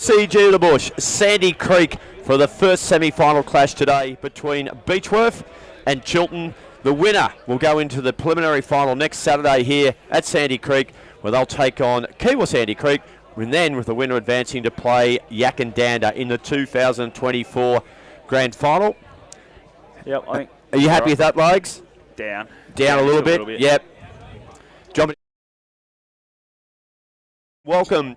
MCG of the Bush, Sandy Creek, for the first semi-final clash today between Beechworth and Chiltern. The winner will go into the preliminary final next Saturday here at Sandy Creek, where they'll take on Kiwa Sandy Creek, and then with the winner advancing to play Tallangatta in the 2024 grand final. Yep, I think. Are you happy with that, Legs? Down a little bit. Yep. John, welcome.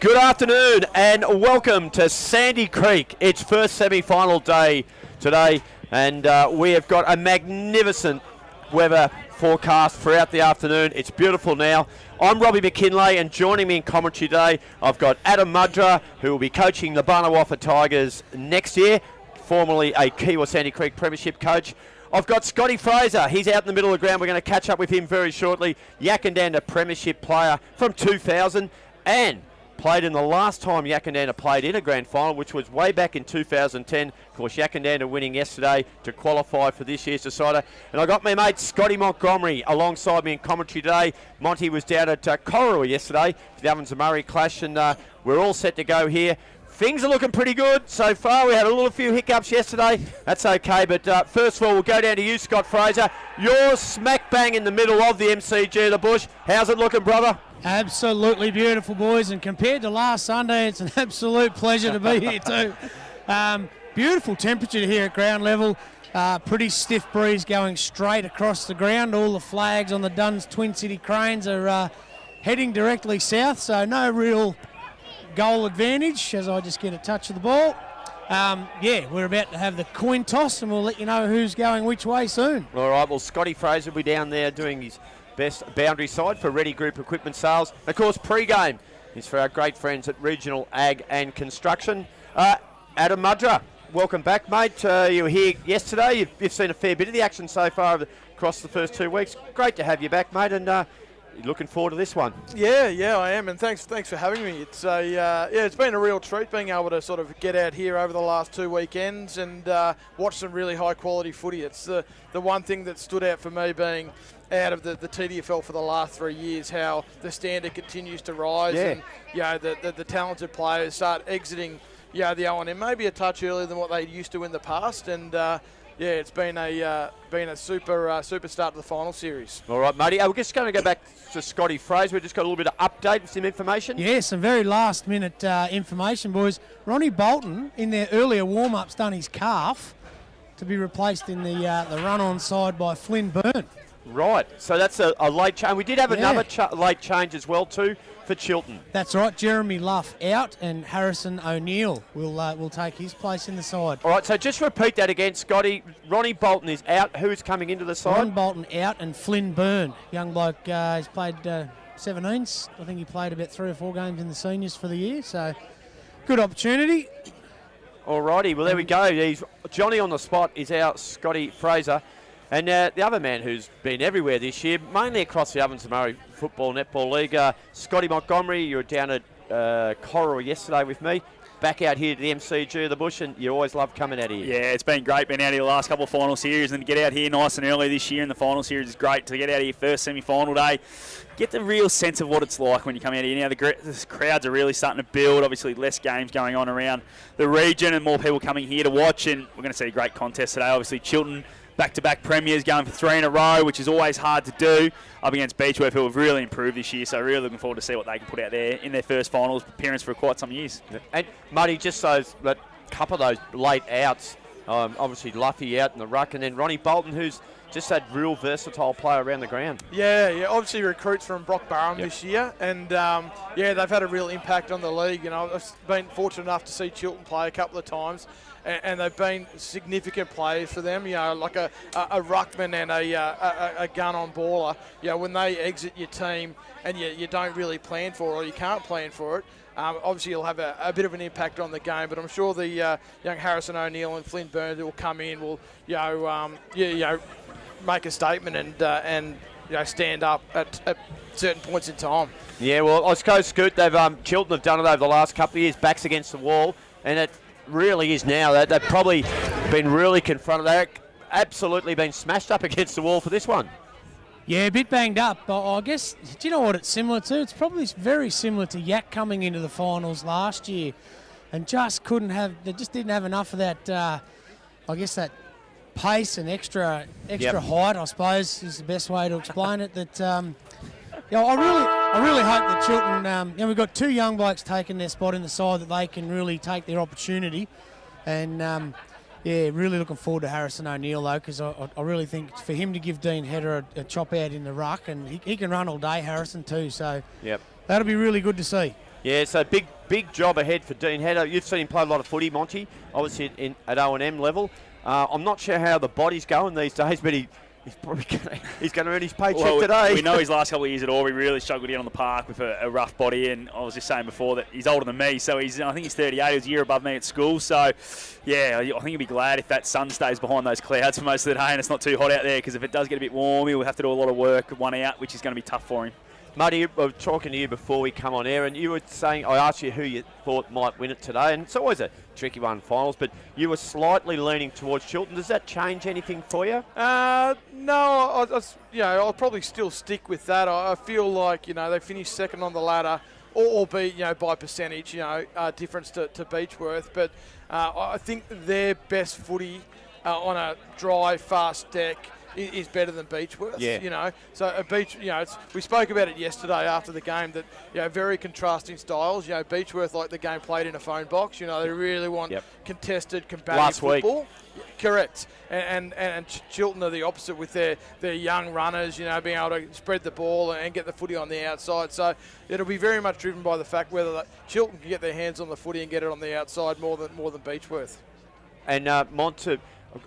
Good afternoon and welcome to Sandy Creek. Its first semi-final day today, and we have got a magnificent weather forecast throughout the afternoon. It's beautiful now. I'm Robbie McKinlay, and joining me in commentary today, I've got Adam Mudra, who will be coaching the Barnawafa Tigers next year, formerly a Kiwa Sandy Creek Premiership coach. I've got Scotty Fraser. He's out in the middle of the ground. We're going to catch up with him very shortly. Tallangatta Premiership player from 2000 and played in the last time Tallangatta played in a grand final, which was way back in 2010. Of course, Tallangatta winning yesterday to qualify for this year's decider. And I got my mate Scotty Montgomery alongside me in commentary today. Monty was down at Cororowa yesterday for the Ovens and Murray clash, and we're all set to go here. Things are looking pretty good so far. We had a few hiccups yesterday. That's okay, but first of all, we'll go down to you, Scott Fraser. You're smack bang in the middle of the MCG of the Bush. How's it looking, brother? Absolutely beautiful, boys, and compared to last Sunday, it's an absolute pleasure to be here too. Beautiful temperature here at ground level. Pretty stiff breeze going straight across the ground. All the flags on the Duns Twin City Cranes are heading directly south, so no real goal advantage as I just get a touch of the ball. Yeah, we're about to have the coin toss, and we'll let you know who's going which way soon. All right, well, Scotty Fraser will be down there doing his best boundary side for Ready Group Equipment Sales. Of course, pre-game is for our great friends at Regional Ag and Construction. Adam Mudra, welcome back, mate. You were here yesterday. You've seen a fair bit of the action so far across the first 2 weeks. Great to have you back, mate, and looking forward to this one. Yeah, I am, and thanks for having me. It's it's been a real treat being able to sort of get out here over the last 2 weekends and watch some really high quality footy. It's the one thing that stood out for me being out of the TDFL for the last 3 years, how the standard continues to rise, and the talented players start exiting the O&M maybe a touch earlier than what they used to in the past, and it's been a super start to the final series. All right, matey. We're just going to go back to Scotty Fraser. We've just got a little bit of update and some information. Yeah, some very last minute information, boys. Ronnie Bolton in their earlier warm-ups done his calf to be replaced in the run-on side by Flynn Byrne. Right, so that's a late change. We did have another late change as well too for Chiltern. That's right, Jeremy Luff out and Harrison O'Neill will take his place in the side. All right, so just repeat that again, Scotty. Ronnie Bolton is out. Who's coming into the side? Ron Bolton out and Flynn Byrne, young bloke. He's played 17s. I think he played about 3 or 4 games in the seniors for the year, so good opportunity. All righty, well there we go. Johnny on the spot is our Scotty Fraser. And the other man who's been everywhere this year, mainly across the Ovens and Murray Football Netball League, Scotty Montgomery, you're down at Coral yesterday with me. Back out here to the MCG of the Bush, and you always love coming out here. Yeah, it's been great being out here the last couple of final series, and to get out here nice and early this year in the final series is great. To get out here first semi-final day, get the real sense of what it's like when you come out here. Now the crowds are really starting to build. Obviously, less games going on around the region, and more people coming here to watch. And we're going to see a great contest today. Obviously, Chiltern back-to-back premiers going for 3 in a row, which is always hard to do, up against Beechworth, who have really improved this year. So really looking forward to see what they can put out there in their first finals appearance for quite some years. And Muddy, just that couple of those late outs, obviously Luffy out in the ruck, and then Ronnie Bolton, who's just that real versatile player around the ground. Yeah, obviously recruits from Brock Barham this year, and they've had a real impact on the league. I've been fortunate enough to see Chiltern play a couple of times, and they've been significant players for them. Like a ruckman and a gun-on baller. When they exit your team and you don't really plan for it, or you can't plan for it, obviously you'll have a bit of an impact on the game. But I'm sure the young Harrison O'Neill and Flynn Burns will come in, will make a statement and stand up at certain points in time. Yeah, well, I suppose, Scoot, Chiltern have done it over the last couple of years, backs against the wall, and it really is now. They've probably been really confronted. They've absolutely been smashed up against the wall for this one. Yeah, a bit banged up. I guess, do you know what it's similar to? It's probably very similar to Yak coming into the finals last year and they just didn't have enough of that, that pace and extra height, I suppose, is the best way to explain it. That I really hope that Chiltern, we've got 2 young blokes taking their spot in the side, that they can really take their opportunity. And really looking forward to Harrison O'Neill though, because I really think for him to give Dean Hedder a chop out in the ruck, and he can run all day, Harrison too. So that'll be really good to see. Yeah, so big job ahead for Dean Hedder. You've seen him play a lot of footy, Monty, obviously at O&M level. I'm not sure how the body's going these days, but he's probably going to earn his paycheck today. We know his last couple of years at Albury really struggled in on the park with a rough body, and I was just saying before that he's older than me, so I think he's 38. He was a year above me at school, so yeah, I think he'll be glad if that sun stays behind those clouds for most of the day and it's not too hot out there, because if it does get a bit warm, he'll have to do a lot of work one out, which is going to be tough for him. Muddy, I was talking to you before we come on air, and you were saying, I asked you who you thought might win it today, and it's always a tricky one in finals, but you were slightly leaning towards Chiltern. Does that change anything for you? No, I'll probably still stick with that. I feel like, they finished second on the ladder, albeit, by percentage, difference to Beechworth, but I think their best footy on a dry, fast deck is better than Beechworth. So we spoke about it yesterday after the game, that very contrasting styles. Beechworth like the game played in a phone box. They really want contested, combative football. Correct. And Chiltern are the opposite with their young runners. Being able to spread the ball and get the footy on the outside. So it'll be very much driven by the fact whether Chiltern can get their hands on the footy and get it on the outside more than Beechworth. And Monty.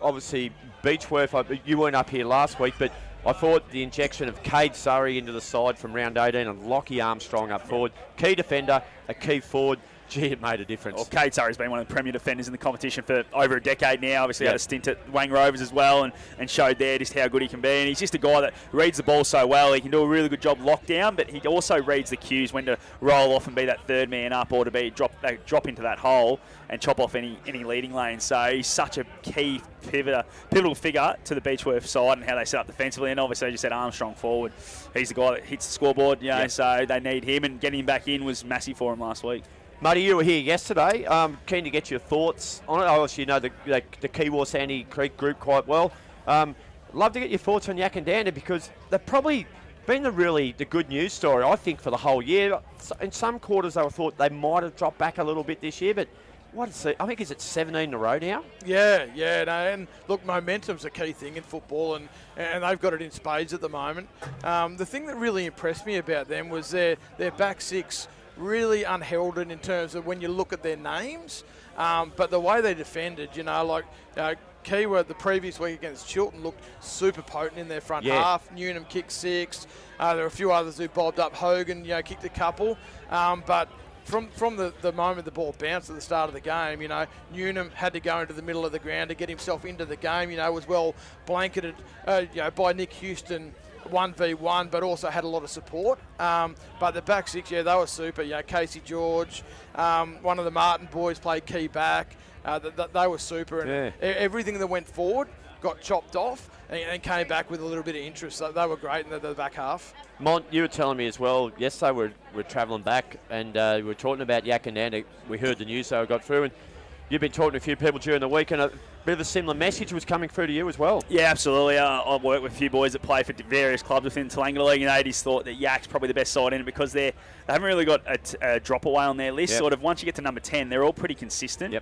Obviously, Beechworth, you weren't up here last week, but I thought the injection of Cade Surrey into the side from round 18 and Lockie Armstrong up forward, key defender, a key forward, it made a difference. Well, Cade Surrey's been one of the premier defenders in the competition for over a decade now. Obviously had a stint at Wang Rovers as well, and showed there just how good he can be. And he's just a guy that reads the ball so well. He can do a really good job lockdown, but he also reads the cues when to roll off and be that third man up, or to be drop into that hole and chop off any leading lane. So he's such a key pivotal figure to the Beechworth side and how they set up defensively. And obviously, as you said, Armstrong forward. He's the guy that hits the scoreboard, so they need him, and getting him back in was massive for him last week. Muddy, you were here yesterday. Keen to get your thoughts on it. Obviously, you know the Kiwar Sandy Creek group quite well. Love to get your thoughts on Yak and Dander, because they've probably been the good news story, I think, for the whole year. In some quarters, I thought they might have dropped back a little bit this year, but I think is it 17 in a row now? Yeah. And look, momentum's a key thing in football, and they've got it in spades at the moment. The thing that really impressed me about them was their back six. Really unheralded in terms of when you look at their names, but the way they defended, Kiwar the previous week against Chiltern looked super potent in their front half. Newnham kicked 6. There were a few others who bobbed up. Hogan, kicked a couple, but from the moment the ball bounced at the start of the game, Newnham had to go into the middle of the ground to get himself into the game. Was well blanketed, by Nick Houston. 1v1, but also had a lot of support. But the back six, yeah, they were super. Yeah, Casey George, one of the Martin boys played key back. They were super, and everything that went forward got chopped off and came back with a little bit of interest. So they were great in the back half. Mont, you were telling me as well, yesterday we're travelling back and we were talking about Yakandanda. We heard the news they got through, and you've been talking to a few people during the week, and a bit of a similar message was coming through to you as well. Yeah, absolutely. I've worked with a few boys that play for various clubs within Tallangatta League, and they just thought that Yak's probably the best side in it because they haven't really got a drop away on their list. Sort of once you get to number 10, they're all pretty consistent.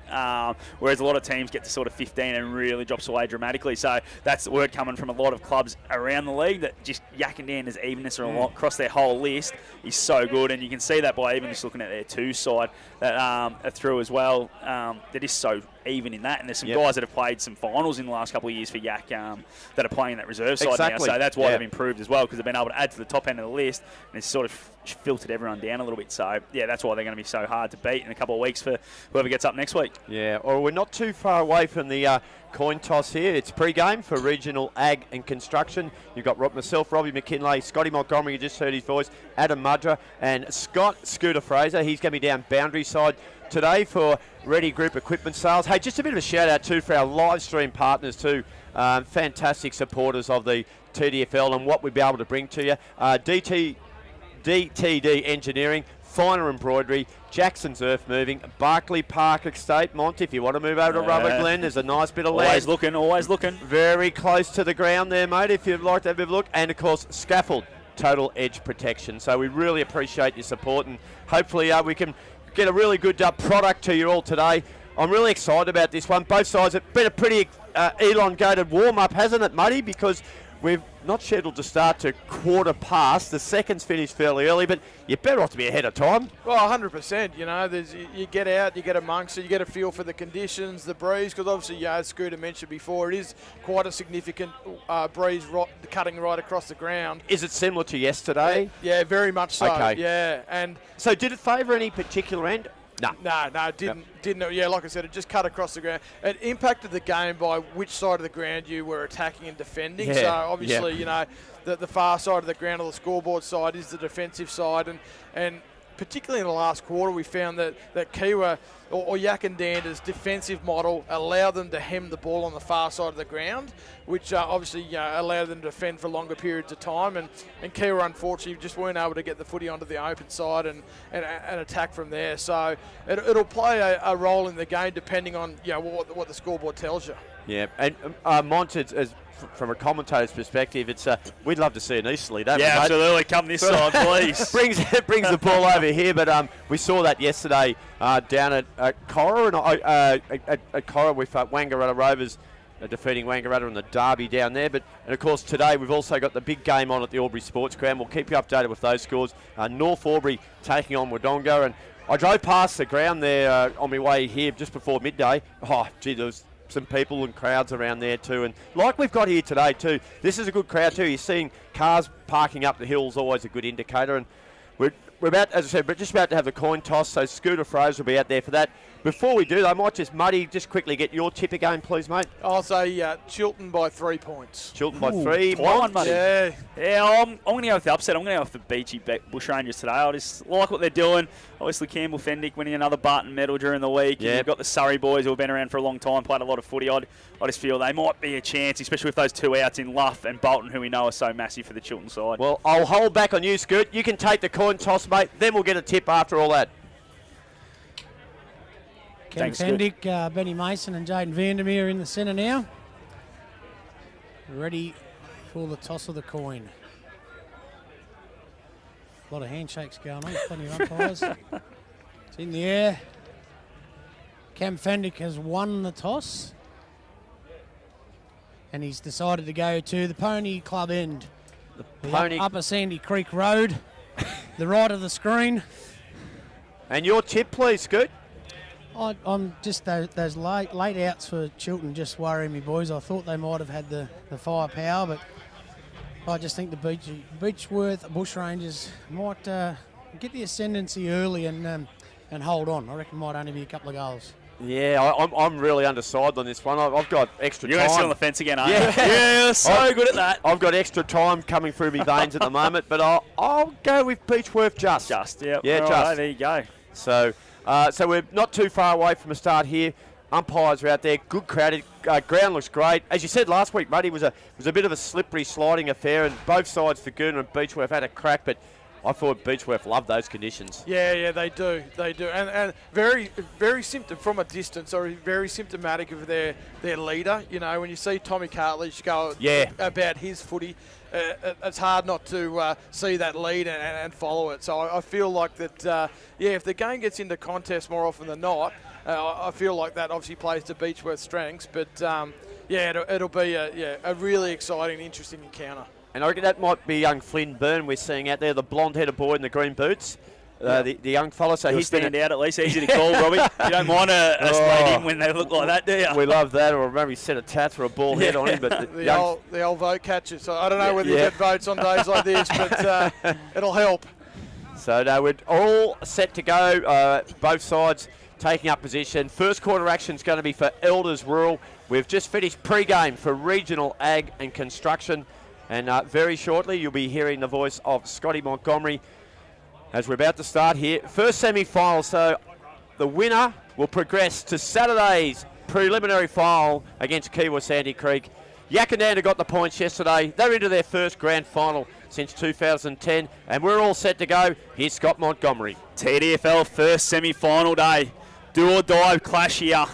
Whereas a lot of teams get to sort of 15 and really drops away dramatically. So that's the word coming from a lot of clubs around the league that just Yakandanda's evenness across their whole list is so good, and you can see that by even just looking at their 2 side that are through as well. That is so even in that, and there's some guys that have played some finals in the last couple of years for Yak that are playing in that reserve side now, so that's why they've improved as well, because they've been able to add to the top end of the list, and it's sort of filtered everyone down a little bit. So yeah, that's why they're going to be so hard to beat in a couple of weeks for whoever gets up next week. Yeah, or we're not too far away from the coin toss here. It's pre-game for Regional Ag and Construction. You've got myself, Robbie McKinlay, Scotty Montgomery, you just heard his voice, Adam Mudra, and Scott Scooter Fraser. He's going to be down boundary side today for Ready Group Equipment Sales. Hey, just a bit of a shout out too for our live stream partners too. Fantastic supporters of the TDFL and what we'll be able to bring to you. DTD Engineering, Finer Embroidery, Jackson's Earth Moving, Barclay Park Estate. Mont, if you want to move over to Rubber Glen, there's a nice bit of land. Always looking. Very close to the ground there, mate, if you'd like to have a look. And, of course, Scaffold, Total Edge Protection. So we really appreciate your support, and hopefully we can get a really good product to you all today. I'm really excited about this one. Both sides have been a pretty elongated warm-up, hasn't it, Muddy? Because we've not scheduled to start to quarter past. The seconds finished fairly early, but you're better off to be ahead of time. Well, 100%. You know, you get out, you get amongst it, you get a feel for the conditions, the breeze, because obviously, as Scooter mentioned before, it is quite a significant breeze cutting right across the ground. Is it similar to yesterday? Yeah, very much so. Okay. Yeah, and so did it favour any particular end? No, it didn't. Didn't. Yeah, like I said, it just cut across the ground. It impacted the game by which side of the ground you were attacking and defending. So obviously, you know, the far side of the ground or the scoreboard side is the defensive side, and particularly in the last quarter, we found that Kiwa or Yakandanda's defensive model allowed them to hem the ball on the far side of the ground, which obviously allowed them to defend for longer periods of time. And Kiwa, unfortunately, just weren't able to get the footy onto the open side and attack from there. So it'll play a role in the game depending on what the scoreboard tells you. Yeah, and Mont, as from a commentator's perspective, it's we'd love to see an easterly. Don't we, mate? Absolutely. Come this side, please. brings the ball over here, but we saw that yesterday down at Cora at Cora with Wangaratta Rovers defeating Wangaratta in the derby down there. And of course today we've also got the big game on at the Albury Sports Ground. We'll keep you updated with those scores. North Albury taking on Wodonga, and I drove past the ground there on my way here just before midday. Oh, gee, there was some people and crowds around there too, and like we've got here today too, this is a good crowd too. You're seeing cars parking up the hills, always a good indicator, and we're about, as I said, we're just about to have the coin toss, so Scooter Fraser will be out there for that. Before we do, I might just quickly get your tip again, please, mate. I'll say Chiltern by 3 points. Chiltern by 3. Yeah, I'm going to go with the upset. I'm going to go with the Beachy Bushrangers today. I just like what they're doing. Obviously, Campbell Fendick winning another Barton medal during the week. Yeah. You've got the Surrey boys who have been around for a long time, played a lot of footy. I just feel they might be a chance, especially with those 2 outs in Luff and Bolton, who we know are so massive for the Chiltern side. Well, I'll hold back on you, Scoot. You can take the coin toss, mate. Then we'll get a tip after all that. Ken Fendick, Benny Mason and Jaden Vandermeer in the centre now. Ready for the toss of the coin. A lot of handshakes going on, plenty of umpires. It's in the air. Cam Fendick has won the toss. And he's decided to go to the Pony Club end. The Upper Sandy Creek Road, the right of the screen. And your tip, please, Scoot. I'm just those late outs for Chiltern just worrying me, boys. I thought they might have had the firepower, but I just think the Beechworth Bushrangers might get the ascendancy early and hold on. I reckon it might only be a couple of goals. Yeah, I'm really undecided on this one. I've got extra You're time. going to sit on the fence again, aren't you? Yeah. You're so good at that. I've got extra time coming through my veins at the moment, but I'll go with Beechworth just. Yeah. Yeah, All just. right, there you go. So we're not too far away from a start here. Umpires are out there, good crowd. Ground looks great. As you said last week, Muddy, was a bit of a slippery sliding affair, and both sides for Goona and Beechworth had a crack, but I thought Beechworth loved those conditions. Yeah, they do, and very, very from a distance, or very symptomatic of their leader. You know, when you see Tommy Cartledge go about his footy, it's hard not to see that lead and follow it. So I feel like that. If the game gets into contest more often than not, I feel like that obviously plays to Beechworth's strengths. But it'll be a really exciting, interesting encounter. And I reckon that might be young Flynn Byrne we're seeing out there, the blonde-headed boy in the green boots, the young fella. So he's stand out at least, easy to call, Robbie. You don't mind a stadium when they look like that, do you? We love that, or maybe set a tats or a ball head on him. But the old vote catcher. So I don't know whether you get votes on days like this, but it'll help. So no, we're all set to go. Both sides taking up position. First quarter action is going to be for Elders Rural. We've just finished pre-game for Regional Ag and Construction. And very shortly, you'll be hearing the voice of Scotty Montgomery as we're about to start here. First semi-final, so the winner will progress to Saturday's preliminary final against Kiwa Sandy Creek. Yakandanda got the points yesterday. They're into their first grand final since 2010, and we're all set to go. Here's Scott Montgomery. TDFL first semi-final day. Do or die clash here.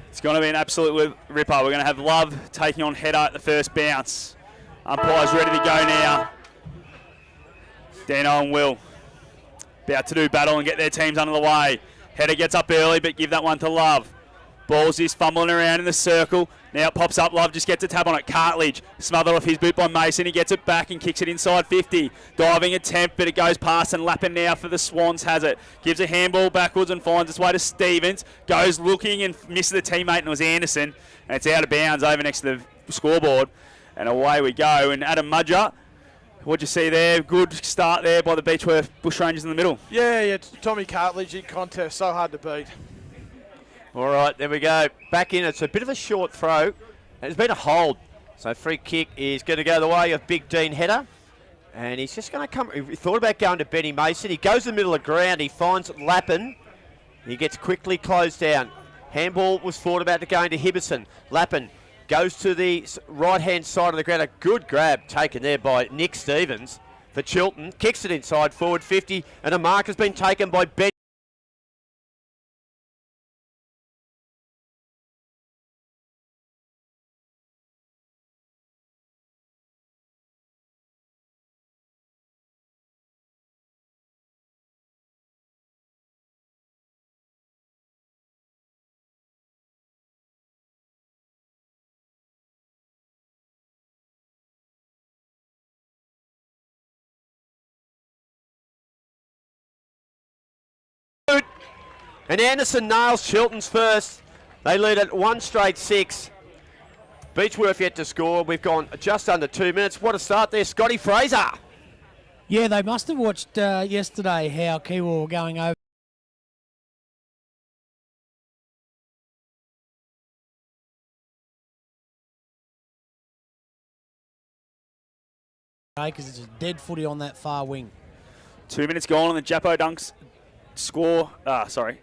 It's going to be an absolute ripper. We're going to have Love taking on Header at the first bounce. Umpires ready to go now. Dano and Will about to do battle and get their teams under the way. Header gets up early, but give that one to Love. Balls is fumbling around in the circle. Now it pops up. Love just gets a tap on it. Cartledge smothered off his boot by Mason. He gets it back and kicks it inside 50. Diving attempt, but it goes past, and Lappin now for the Swans has it. Gives a handball backwards and finds its way to Stevens. Goes looking and misses the teammate, and it was Anderson. And it's out of bounds over next to the scoreboard. And away we go. And Adam Mudger, what'd you see there? Good start there by the Beechworth Bushrangers in the middle. Yeah, Tommy Cartledge in contest, so hard to beat. All right, there we go. Back in. It's a bit of a short throw. It's been a hold. So free kick is going to go the way of Big Dean Header. And he's just going to come. He thought about going to Benny Mason. He goes to the middle of the ground. He finds Lappin. He gets quickly closed down. Handball was thought about to go into Hibberson. Lappin goes to the right-hand side of the ground. A good grab taken there by Nick Stevens for Chiltern. Kicks it inside, forward 50, and a mark has been taken by Ben. And Anderson nails Chiltern's first. They lead at 1-6. Beechworth yet to score. We've gone just under 2 minutes. What a start there, Scotty Fraser. Yeah, they must have watched yesterday how Kiwa were going over. Because it's a dead footy on that far wing. 2 minutes gone on the Japo Dunks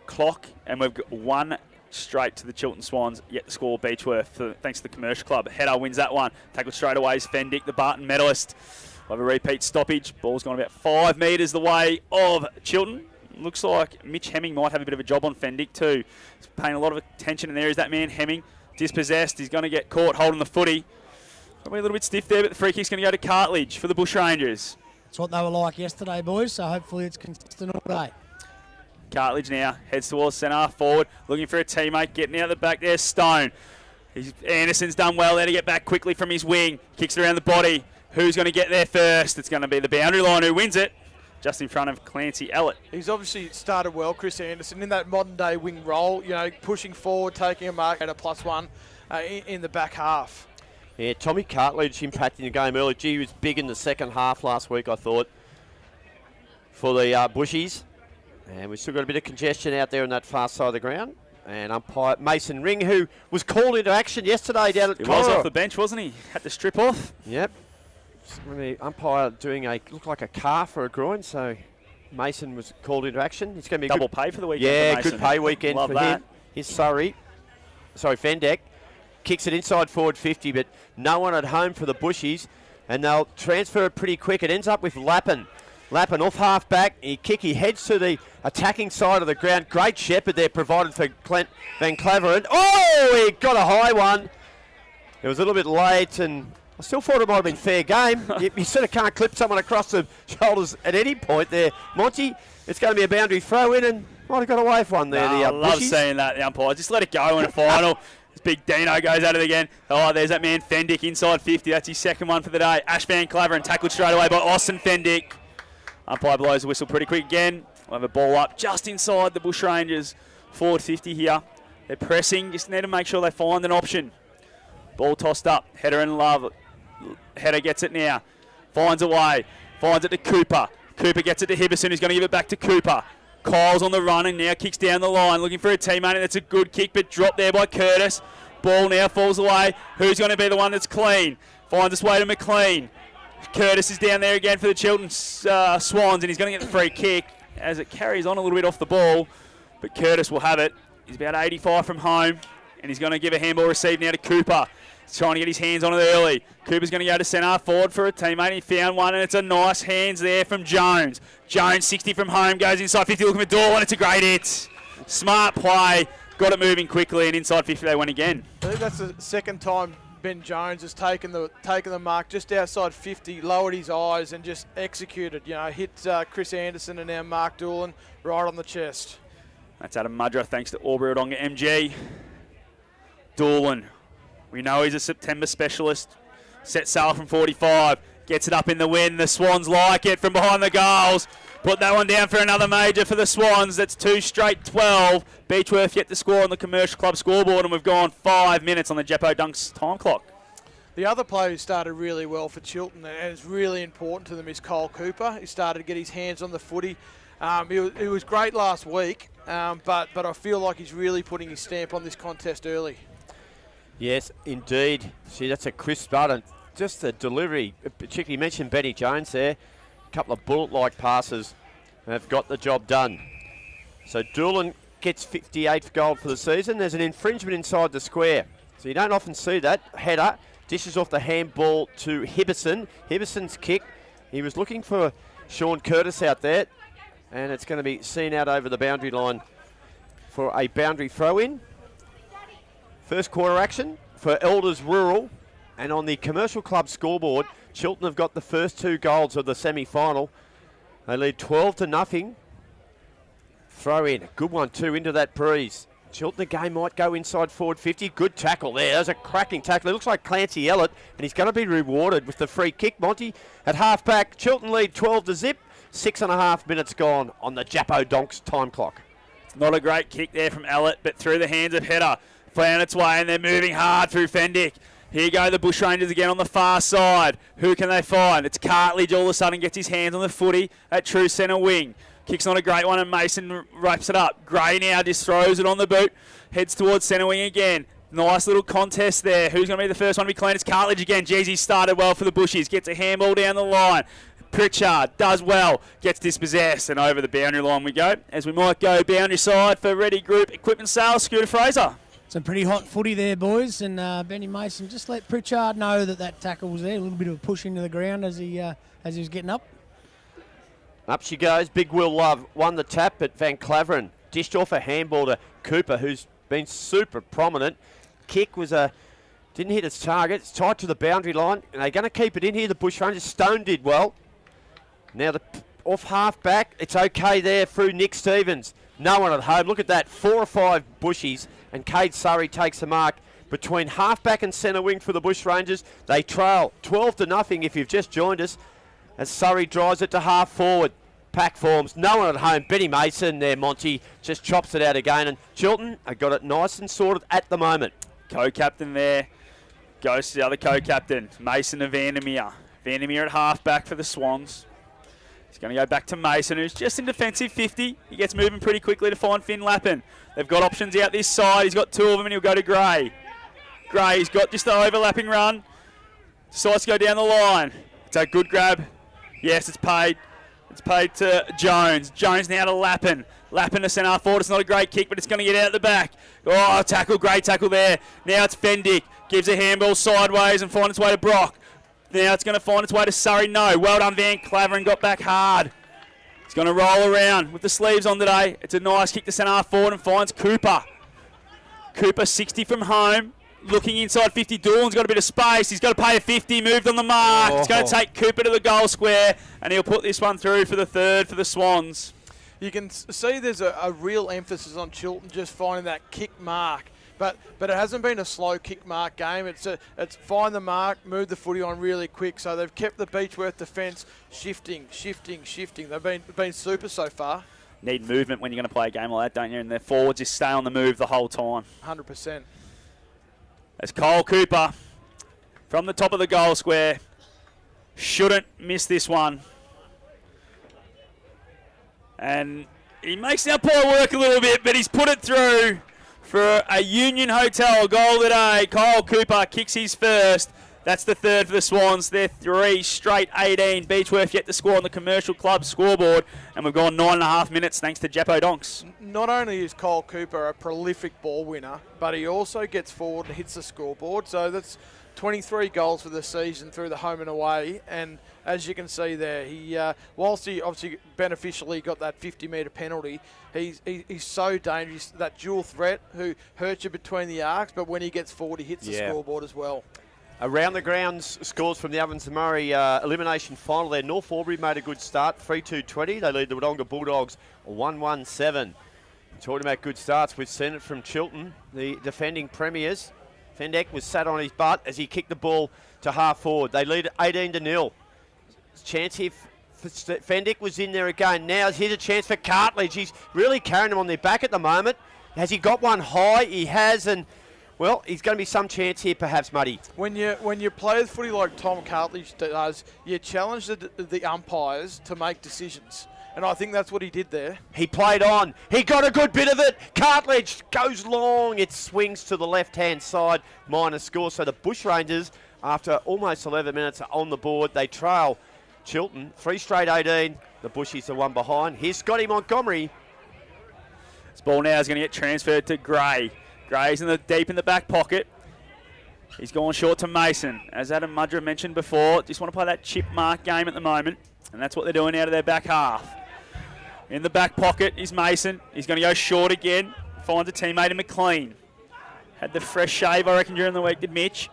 clock, and we've got one straight to the Chiltern Swans, yet to score Beechworth thanks to the Commercial Club. Header wins that one. Tackled straight away is Fendick, the Barton medalist. We'll have a repeat stoppage. Ball's gone about 5 metres the way of Chiltern. Looks like Mitch Hemming might have a bit of a job on Fendick too. He's paying a lot of attention in there. Is that man Hemming dispossessed? He's going to get caught holding the footy. Probably a little bit stiff there, but the free kick's going to go to Cartledge for the Bushrangers. That's what they were like yesterday, boys, so hopefully it's consistent all day. Cartledge now heads towards centre, forward, looking for a teammate, getting out the back there, Stone. Anderson's done well there to get back quickly from his wing, kicks it around the body. Who's going to get there first? It's going to be the boundary line who wins it, just in front of Clancy Ellett. He's obviously started well, Chris Anderson, in that modern-day wing role, pushing forward, taking a mark at a +1 in the back half. Yeah, Tommy Cartledge impacting the game early. Gee, he was big in the second half last week, I thought, for the Bushies. And we've still got a bit of congestion out there on that far side of the ground. And umpire Mason Ring, who was called into action yesterday down at He was Cora. off the bench, wasn't he? Had to strip off. Yep. When the umpire doing looked like a calf or a groin, so Mason was called into action. It's going to be Double pay for the weekend. Yeah, for Mason. good pay weekend Love for that. him. Here's Fendek. Kicks it inside forward 50, but no one at home for the Bushies, and they'll transfer it pretty quick. It ends up with Lappin. Lappin off half back. He heads to the attacking side of the ground. Great shepherd there provided for Clint Van Claveren. Oh, he got a high one. It was a little bit late, and I still thought it might have been fair game. You sort of can't clip someone across the shoulders at any point there. Monty, it's going to be a boundary throw in, and might have got away with one there. I love Bushies. seeing that, the umpire. Just let it go in a final. This big Dino goes at it again. Oh, there's that man Fendick inside 50. That's his second one for the day. Ash Van Claveren tackled straight away by Austin Fendick. Umpire blows the whistle pretty quick again. We'll have a ball up just inside the Bushrangers. Forward 50 here. They're pressing. Just need to make sure they find an option. Ball tossed up. Header in love. Header gets it now. Finds a way. Finds it to Cooper. Cooper gets it to Hibberson, who's going to give it back to Cooper. Kyle's on the run and now kicks down the line, looking for a teammate. That's a good kick, but dropped there by Curtis. Ball now falls away. Who's going to be the one that's clean? Finds its way to McLean. Curtis is down there again for the Chiltern Swans, and he's going to get the free kick as it carries on a little bit off the ball. But Curtis will have it. He's about 85 from home, and he's going to give a handball receive now to Cooper. He's trying to get his hands on it early. Cooper's going to go to centre forward for a teammate. He found one, and it's a nice hands there from Jones. Jones, 60 from home, goes inside 50, looking for Dorlan. It's a great hit. Smart play. Got it moving quickly, and inside 50 they went again. I think that's the second time Ben Jones has taken the mark just outside 50, lowered his eyes and just executed. You know, hit Chris Anderson and now Mark Doolan right on the chest. That's Adam Mudra, thanks to Aubrey Odonga MG. Doolan, we know he's a September specialist. Set sail from 45, gets it up in the wind. The Swans like it from behind the goals. Put that one down for another major for the Swans. That's 2 straight 12. Beechworth yet to score on the Commercial Club scoreboard, and we've gone 5 minutes on the Jeppo Dunks time clock. The other player who started really well for Chiltern and is really important to them is Cole Cooper. He started to get his hands on the footy. He was great last week, but I feel like he's really putting his stamp on this contest early. Yes, indeed. See, that's a crisp start, and just the delivery. Particularly, you mentioned Benny Jones there. A couple of bullet-like passes have got the job done. So Doolan gets 58th goal for the season. There's an infringement inside the square, so you don't often see that. Header dishes off the handball to Hibberson. Hibberson's kick. He was looking for Sean Curtis out there, and it's going to be seen out over the boundary line for a boundary throw-in. First quarter action for Elders Rural, and on the Commercial Club scoreboard, Chiltern have got the first 2 goals of the semi-final. They lead 12-0. Throw in, a good one too into that breeze. Chiltern again might go inside forward 50. Good tackle there. There's a cracking tackle. It looks like Clancy Ellett, and he's going to be rewarded with the free kick. Monty at half back. Chiltern lead 12-0. 6.5 minutes gone on the Jeppo Donks time clock. Not a great kick there from Ellett, but through the hands of Header. Found its way, and they're moving hard through Fendick. Here go the Bushrangers again on the far side. Who can they find? It's Cartledge all of a sudden gets his hands on the footy at true centre wing. Kicks on a great one, and Mason wraps it up. Gray now just throws it on the boot. Heads towards centre wing again. Nice little contest there. Who's going to be the first one to be clean? It's Cartledge again. Jeez, he started well for the Bushies. Gets a handball down the line. Pritchard does well. Gets dispossessed, and over the boundary line we go. As we might go boundary side for Ready Group Equipment Sales, Scooter Fraser. Some pretty hot footy there, boys, and Benny Mason just let Pritchard know that tackle was there. A little bit of a push into the ground as he was getting up. Up she goes. Big Will Love won the tap, but Van Claveren dished off a handball to Cooper, who's been super prominent. Kick was didn't hit its target. It's tight to the boundary line, and they're going to keep it in here. The Bushrangers. Stone did well. Now the off half back. It's okay there through Nick Stevens. No one at home. Look at that. 4 or 5 Bushies. And Cade Surrey takes the mark between half-back and centre wing for the Bushrangers. They trail 12-0 if you've just joined us, as Surrey drives it to half-forward. Pack forms, no one at home. Benny Mason there, Monty, just chops it out again. And Chiltern have got it nice and sorted at the moment. Co-captain there. Goes to the other co-captain, Mason of Vandermeer. Vandermeer at half-back for the Swans. He's going to go back to Mason, who's just in defensive 50. He gets moving pretty quickly to find Finn Lappin. They've got options out this side. He's got two of them, and he'll go to Gray. Gray's got just the overlapping run. Decides to go down the line. It's a good grab. Yes, it's paid. It's paid to Jones. Jones now to Lappin. Lappin to centre forward. It's not a great kick, but it's going to get out the back. Oh, tackle. Great tackle there. Now it's Fendick. Gives a handball sideways and finds its way to Brock. Now it's going to find its way to Surrey. No. Well done, Van Claveren. Got back hard. He's going to roll around with the sleeves on today. It's a nice kick to centre forward and finds Cooper. Cooper 60 from home. Looking inside 50. Doolan's got a bit of space. He's got to pay a 50. Moved on the mark. It's going to take Cooper to the goal square. And he'll put this one through for the third for the Swans. You can see there's a real emphasis on Chiltern just finding that kick mark. But it hasn't been a slow kick mark game. It's find the mark, move the footy on really quick. So they've kept the Beechworth defence shifting. They've been super so far. Need movement when you're going to play a game like that, don't you? And their forwards just stay on the move the whole time. 100%. As Cole Cooper from the top of the goal square shouldn't miss this one. And he makes the umpire work a little bit, but he's put it through for a Union Hotel goal today. Cole Cooper kicks his first. That's the third for the Swans. They're 3 straight 18. Beechworth yet to score on the Commercial Club scoreboard. And we've gone 9.5 minutes thanks to Jeppo Donks. Not only is Cole Cooper a prolific ball winner, but he also gets forward and hits the scoreboard. So that's 23 goals for the season through the home and away. And as you can see there, he whilst he obviously beneficially got that 50-metre penalty, he's so dangerous, that dual threat who hurts you between the arcs, but when he gets forward, he hits the scoreboard as well. Around the grounds scores from the Ovens and Murray elimination final there. North Albury made a good start, 3-2-20. They lead the Wodonga Bulldogs 1-1-7. Talking about good starts, we've seen it from Chiltern, the defending premiers. Fendick was sat on his butt as he kicked the ball to half forward. They lead 18-0. Chance here Fendick was in there again. Now here's a chance for Cartledge. He's really carrying them on their back at the moment. Has he got one high? He has, and well, he's going to be some chance here perhaps, Muddy. When you play the footy like Tom Cartledge does, you challenge the umpires to make decisions. And I think that's what he did there. He played on. He got a good bit of it. Cartledge goes long. It swings to the left-hand side. Minor score. So the Bushrangers, after almost 11 minutes, are on the board. They trail Chiltern. 3 straight 18. The Bushies are one behind. Here's Scotty Montgomery. This ball now is going to get transferred to Gray. Gray's deep in the back pocket. He's gone short to Mason. As Adam Mudra mentioned before, just want to play that chip mark game at the moment. And that's what they're doing out of their back half. In the back pocket is Mason. He's going to go short again. Finds a teammate in McLean. Had the fresh shave, I reckon, during the week, did Mitch.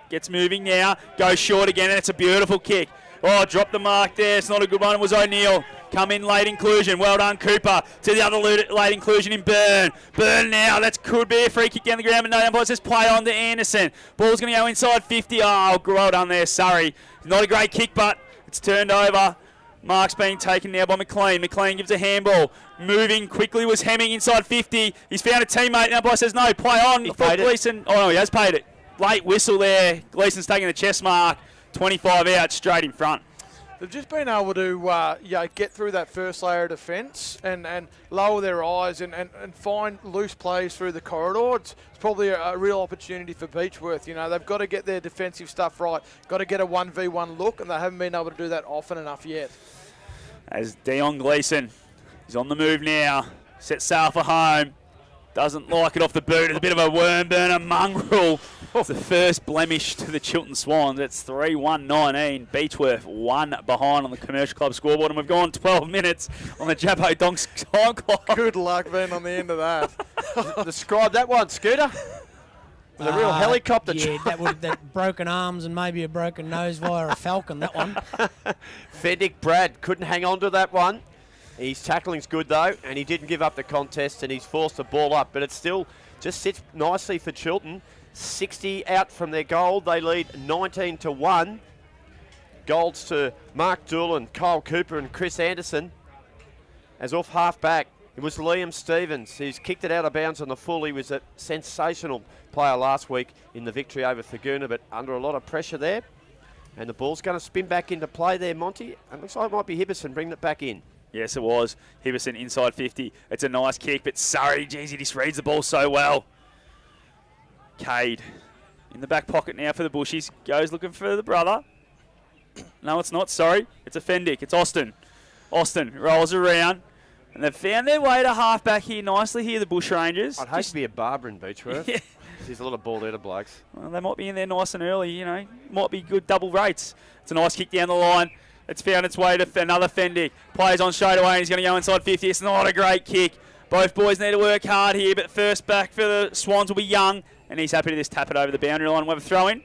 Gets moving now. Goes short again, and it's a beautiful kick. Oh, dropped the mark there. It's not a good one. It was O'Neill. Come in late inclusion. Well done, Cooper. To the other late inclusion in Byrne. Byrne now. That could be a free kick down the ground, but no, umpire says play on to Anderson. Ball's going to go inside 50. Oh, well done there, Surrey. Not a great kick, but it's turned over. Mark's being taken now by McLean. McLean gives a handball. Moving quickly was Hemming inside 50. He's found a teammate. The umpire says no, play on. For Gleeson. Oh, no, he has paid it. Late whistle there. Gleeson's taking the chest mark. 25 out, straight in front. They've just been able to get through that first layer of defence and lower their eyes and find loose plays through the corridor. It's probably a real opportunity for Beechworth. You know, they've got to get their defensive stuff right. Got to get a 1v1 look, and they haven't been able to do that often enough yet. As Dion Gleeson is on the move now. Sets sail for home. Doesn't like it off the boot. It's a bit of a worm burner mongrel. It's the first blemish to the Chiltern Swans. It's 3-1-19. Beechworth 1 behind on the Commercial Club scoreboard. And we've gone 12 minutes on the Jabbo Donks time clock. Good luck being on the end of that. Describe that one, Scooter. With a real helicopter. Yeah, that broken arms and maybe a broken nose via a falcon, that one. Fendick Brad couldn't hang on to that one. His tackling's good though, and he didn't give up the contest, and he's forced the ball up, but it still just sits nicely for Chiltern. 60 out from their goal. They lead 19-1. Goals to Mark Doolan, Kyle Cooper and Chris Anderson. As off half back, it was Liam Stevens. He's kicked it out of bounds on the full. He was a sensational player last week in the victory over Thaguna, but under a lot of pressure there. And the ball's going to spin back into play there, Monty. And looks like it might be Hibberson bringing it back in. Yes, it was. Hibberson inside 50. It's a nice kick, but Surrey, geez, he just reads the ball so well. Cade in the back pocket now for the Bushies. Goes looking for the brother. No, it's not. Sorry. It's a Fendick. It's Austin. Austin rolls around. And they've found their way to half-back here nicely here, the Bushrangers. I'd hate to be a barber in Beechworth. Yeah. There's a lot of ball-eater blokes. Well, they might be in there nice and early, you know. Might be good double rates. It's a nice kick down the line. It's found its way to another Fendick. Plays on straight away and he's going to go inside 50. It's not a great kick. Both boys need to work hard here, but first back for the Swans will be Young. And he's happy to just tap it over the boundary line. We'll have a throw in.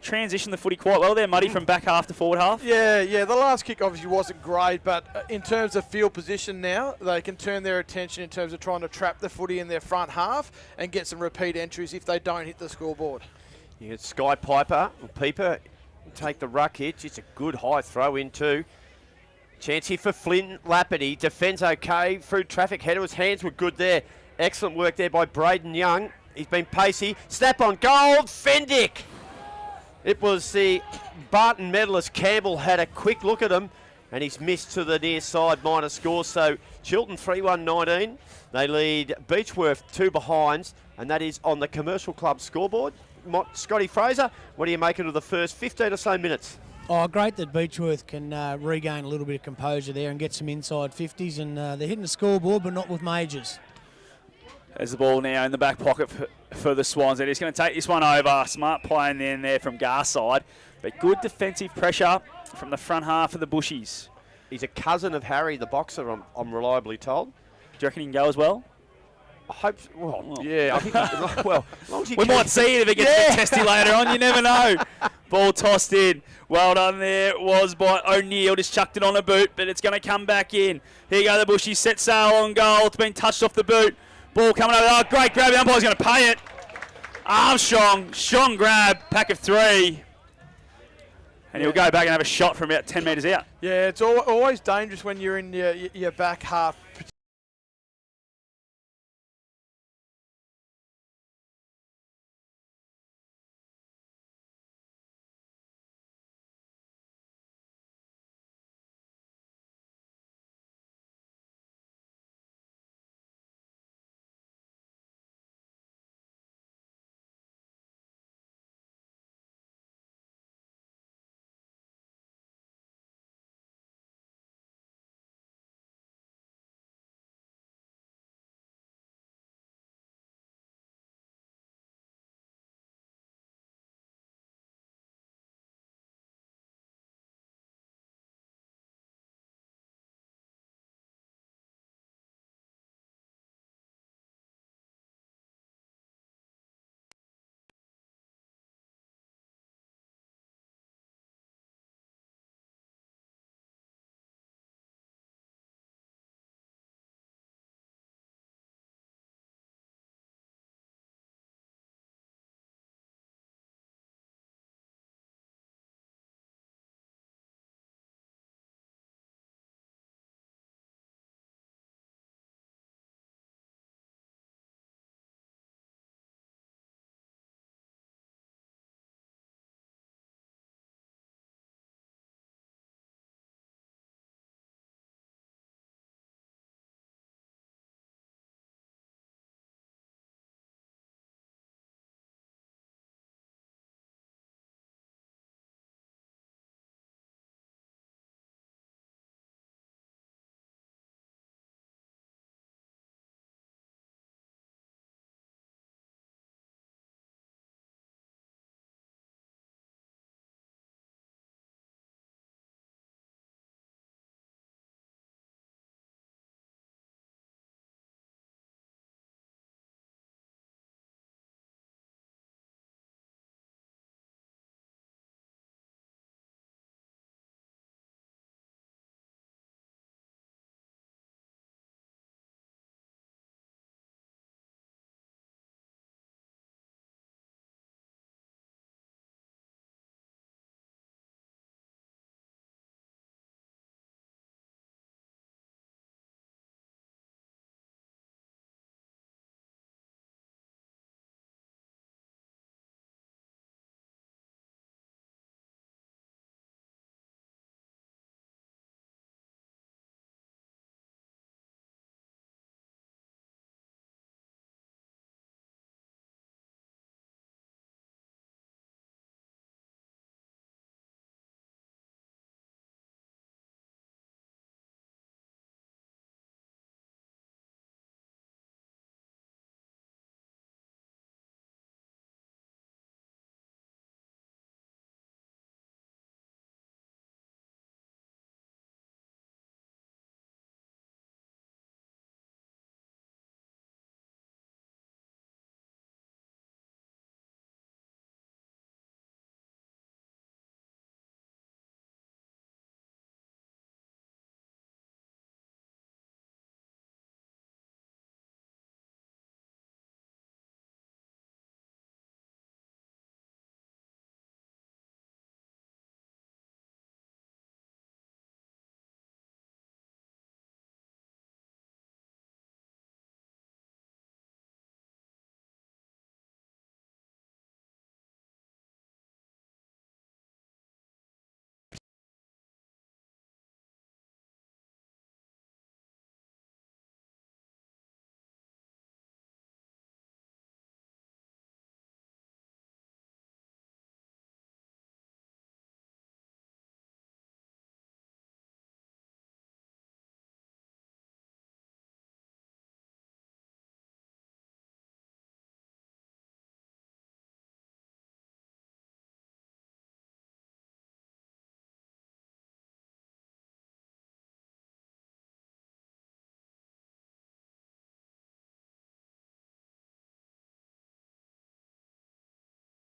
Transition the footy quite well there, Muddy, from back half to forward half. Yeah. The last kick obviously wasn't great, but in terms of field position now, they can turn their attention in terms of trying to trap the footy in their front half and get some repeat entries if they don't hit the scoreboard. You get Sky Piper, or Peeper, take the ruck hitch. It's a good high throw in too. Chance here for Flynn Lapity. Defends okay through traffic header. His hands were good there. Excellent work there by Braden Young. He's been pacey. Snap on goal. Fendick. It was the Barton medalist Campbell had a quick look at him and he's missed to the near side minor score. So Chiltern 3-1-19. They lead Beechworth 2 behinds and that is on the Commercial Club scoreboard. Scotty Fraser, what do you make of the first 15 or so minutes? Oh, great that Beechworth can regain a little bit of composure there and get some inside 50s and they're hitting the scoreboard but not with majors. There's the ball now in the back pocket for the Swans. They're just going to take this one over. Smart play in there from Garside. But good defensive pressure from the front half of the Bushies. He's a cousin of Harry, the boxer, I'm reliably told. Do you reckon he can go as well? I hope so. Well, yeah. I think, well, as long as we might see it if it gets a bit testy later on. You never know. Ball tossed in. Well done there. Was by O'Neill. Just chucked it on a boot, but it's going to come back in. Here you go, the Bushies. Set sail on goal. It's been touched off the boot. Ball coming over. Oh, great grab. The umpire's going to pay it. Armstrong. Strong grab. Pack of 3. And he'll go back and have a shot from about 10 metres out. Yeah, it's always dangerous when you're in your back half,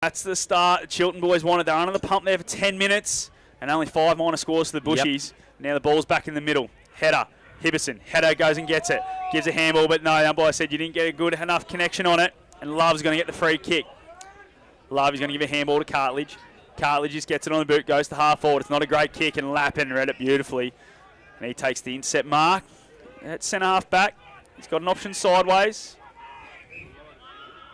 That's the start. Chiltern boys wanted. They're under the pump there for 10 minutes and only 5 minor scores for the Bushies. Yep. Now the ball's back in the middle. Header. Hibberson. Header goes and gets it. Gives a handball, but no, the umpire said you didn't get a good enough connection on it. And Love's going to get the free kick. Love is going to give a handball to Cartledge. Cartledge just gets it on the boot, goes to half forward. It's not a great kick, and Lappin read it beautifully. And he takes the intercept mark. At centre half back. He's got an option sideways.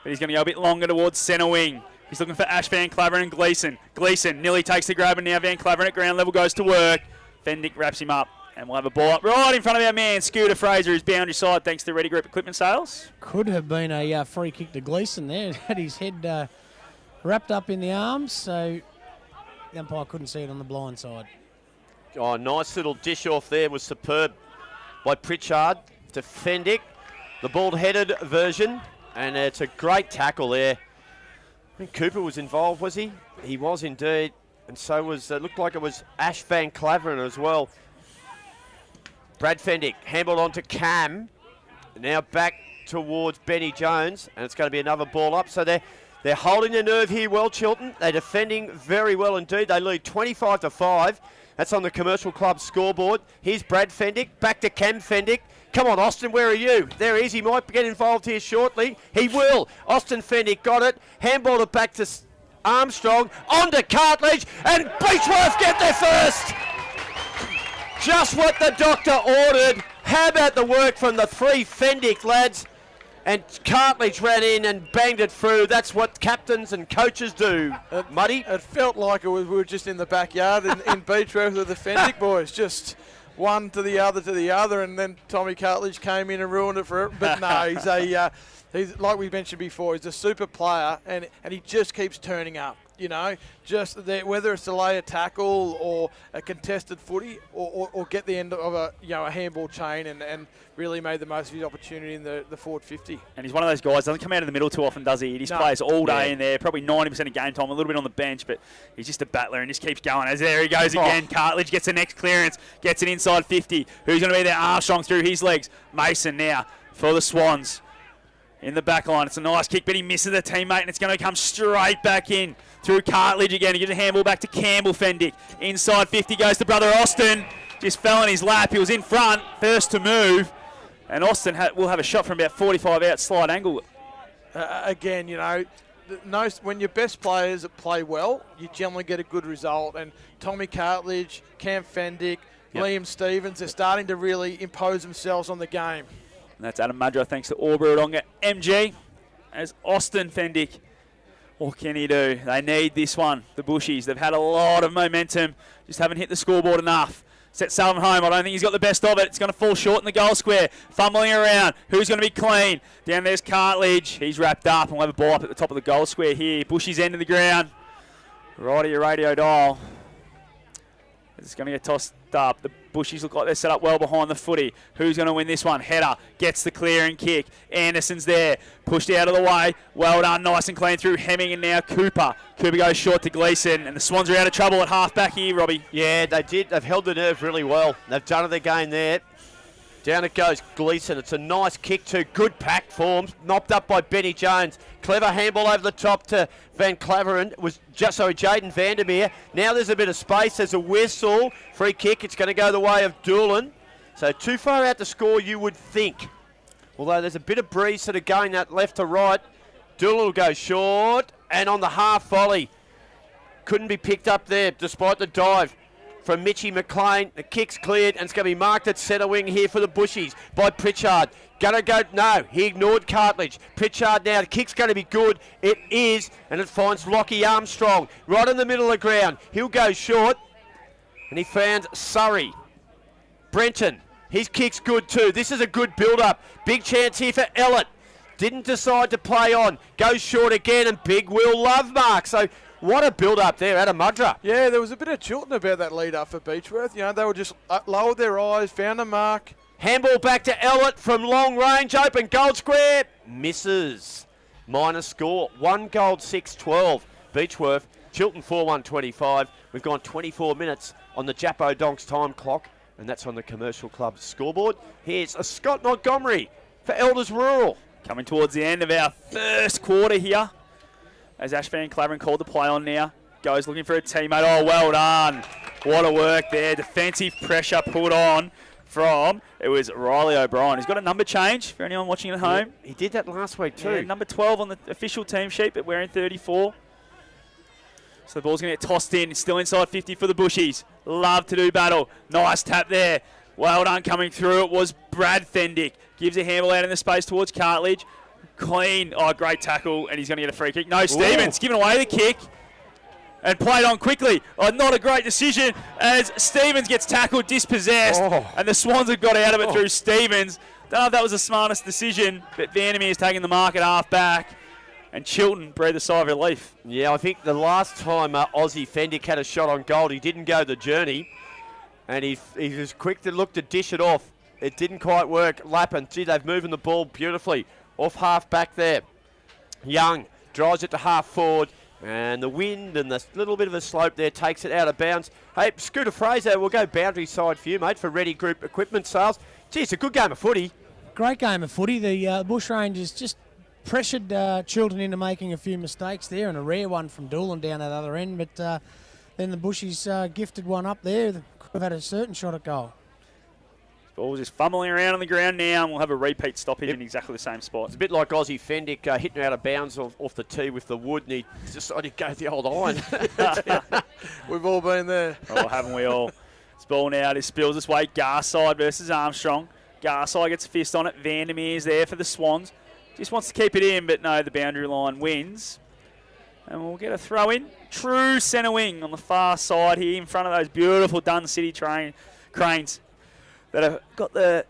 But he's going to go a bit longer towards centre wing. He's looking for Ash Van Claveren and Gleeson. Gleeson nearly takes the grab, and now Van Claveren at ground level goes to work. Fendick wraps him up, and we'll have a ball up right in front of our man, Scooter Fraser, who's boundary side thanks to Ready Group Equipment Sales. Could have been a free kick to Gleeson there. Had his head wrapped up in the arms, so the umpire couldn't see it on the blind side. Oh, nice little dish off there was superb by Pritchard to Fendick. The bald-headed version, and it's a great tackle there. I think Cooper was involved, was he? He was indeed, and so was, looked like it was Ash Van Claveren as well. Brad Fendick, handballed on to Cam. Now back towards Benny Jones, and it's going to be another ball up. So they're holding their nerve here well, Chiltern. They're defending very well indeed. They lead 25-5. That's on the Commercial Club scoreboard. Here's Brad Fendick, back to Cam Fendick. Come on, Austin, where are you? There he is. He might get involved here shortly. He will. Austin Fendick got it. Handballed it back to Armstrong. On to Cartledge. And Beechworth get there first. Just what the doctor ordered. How about the work from the 3 Fendick lads? And Cartledge ran in and banged it through. That's what captains and coaches do. Muddy? It felt like we were just in the backyard in Beechworth with the Fendick boys. Just one to the other, and then Tommy Cartledge came in and ruined it for it. But no, he's like we mentioned before, he's a super player, and he just keeps turning up. You know, just there, whether it's to lay a tackle or a contested footy or get the end of a handball chain and really made the most of his opportunity in the forward 50. And he's one of those guys, doesn't come out of the middle too often, does he? He just plays all day in there, probably 90% of game time, a little bit on the bench, but he's just a battler and just keeps going. As there he goes again. Cartledge gets the next clearance, gets it inside 50. Who's going to be there? Armstrong through his legs. Mason now for the Swans. In the back line, it's a nice kick, but he misses the teammate, and it's going to come straight back in through Cartledge again. He gives a handball back to Campbell Fendick. Inside 50 goes to brother Austin. Just fell in his lap. He was in front, first to move. And Austin will have a shot from about 45 out, slide angle. Again, when your best players play well, you generally get a good result. And Tommy Cartledge, Cam Fendick, Liam Stevens, they're starting to really impose themselves on the game. And that's Adam Mudra, thanks to Albury Wodonga MG. As Austin Fendick, what can he do? They need this one, the Bushies. They've had a lot of momentum, just haven't hit the scoreboard enough. Set Sullivan home. I don't think he's got the best of it. It's going to fall short in the goal square. Fumbling around. Who's going to be clean? Down there's Cartledge. He's wrapped up, and we'll have a ball up at the top of the goal square here. Bushies end of the ground. Right at your radio dial. It's going to get tossed up. The Bushies look like they're set up well behind the footy. Who's going to win this one? Header gets the clearing kick. Anderson's there. Pushed out of the way. Well done. Nice and clean through Hemming and now Cooper. Cooper goes short to Gleeson. And the Swans are out of trouble at half back here, Robbie. Yeah, they did. They've held the nerve really well. They've done it again there. Down it goes Gleeson. It's a nice kick too. Good pack forms. Knocked up by Benny Jones. Clever handball over the top to Van Claveren. Jaden Vandermeer. Now there's a bit of space. There's a whistle. Free kick. It's going to go the way of Doolan. So too far out to score, you would think. Although there's a bit of breeze sort of going that left to right. Doolan will go short. And on the half volley. Couldn't be picked up there despite the dive from Mitchie McLean. The kick's cleared, and it's going to be marked at centre wing here for the Bushies by Pritchard. Gonna go, no, he ignored Cartledge. Pritchard now, the kick's going to be good. It is, and it finds Lockie Armstrong right in the middle of the ground. He'll go short, and he found Surrey. Brenton, his kick's good too. This is a good build-up. Big chance here for Ellett. Didn't decide to play on. Goes short again, and big Will Love mark. So what a build-up there, Adam Mudra. Yeah, there was a bit of Chiltern about that lead-up for Beechworth. They were just lowered their eyes, found a mark. Handball back to Ellett from long range, open goal square. Misses. Minor score, 1 goal, 6-12. Beechworth, Chiltern 4-1-25. We've gone 24 minutes on the Jappo Donks time clock, and that's on the Commercial Club scoreboard. Here's a Scott Montgomery for Elders Rural. Coming towards the end of our first quarter here. as Ash Van Claveren called the play on now. Goes looking for a teammate. Oh, well done. What a work there. Defensive pressure put on from, it was Riley O'Brien. He's got a number change for anyone watching at home. He did that last week too. Yeah, number 12 on the official team sheet, but wearing 34. So the ball's going to get tossed in. It's still inside 50 for the Bushies. Love to do battle. Nice tap there. Well done coming through. It was Brad Fendick. Gives a handle out in the space towards Cartledge. Clean. Oh, great tackle, and he's going to get a free kick. No, Stevens giving away the kick. And played on quickly. Oh, not a great decision as Stevens gets tackled, dispossessed, and the Swans have got out of it through Stevens. Don't know if that was the smartest decision, but Vandermeer is taking the mark at half back, and Chiltern breathed a sigh of relief. Yeah, I think the last time Aussie Fendick had a shot on goal, he didn't go the journey, and he was quick to look to dish it off. It didn't quite work. Lappin, gee, they've moving the ball beautifully. Off half back there. Young drives it to half forward. And the wind and the little bit of a slope there takes it out of bounds. Hey, Scooter Fraser, we'll go boundary side for you, mate, for Ready Group Equipment Sales. Gee, it's a good game of footy. Great game of footy. The Bushrangers just pressured Chiltern into making a few mistakes there, and a rare one from Doolan down at the other end. But then the Bushies gifted one up there. Could have had a certain shot at goal. Ball's just fumbling around on the ground now, and we'll have a repeat stoppage in exactly the same spot. It's a bit like Aussie Fendick hitting out of bounds off the tee with the wood, and he decided to go the old iron. We've all been there. Oh, haven't we all? This ball now just spills its way. Garside versus Armstrong. Garside gets a fist on it. Vandermeer's there for the Swans. Just wants to keep it in, but no, the boundary line wins. And we'll get a throw in. True centre wing on the far side here in front of those beautiful Dun City cranes that have got the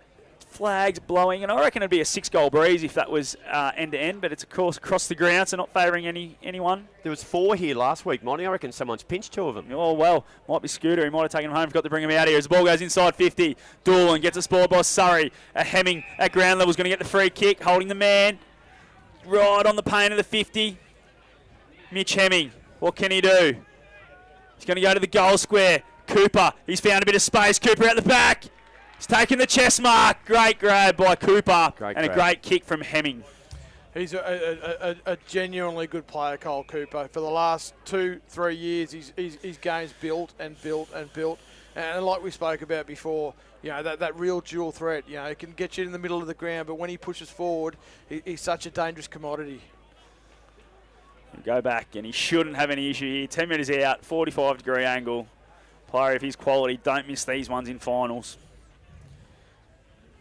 flags blowing, and I reckon it'd be a 6-goal breeze if that was end-to-end, but it's, of course, across the ground, so not favouring anyone. There was 4 here last week, Monty. I reckon someone's pinched 2 of them. Oh, well, might be Scooter. He might have taken him home. Forgot to bring him out here as the ball goes inside 50. Doolan gets a spoiled by Surrey. Hemming at ground level is going to get the free kick, holding the man right on the paint of the 50. Mitch Hemming, what can he do? He's going to go to the goal square. Cooper, he's found a bit of space. Cooper at the back. He's taking the chest mark. Great grab by Cooper. A great kick from Hemming. He's a genuinely good player, Cole Cooper. For the last 2-3 years, his game's built and built and built. And like we spoke about before, you know, that real dual threat. You know, he can get you in the middle of the ground, but when he pushes forward, he's such a dangerous commodity. Go back, and he shouldn't have any issue here. 10 metres out, 45-degree angle. Player of his quality, don't miss these ones in finals.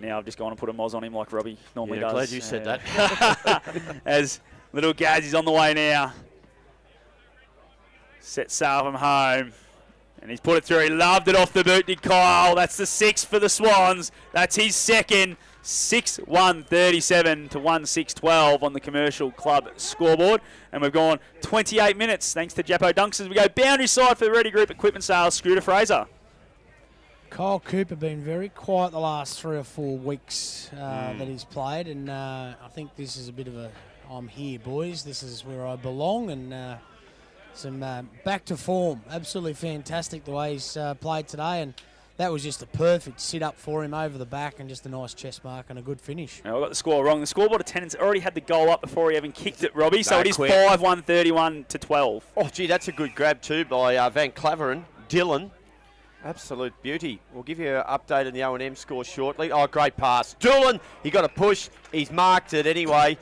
Now I've just gone and put a moz on him like Robbie normally does. Glad you said that. As little Gazzy's on the way now. Set sail from home. And he's put it through. He loved it off the boot, did Kyle. That's the 6th for the Swans. That's his second. 6-1-37 to 1-6-12 on the Commercial Club scoreboard. And we've gone 28 minutes thanks to Jappo Dunks as we go boundary side for the Ready Group Equipment Sales. Scooter Fraser. Kyle Cooper been very quiet the last 3 or 4 weeks that he's played, and I think this is a bit of a I'm here, boys. This is where I belong, and some back to form. Absolutely fantastic the way he's played today, and that was just a perfect sit-up for him over the back and just a nice chest mark and a good finish. I got the score wrong. The scoreboard attendance already had the goal up before he even kicked it, Robbie, so it is quick. 5-1-31 to 12. Oh, gee, that's a good grab too by Van Claveren. Dylan. Absolute beauty. We'll give you an update on the O&M score shortly. Oh, great pass. Doolan, he got a push. He's marked it anyway.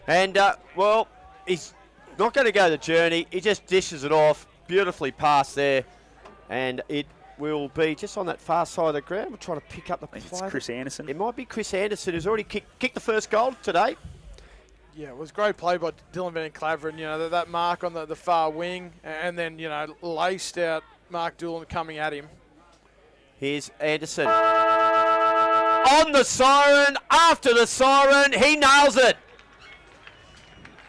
And, well, he's not going to go the journey. He just dishes it off. Beautifully passed there. And it will be just on that far side of the ground. We'll try to pick up the play. It's Chris Anderson. It might be Chris Anderson, who's already kicked the first goal today. Yeah, it was great play by Dylan Van Claveren. You know, that mark on the far wing, and then, you know, laced out Mark Doolan coming at him. Here's Anderson. On the siren, after the siren, he nails it.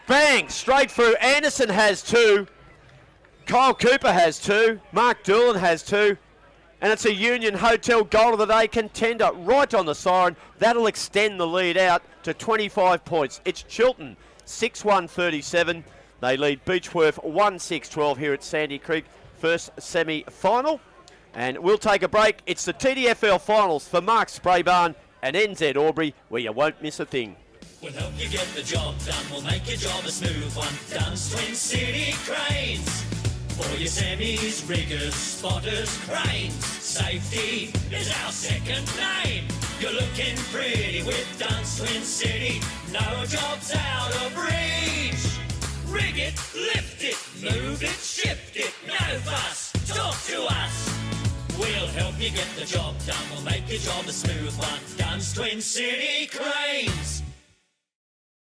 Bang, straight through. Anderson has 2. Kyle Cooper has 2. Mark Doolan has 2. And it's a Union Hotel Goal of the Day contender right on the siren. That'll extend the lead out to 25 points. It's Chiltern, 6-1-37. They lead Beechworth 1-6-12 here at Sandy Creek. First semi-final. And we'll take a break. It's the TDFL finals for Mark Spraybarn and NZ Albury, where you won't miss a thing. We'll help you get the job done. We'll make your job a smooth one. Dunn's Twin City Cranes. For your semis, riggers, spotters, cranes. Safety is our second name. You're looking pretty with Dunn's Twin City. No job's out of reach. Rig it, lift it, move it, shift it. No fuss, talk to us. We'll help you get the job done. We'll make your job a smooth one. Dunn's Twin City Cranes.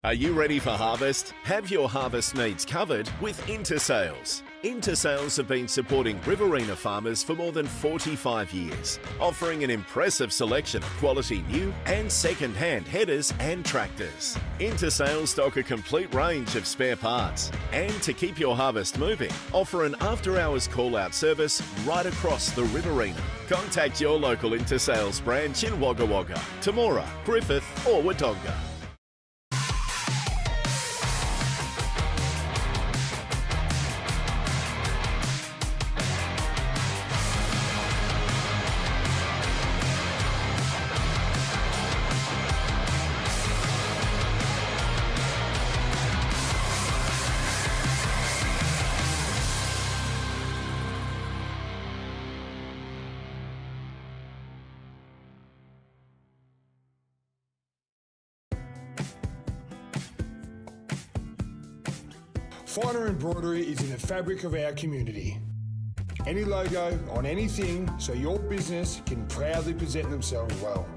Are you ready for harvest? Have your harvest needs covered with Intersales. Intersales have been supporting Riverina farmers for more than 45 years, offering an impressive selection of quality new and second-hand headers and tractors. Intersales stock a complete range of spare parts, and to keep your harvest moving, offer an after-hours call-out service right across the Riverina. Contact your local Intersales branch in Wagga Wagga, Temora, Griffith or Wodonga. Finer embroidery is in the fabric of our community. Any logo on anything so your business can proudly present themselves well.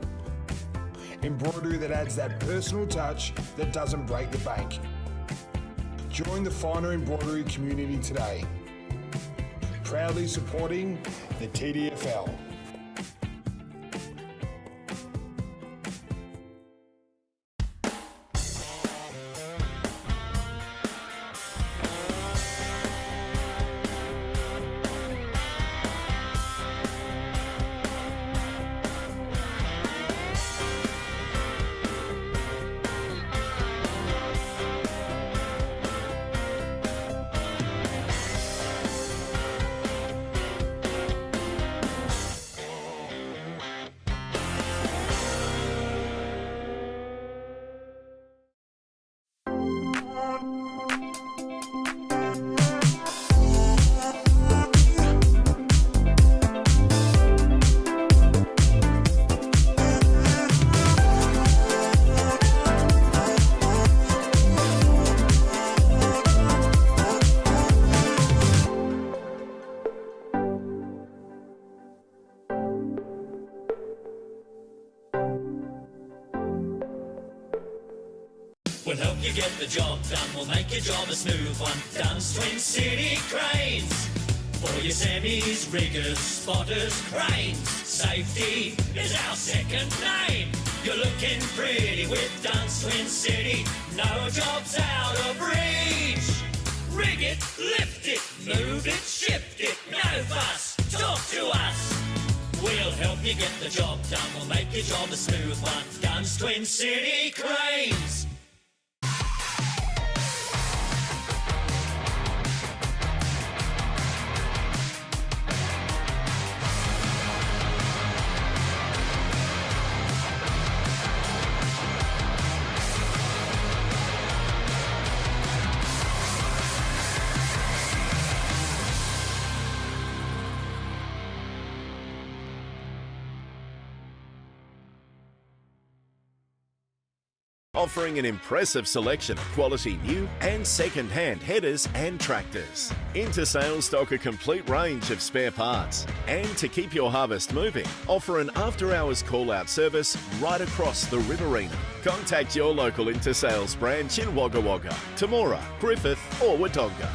Embroidery that adds that personal touch that doesn't break the bank. Join the Finer embroidery community today. Proudly supporting the TDFL. We'll help you get the job done. We'll make your job a smooth one. Dunn's Twin City Cranes. For your semis, riggers, spotters, cranes. Safety is our second name. You're looking pretty with Dunn's Twin City. No job's out of reach. Rig it, lift it, move it, shift it. No fuss, talk to us. We'll help you get the job done. We'll make your job a smooth one. Dunn's Twin City Cranes. Offering an impressive selection of quality new and second-hand headers and tractors. Intersales stock a complete range of spare parts, and to keep your harvest moving, offer an after-hours call-out service right across the Riverina. Contact your local Intersales branch in Wagga Wagga, Temora, Griffith or Wodonga.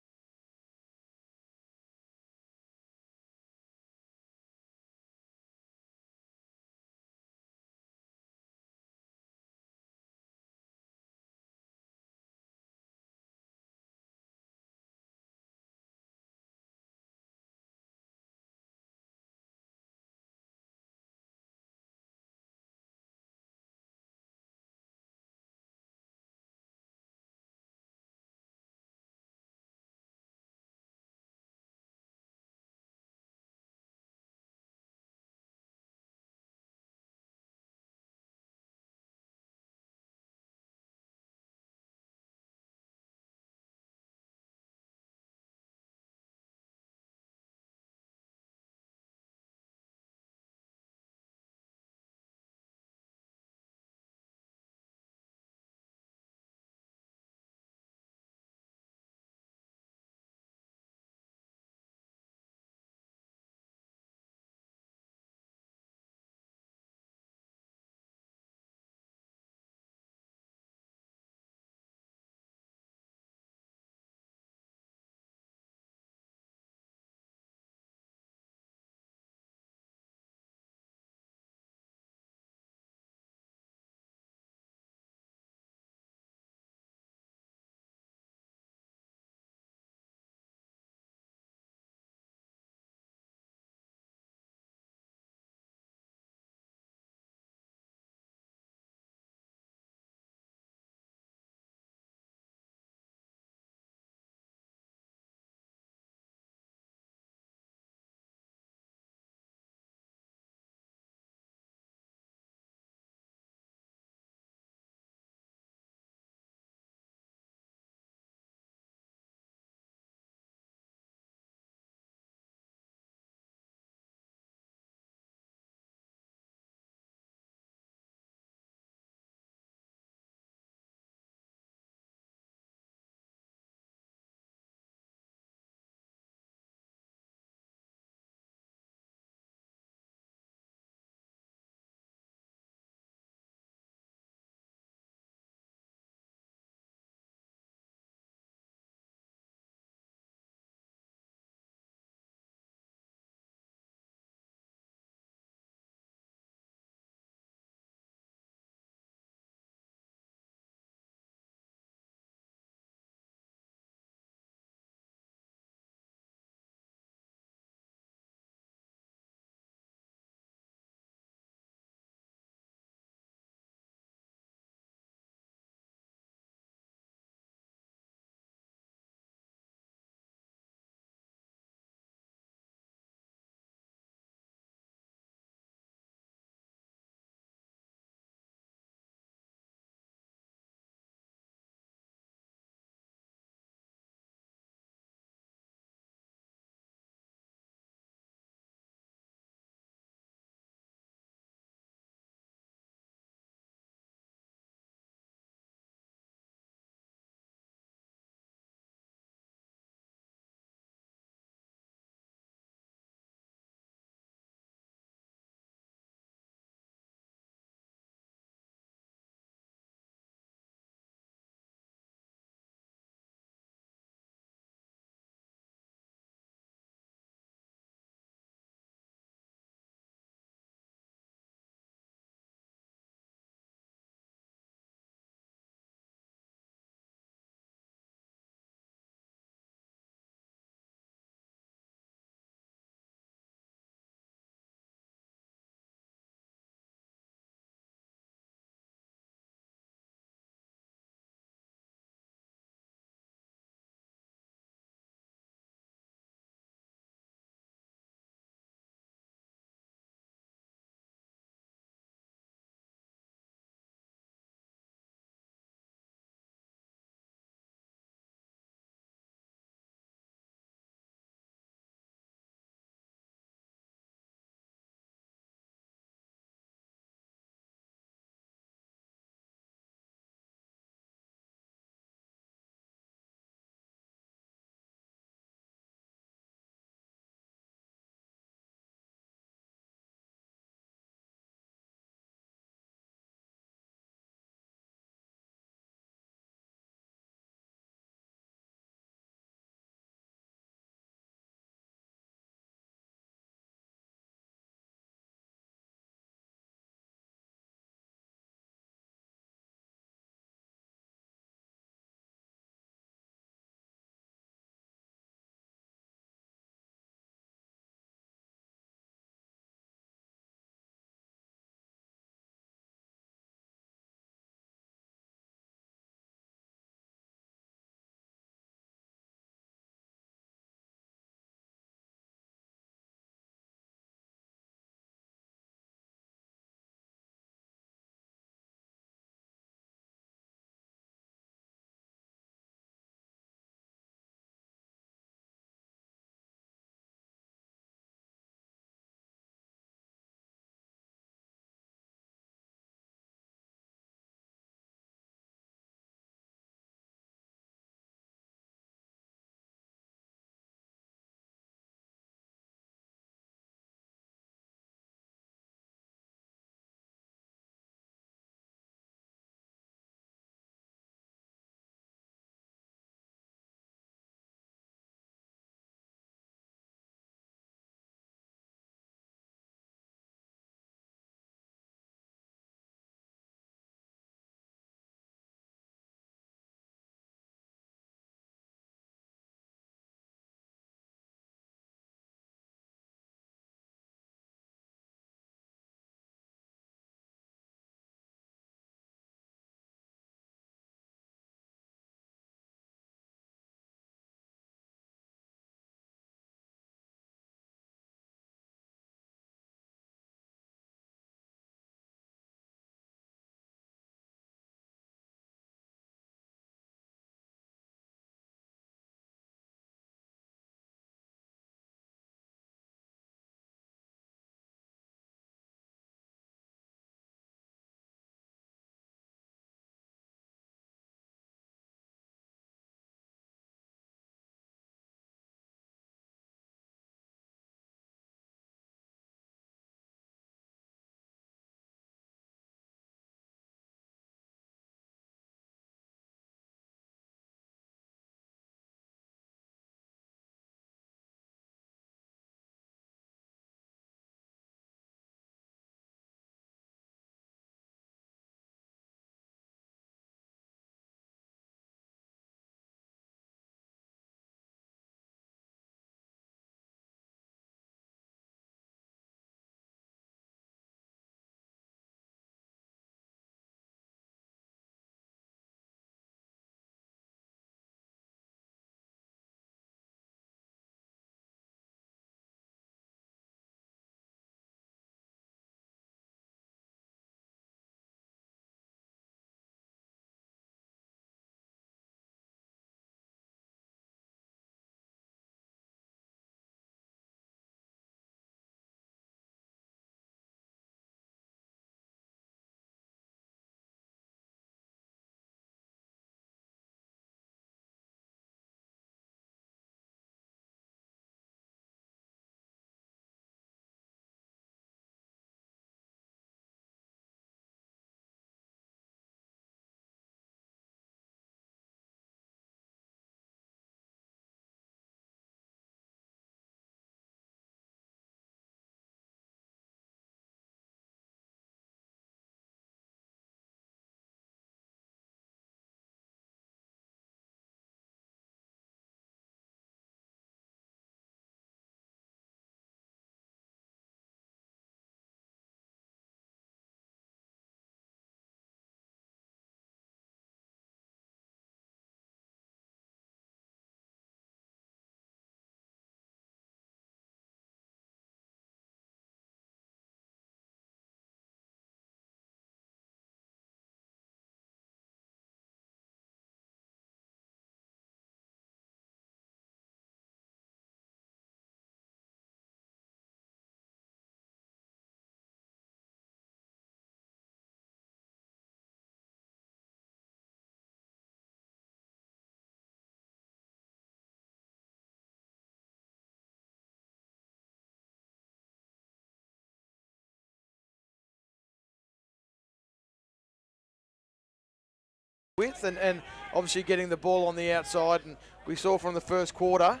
with, and obviously getting the ball on the outside. And we saw from the first quarter,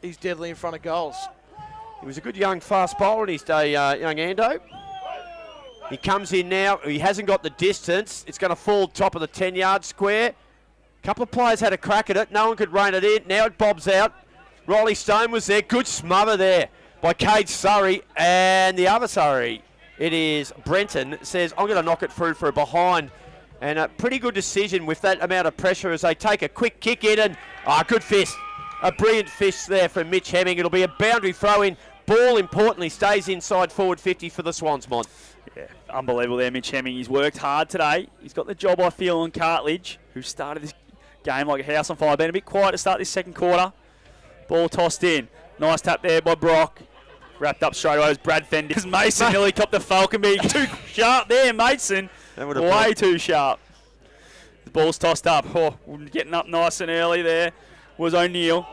he's deadly in front of goals. He was a good young fast bowler in his day, young Ando. He comes in now. He hasn't got the distance. It's going to fall top of the 10-yard square. A couple of players had a crack at it. No one could rein it in. Now it bobs out. Riley Stone was there. Good smother there by Cade Surrey. And the other Surrey, it is Brenton, says, I'm going to knock it through for a behind. And a pretty good decision with that amount of pressure as they take a quick kick in. And, good fist. A brilliant fist there from Mitch Hemming. It'll be a boundary throw-in. Ball, importantly, stays inside forward 50 for the Swans, Mont. Yeah, unbelievable there, Mitch Hemming. He's worked hard today. He's got the job, I feel, on Cartledge, who started this game like a house on fire. Been a bit quiet to start this second quarter. Ball tossed in. Nice tap there by Brock. Wrapped up straight away as Brad Fendick. Mason nearly copped the Falconby. Too sharp there, Mason. Way too sharp. The ball's tossed up. Oh, getting up nice and early there was O'Neill.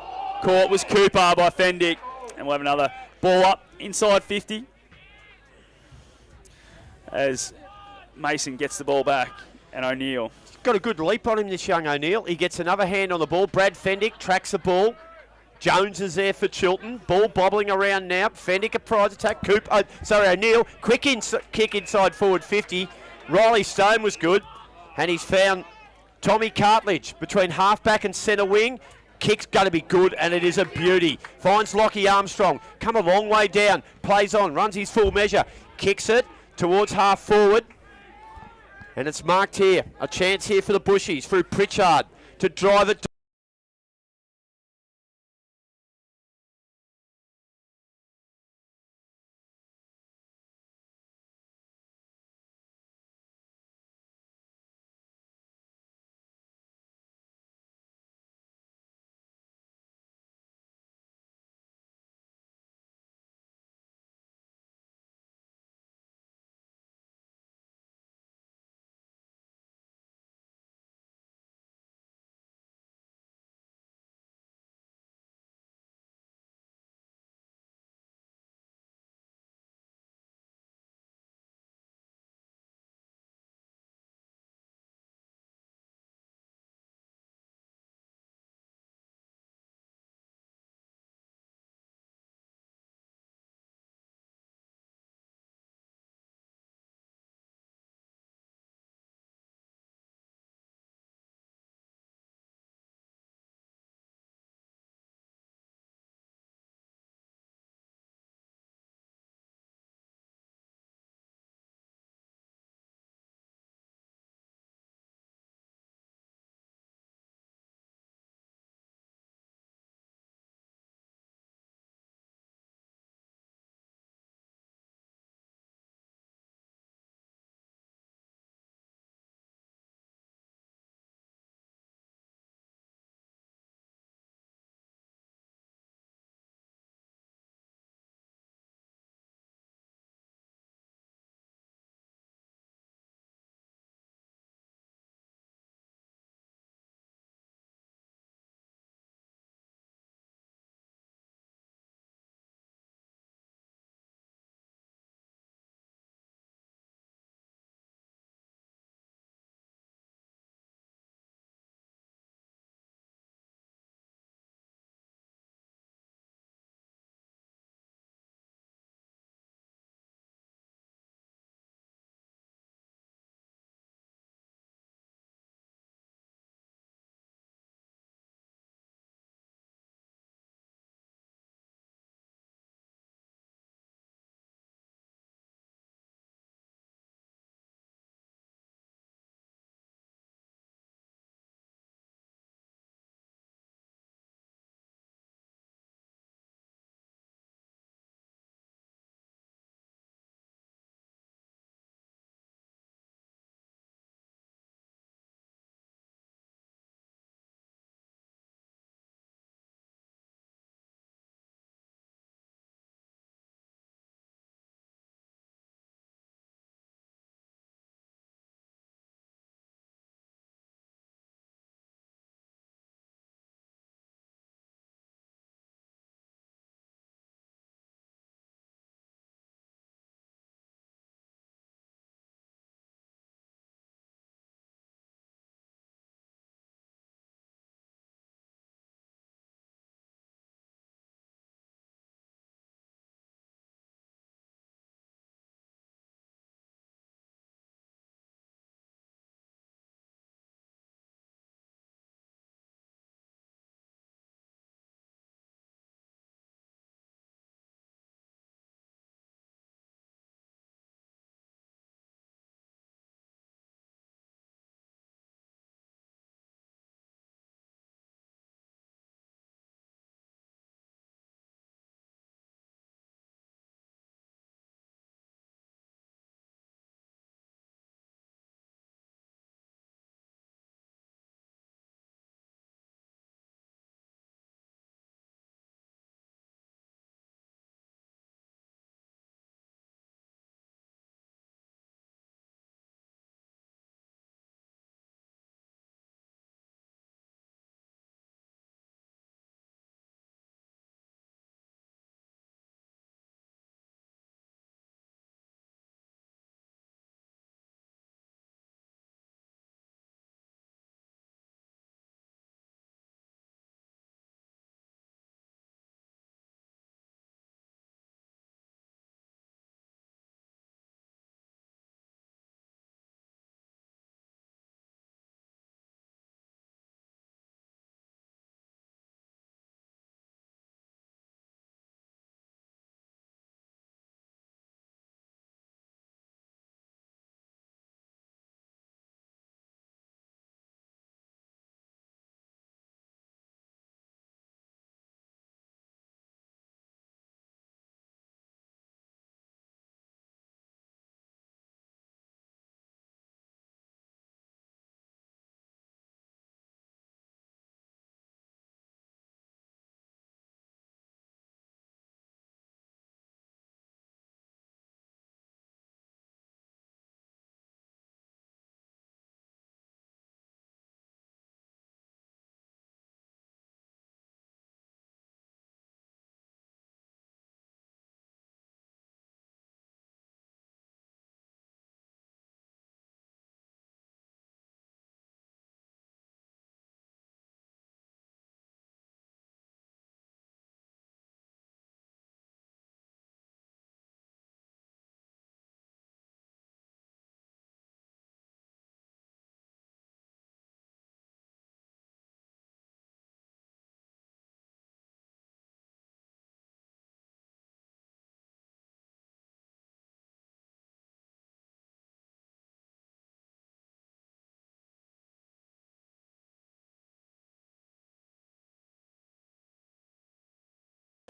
Caught was Cooper by Fendick. And we'll have another ball up inside 50 as Mason gets the ball back, and O'Neill. Got a good leap on him, this young O'Neill. He gets another hand on the ball. Brad Fendick tracks the ball. Jones is there for Chiltern. Ball bobbling around now. Fendick a prize attack. O'Neill. Quick kick inside forward 50. Riley Stone was good. And he's found Tommy Cartledge between halfback and centre wing. Kick's going to be good, and it is a beauty. Finds Lockie Armstrong. Come a long way down. Plays on. Runs his full measure. Kicks it towards half forward. And it's marked here. A chance here for the Bushies through Pritchard to drive it.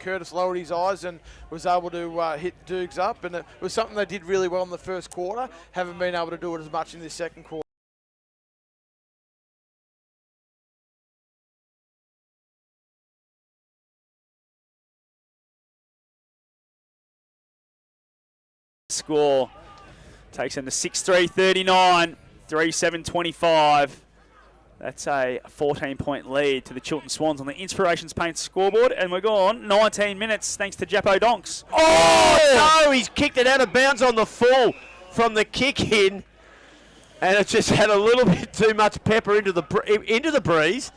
Curtis lowered his eyes and was able to hit Dukes up, and it was something they did really well in the first quarter. Haven't been able to do it as much in this second quarter. Score takes them to 6-3-39, 3-7-25. That's a 14-point lead to the Chiltern Swans on the Inspirations Paint scoreboard, and we're gone 19 minutes thanks to Jappo Donks. Oh, no, he's kicked it out of bounds on the full from the kick in, and it just had a little bit too much pepper into the breeze,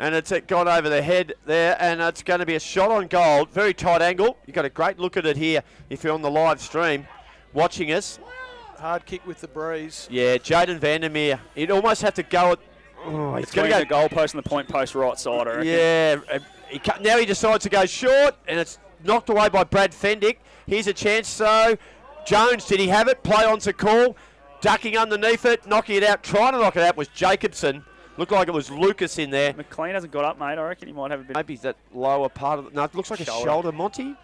and it's gone over the head there, and it's going to be a shot on goal. Very tight angle. You've got a great look at it here if you're on the live stream watching us. Hard kick with the breeze. Yeah, Jaden Vandermeer. He'd almost have to go at... Oh, he's going to go the goal post and the point post right side, I reckon. Yeah, now he decides to go short, and it's knocked away by Brad Fendick. Here's a chance, so Jones, did he have it? Play on to call, ducking underneath it, knocking it out. Trying to knock it out was Jacobson. Looked like it was Lucas in there. McLean hasn't got up, mate. I reckon he might have a bit. Maybe that lower part of no, it looks like a shoulder, Monty.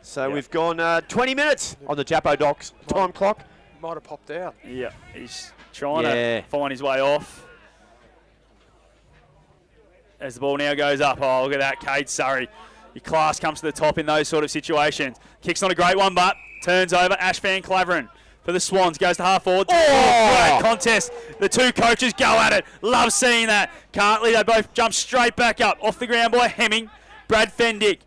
So yep. We've gone 20 minutes on the Jappo Docs time clock. Might have popped out. Yeah, he's trying to find his way off. As the ball now goes up. Oh, look at that, Cade Surrey. Your class comes to the top in those sort of situations. Kick's not a great one, but turns over. Ash Van Claveren for the Swans. Goes to half forward. Oh, great contest. The two coaches go at it. Love seeing that. Cantley, they both jump straight back up. Off the ground by Hemming. Brad Fendick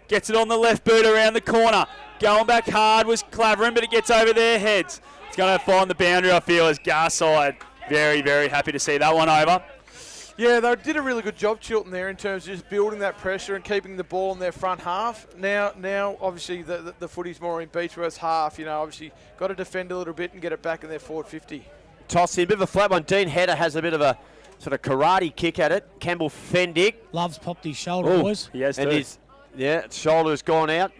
gets it on the left boot around the corner. Going back hard was Claveren, but it gets over their heads. It's going to find the boundary, I feel, as Garside. Very, very happy to see that one over. Yeah, they did a really good job, Chiltern, there in terms of just building that pressure and keeping the ball in their front half. Now, obviously, the footy's more in Beechworth's half. You know, obviously, got to defend a little bit and get it back in their forward 50. Toss in, a bit of a flat one. Dean Hedder has a bit of a sort of karate kick at it. Campbell Fendick. Love's popped his shoulder, boys. He has and too. his shoulder's gone out.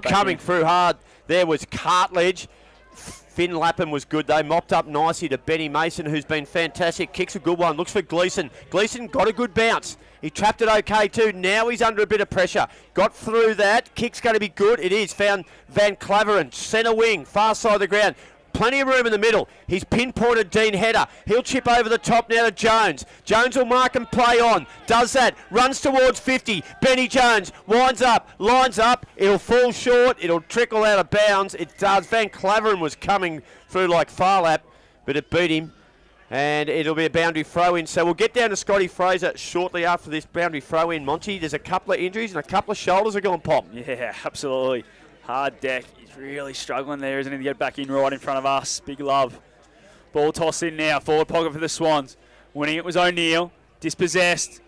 Coming through hard. There was Cartledge. Finn Lapham was good. They mopped up nicely to Benny Mason, who's been fantastic. Kicks a good one. Looks for Gleeson. Gleeson got a good bounce. He trapped it okay too. Now he's under a bit of pressure. Got through that. Kick's going to be good. It is. Found Van Claveren. Centre wing. Far side of the ground. Plenty of room in the middle. He's pinpointed Dean Hedder. He'll chip over the top now to Jones. Jones will mark and play on. Does that. Runs towards 50. Benny Jones winds up. Lines up. It'll fall short. It'll trickle out of bounds. It does. Van Claveren was coming through like Farlap, but it beat him. And it'll be a boundary throw-in. So we'll get down to Scotty Fraser shortly after this boundary throw-in, Monty. There's a couple of injuries and a couple of shoulders are gone pop. Yeah, absolutely. Hard deck. Really struggling there, isn't he, to get back in right in front of us. Big love. Ball tossed in now. Forward pocket for the Swans. Winning it was O'Neill. Dispossessed.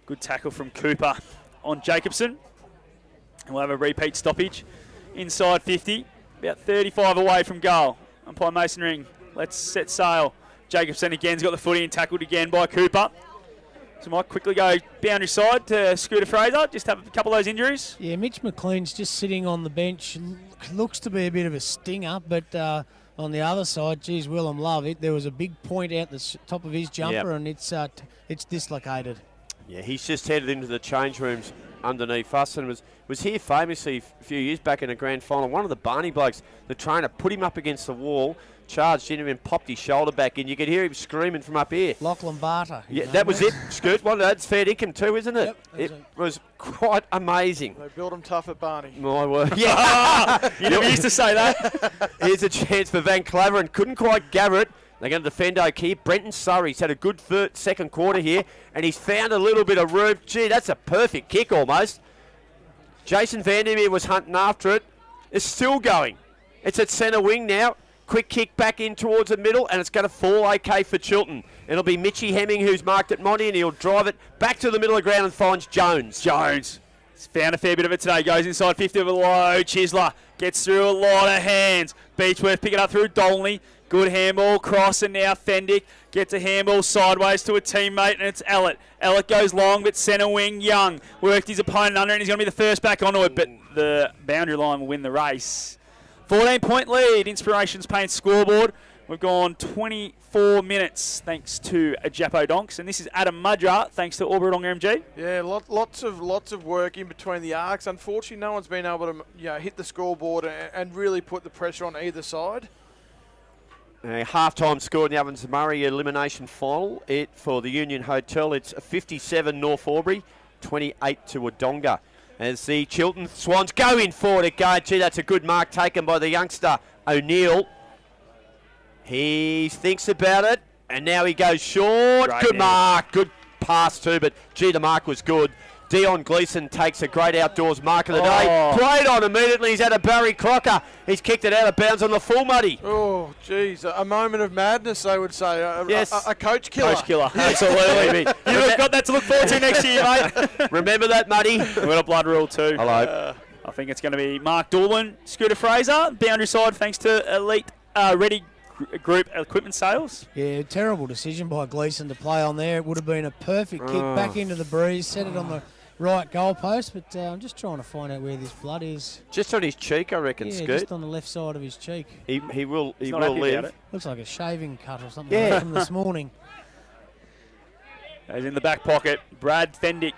Good tackle from Cooper on Jacobson. And we'll have a repeat stoppage. Inside 50. About 35 away from goal. Umpire Mason Ring. Let's set sail. Jacobson again's got the footy and tackled again by Cooper. So might quickly go boundary side to Scooter Fraser. Just have a couple of those injuries. Yeah, Mitch McLean's just sitting on the bench. Looks to be a bit of a stinger, but on the other side, geez, Willem love it. There was a big point out the top of his jumper, and it's dislocated. Yeah, he's just headed into the change rooms underneath us and was here famously a few years back in a grand final. One of the Barney blokes, the trainer, put him up against the wall, charged in him and popped his shoulder back, and you could hear him screaming from up here. Lachlan Barter. Yeah, that was it, Scoot. Well, that's fair dinkum too, isn't it? Yep, it was quite amazing. They built him tough at Barney. My word. Yeah. You never used to say that. Here's a chance for Van Claveren. Couldn't quite gather it. They're going to defend okay. Brenton Surrey's had a good second quarter here, and he's found a little bit of room. Gee, that's a perfect kick almost. Jason Vandermeer was hunting after it. It's still going. It's at centre wing now. Quick kick back in towards the middle, and it's going to fall okay for Chiltern. It'll be Mitchie Hemming who's marked at Monty, and he'll drive it back to the middle of the ground and finds Jones. He's found a fair bit of it today. Goes inside 50 of a low. Chisler gets through a lot of hands. Beechworth pick it up through Dolney. Good handball, cross, and now Fendick gets a handball sideways to a teammate, and it's Ellett. Ellett goes long, but centre wing, Young worked his opponent under, and he's going to be the first back onto it, but the boundary line will win the race. 14-point lead, Inspirations Paint scoreboard. We've gone 24 minutes thanks to Japo Donks, and this is Adam Mudra thanks to Albury-Wodonga MG. Yeah, lots of work in between the arcs. Unfortunately, no one's been able to hit the scoreboard and really put the pressure on either side. A half-time score in the Ovens Murray elimination final. For the Union Hotel, it's 57 North Albury, 28 to Wodonga. As the Chiltern Swans go in for it again. Gee, that's a good mark taken by the youngster O'Neill. He thinks about it, and now he goes short. Great good now. mark, good pass too, but gee, the mark was good. Dion Gleeson takes a great outdoors mark of the day. Played on immediately. He's had a Barry Crocker. He's kicked it out of bounds on the full muddy. Oh, geez, a moment of madness, they would say. Yes. A coach killer. Coach killer, absolutely. You've got that to look forward to next year, mate. Remember that, Muddy? We've got a blood rule too. Hello. I think it's going to be Mark Doolan, Scooter Fraser, boundary side thanks to Elite Ready Group Equipment Sales. Yeah, terrible decision by Gleeson to play on there. It would have been a perfect kick back into the breeze, set it on the right goalpost, but I'm just trying to find out where this blood is. Just on his cheek, I reckon, Yeah, Scoot. just on the left side of his cheek. He will He's not happy live. about it. Looks like a shaving cut or something Yeah. from this morning. He's in the back pocket. Brad Fendick.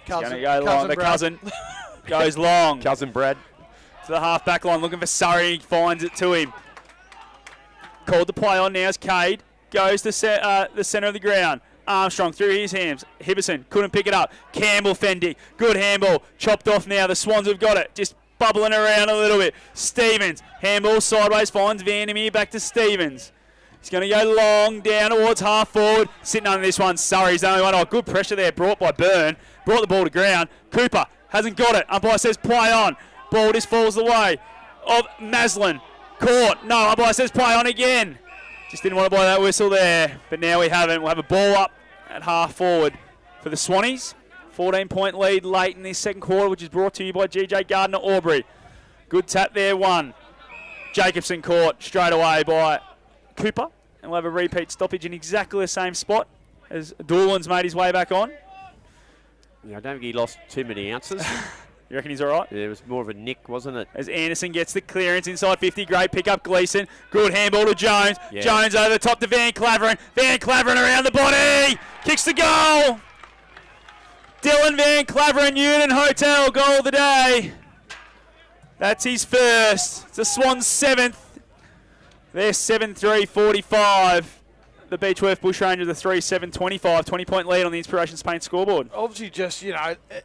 Going to go long. The Brad. cousin goes long. Cousin Brad. To the half back line, looking for Surrey. He finds it to him. Called the play on now is Cade. Goes to the centre of the ground. Armstrong through his hands. Hibberson couldn't pick it up. Campbell Fendick. Good handball. Chopped off now. The Swans have got it. Just bubbling around a little bit. Stevens. Handball sideways. Finds Vandermeer. Back to Stevens. He's going to go long down towards half forward. Sitting under this one. Surrey's the only one. Oh, good pressure there brought by Byrne. Brought the ball to ground. Cooper hasn't got it. Umpire says play on. Ball just falls the way of Maslin. Caught. No, umpire says play on again. Just didn't want to blow that whistle there. But now we haven't. We'll have a ball up at half forward for the Swannies. 14-point lead late in this second quarter, which is brought to you by GJ Gardner Albury. Good tap there, one. Jacobson caught straight away by Cooper. And we'll have a repeat stoppage in exactly the same spot as Doolan's made his way back on. Yeah, I don't think he lost too many ounces. You reckon he's all right? Yeah, it was more of a nick, wasn't it? As Anderson gets the clearance inside 50. Great pick up Gleeson. Good handball to Jones. Yeah. Jones over the top to Van Claveren. Van Claveren around the body. Kicks the goal. Dylan Van Claveren, Union Hotel, goal of the day. That's his first. It's the Swans' 7th. They're 7-3-45. The Beechworth Bushrangers are 3-7-25. 20-point lead on the Inspirations Paint scoreboard. Obviously just,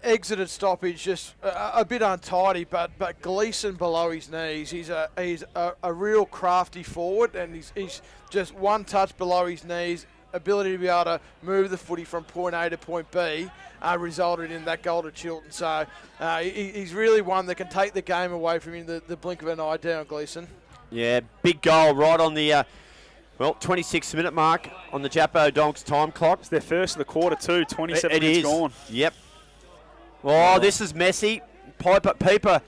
exited stoppage, just a bit untidy, but Gleeson below his knees. He's a real crafty forward, and he's just one touch below his knees. Ability to be able to move the footy from point A to point B resulted in that goal to Chiltern. So he's really one that can take the game away from him the blink of an eye down, Gleeson. Yeah, big goal right on the 26-minute mark on the Japo Donks time clock. It's their first of the quarter too. 27 It minutes is. gone. Yep. Oh, this is messy. Pieper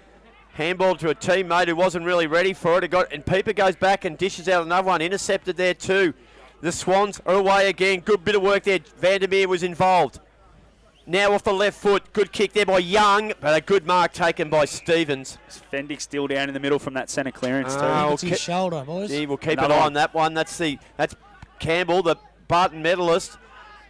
handball to a teammate who wasn't really ready for it. And Pieper goes back and dishes out another one. Intercepted there too. The Swans are away again. Good bit of work there. Vandermeer was involved. Now off the left foot. Good kick there by Young, but a good mark taken by Stevens. Fendick still down in the middle from that centre clearance too. It's his shoulder, boys. Yeah, we'll keep Another an eye one. on that one. That's Campbell, the Barton medalist.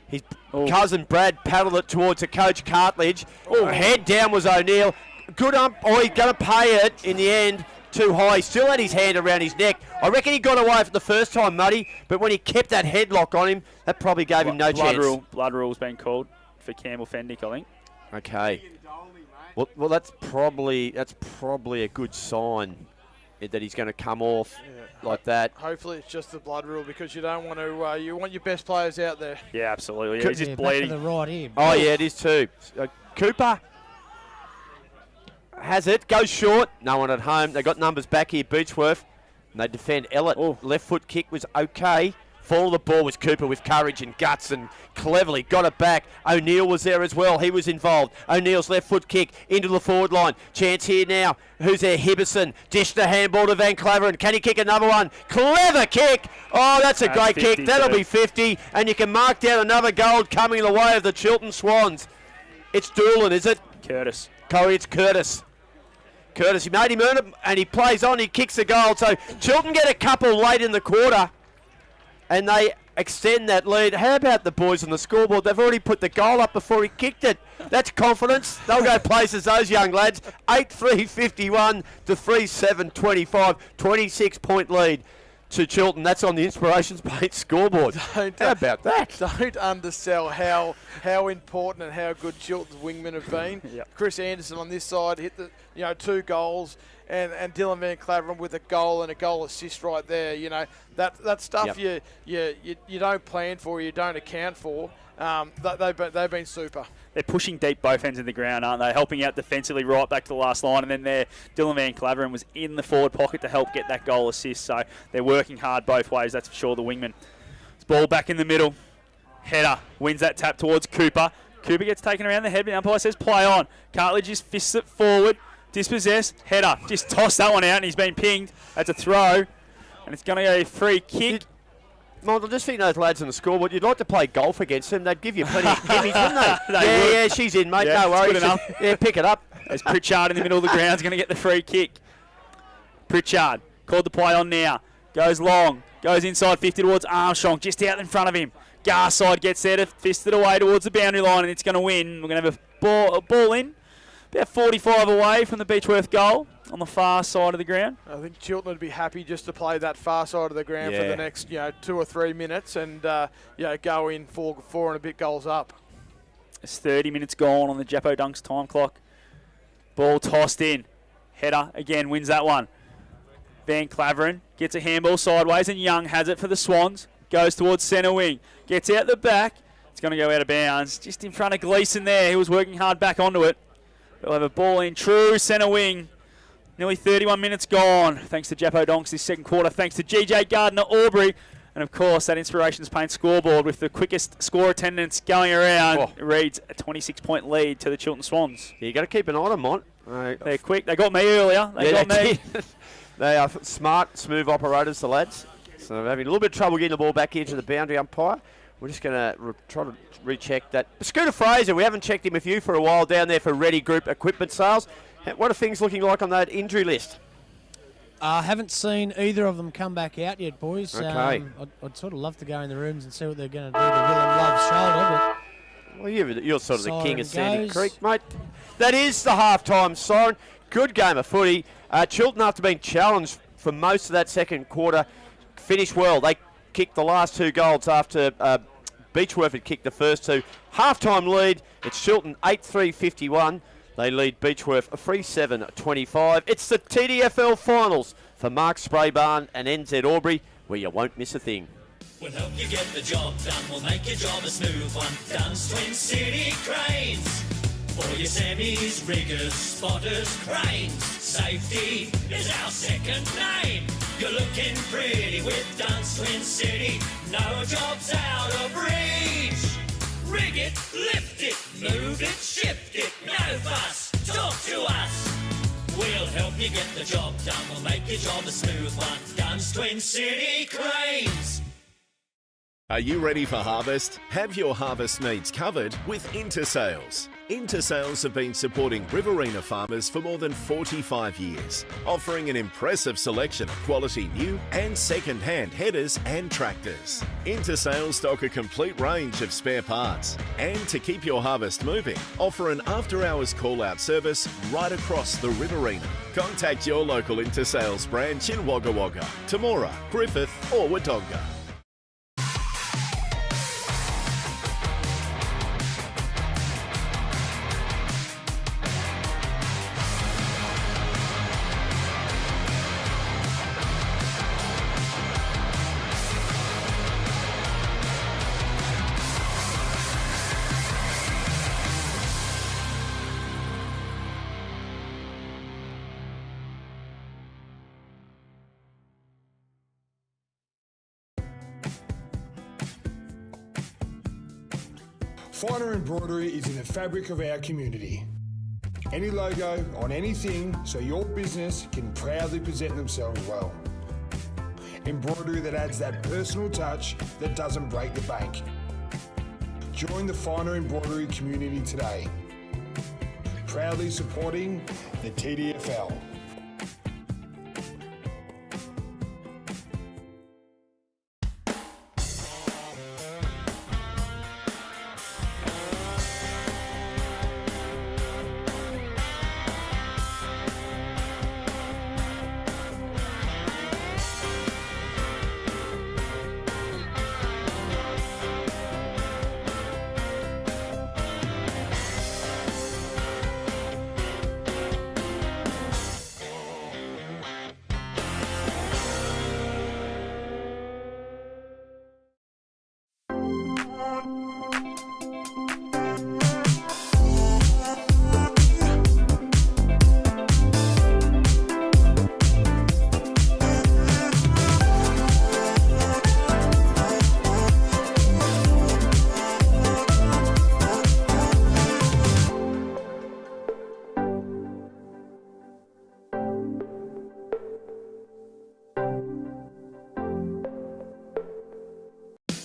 His cousin Brad paddled it towards the coach Cartledge. Head down was O'Neill. Good ump. Oh, he's going to pay it in the end. Too high. He still had his hand around his neck. I reckon he got away for the first time, Muddy, but when he kept that headlock on him, that probably gave him no chance. Blood rule's been called for Campbell Fendick, I think. Okay. Well, that's probably a good sign that he's going to come off like that. Hopefully it's just the blood rule, because you don't want to. You want your best players out there. Yeah, absolutely. He's just Back bleeding. to the right here. Oh, yeah, it is too. Cooper has it, goes short. No one at home. They got numbers back here, Beechworth. And they defend Ellett. Left foot kick was okay. Fall of the ball was Cooper with courage and guts and cleverly got it back. O'Neill was there as well. He was involved. O'Neill's left foot kick into the forward line. Chance here now. Who's there? Hibberson. Dish the handball to Van Claveren. Can he kick another one? Clever kick. Oh, that's a great kick. That'll be 50. And you can mark down another goal coming the way of the Chiltern Swans. It's Doolan, is it? Curtis. Corey, it's Curtis. Curtis, he made him earn it, and he plays on, he kicks the goal. So Chiltern get a couple late in the quarter, and they extend that lead. How about the boys on the scoreboard? They've already put the goal up before he kicked it. That's confidence. They'll go places, those young lads. 8-3-51 to 3-7-25, 26-point lead to Chiltern. That's on the Inspirations Paint scoreboard. How about that? Don't undersell how important and how good Chiltern's wingmen have been. Yep. Chris Anderson on this side hit the 2 goals, and Dylan Van Claveren with a goal and a goal assist right there. That stuff you don't plan for, you don't account for. They've been super. They're pushing deep both ends of the ground, aren't they? Helping out defensively right back to the last line. And then Dylan Van Claveren was in the forward pocket to help get that goal assist. So they're working hard both ways, that's for sure, the wingman. This ball back in the middle. Header wins that tap towards Cooper. Cooper gets taken around the head, but the umpire says play on. Cartlidge just fists it forward. Dispossessed. Header just tossed that one out, and he's been pinged. That's a throw. And it's going to go free kick. Mont, I just think those lads on the scoreboard, you'd like to play golf against them. They'd give you plenty of gimmies, wouldn't they? Yeah, she's in, mate. Yeah, no worries. good enough. Yeah, pick it up. As Pritchard in the middle of the ground is going to get the free kick. Pritchard called the play on now. Goes long. Goes inside 50 towards Armstrong. Just out in front of him. Garside gets there to fist it away towards the boundary line, and it's going to win. We're going to have a ball in. About 45 away from the Beechworth goal on the far side of the ground. I think Chiltern would be happy just to play that far side of the ground for the next 2 or 3 minutes and go in four and a bit goals up. It's 30 minutes gone on the Jeppo Dunks time clock. Ball tossed in. Header again wins that one. Van Claveren gets a handball sideways, and Young has it for the Swans. Goes towards centre wing. Gets out the back. It's going to go out of bounds. Just in front of Gleeson there. He was working hard back onto it. They'll have a ball in true centre wing. Nearly 31 minutes gone. Thanks to Jeppo Donks this second quarter. Thanks to GJ Gardner Aubrey. And, of course, that Inspirations Paint scoreboard with the quickest score attendance going around. It reads a 26-point lead to the Chiltern Swans. Yeah, you got to keep an eye on them, Mont. They're quick. They got me earlier. They got me. They are smart, smooth operators, the lads. So they're having a little bit of trouble getting the ball back into the boundary umpire. We're just going to try to recheck that. Scooter Fraser, we haven't checked him with you for a while down there for Ready Group equipment sales. What are things looking like on that injury list? I haven't seen either of them come back out yet, boys. Okay. I'd sort of love to go in the rooms and see what they're going to do to Willem Love's shoulder. Well, you're sort of the king of Sandy goes. Creek, mate. That is the half-time siren. Good game of footy. Chiltern, after being challenged for most of that second quarter, finished well. They kicked the last 2 goals after Beechworth had kicked the first 2. Half-time lead. It's Chiltern 8-3-51. They lead Beechworth 3-7-25. It's the TDFL finals for Mark Spraybarn and NZ Aubrey, where you won't miss a thing. We'll help you get the job done. We'll make your job a smooth one. Dunn's Twin City Cranes. For your semis, riggers, spotters, cranes. Safety is our second name. You're looking pretty with Dunn's Twin City. No job's out of reach. Rig it, lift it, move it, shift it. No fuss, talk to us. We'll help you get the job done. We'll make your job a smooth one. Dunn's Twin City Cranes. Are you ready for harvest? Have your harvest needs covered with Intersales. Intersales have been supporting Riverina farmers for more than 45 years, offering an impressive selection of quality new and second-hand headers and tractors. Intersales stock a complete range of spare parts, and to keep your harvest moving, offer an after-hours call-out service right across the Riverina. Contact your local Intersales branch in Wagga Wagga, Temora, Griffith or Wodonga. Finer embroidery is in the fabric of our community. Any logo on anything so your business can proudly present themselves well. Embroidery that adds that personal touch that doesn't break the bank. Join the Finer embroidery community today. Proudly supporting the TDFL. TDFL.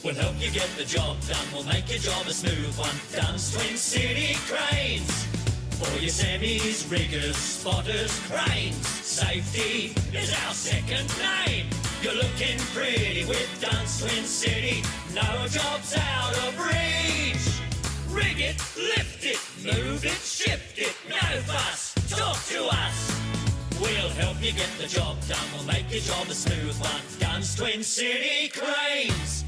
We'll help you get the job done, we'll make your job a smooth one. Dunn's Twin City Cranes. For your semis, riggers, spotters, cranes. Safety is our second name. You're looking pretty with Dunn's Twin City. No job's out of reach. Rig it, lift it, move it, shift it. No fuss, talk to us. We'll help you get the job done, we'll make your job a smooth one. Dunn's Twin City Cranes.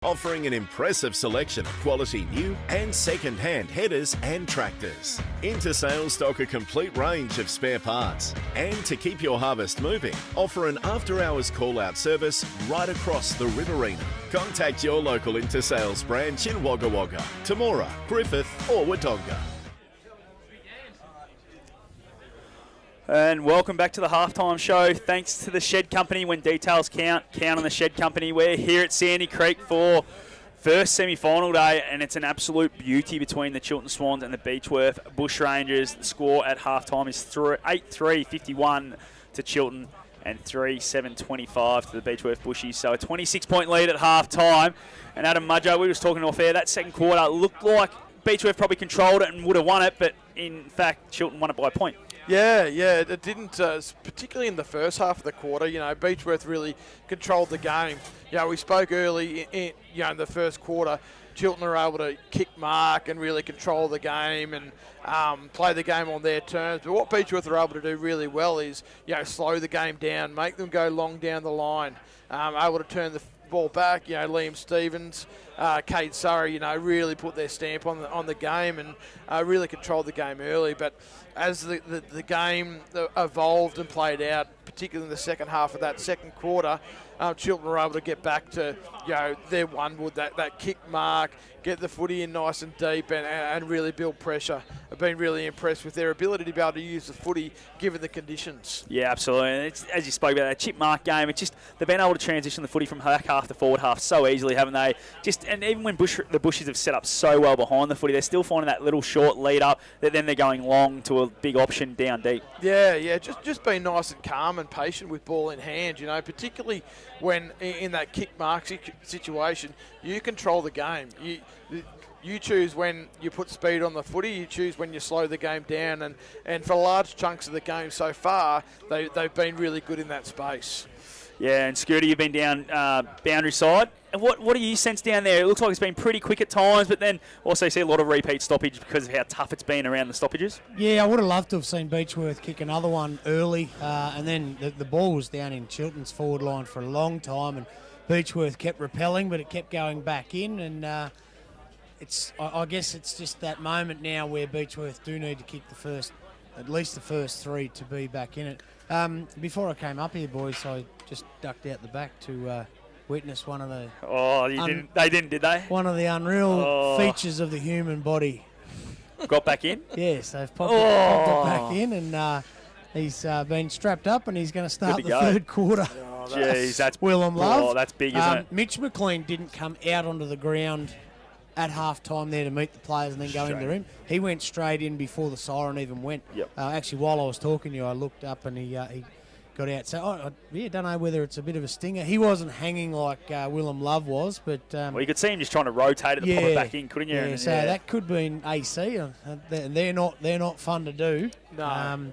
Offering an impressive selection of quality new and second-hand headers and tractors. Intersales stock a complete range of spare parts. And to keep your harvest moving, offer an after-hours call-out service right across the Riverina. Contact your local Intersales branch in Wagga Wagga, Temora, Griffith or Wodonga. And welcome back to the halftime show. Thanks to the Shed Company. When details count on the Shed Company. We're here at Sandy Creek for first semi-final day, and it's an absolute beauty between the Chiltern Swans and the Beechworth Bushrangers. The score at halftime is 8-3-51 to Chiltern and 3-7-25 to the Beechworth Bushies. So a 26-point lead at halftime. And Adam Mudjo, we were talking off air, that second quarter looked like Beechworth probably controlled it and would have won it, but in fact, Chiltern won it by a point. Yeah, it didn't, particularly in the first half of the quarter. Beechworth really controlled the game. We spoke early in the first quarter. Chiltern were able to kick mark and really control the game and play the game on their terms. But what Beechworth are able to do really well is, slow the game down, make them go long down the line, able to turn the ball back. Liam Stevens, Kate Surrey, really put their stamp on the game and really controlled the game early. But as the game evolved and played out, particularly in the second half of that second quarter, Chiltern were able to get back to their one wood, that kick mark, get the footy in nice and deep and really build pressure. I've been really impressed with their ability to be able to use the footy given the conditions. Yeah, absolutely. And it's, as you spoke about, that chip mark game, it's just they've been able to transition the footy from back half to forward half so easily, haven't they? And even when the Bushies have set up so well behind the footy, they're still finding that little short lead up that then they're going long to a big option down deep. Yeah, just being nice and calm and patient with ball in hand, particularly when in that kick mark situation, you control the game. You choose when you put speed on the footy, you choose when you slow the game down, and for large chunks of the game so far, they've been really good in that space. Yeah, and Scooter, you've been down boundary side. And what do you sense down there? It looks like it's been pretty quick at times, but then also see a lot of repeat stoppage because of how tough it's been around the stoppages. Yeah, I would have loved to have seen Beechworth kick another one early, and then the ball was down in Chiltern's forward line for a long time, and Beechworth kept repelling, but it kept going back in, and I guess it's just that moment now where Beechworth do need to kick at least the first three to be back in it. Before I came up here, boys, I just ducked out the back to witness one of the... Oh, they didn't, did they? One of the unreal features of the human body. Got back in? Yes, they've popped it back in, and He's been strapped up and he's going to start the go. third quarter. Jeez, that's Willem Love. Oh, that's big, isn't it? Mitch McLean didn't come out onto the ground at half-time there to meet the players and then go into the room. He went straight in before the siren even went. Yep. Actually, while I was talking to you, I looked up and he got out. So, I don't know whether it's a bit of a stinger. He wasn't hanging like Willem Love was, but... well, you could see him just trying to rotate it to pop it back in, couldn't you? Yeah, so that could be an AC, and they're not fun to do. No.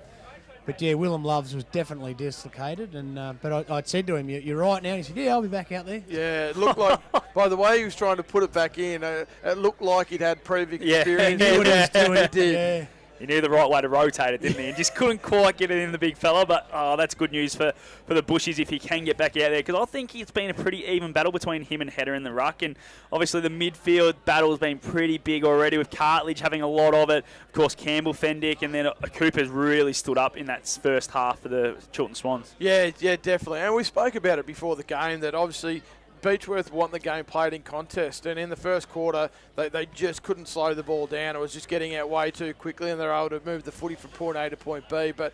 But yeah, Willem Loves was definitely dislocated, and but I'd said to him, "You're right now." And he said, "Yeah, I'll be back out there." Yeah, it looked like, by the way he was trying to put it back in, it looked like he'd had previous experience. He knew what he was doing. He did. Yeah. He knew the right way to rotate it, didn't he? And just couldn't quite get it in the big fella. But that's good news for the Bushies if he can get back out there. Because I think it's been a pretty even battle between him and Header in the ruck. And obviously the midfield battle has been pretty big already with Cartledge having a lot of it. Of course, Campbell, Fendick, and then Cooper's really stood up in that first half for the Chiltern Swans. Yeah, definitely. And we spoke about it before the game that obviously Beechworth want the game played in contest, and in the first quarter they just couldn't slow the ball down. It was just getting out way too quickly, and they're able to move the footy from point A to point B. But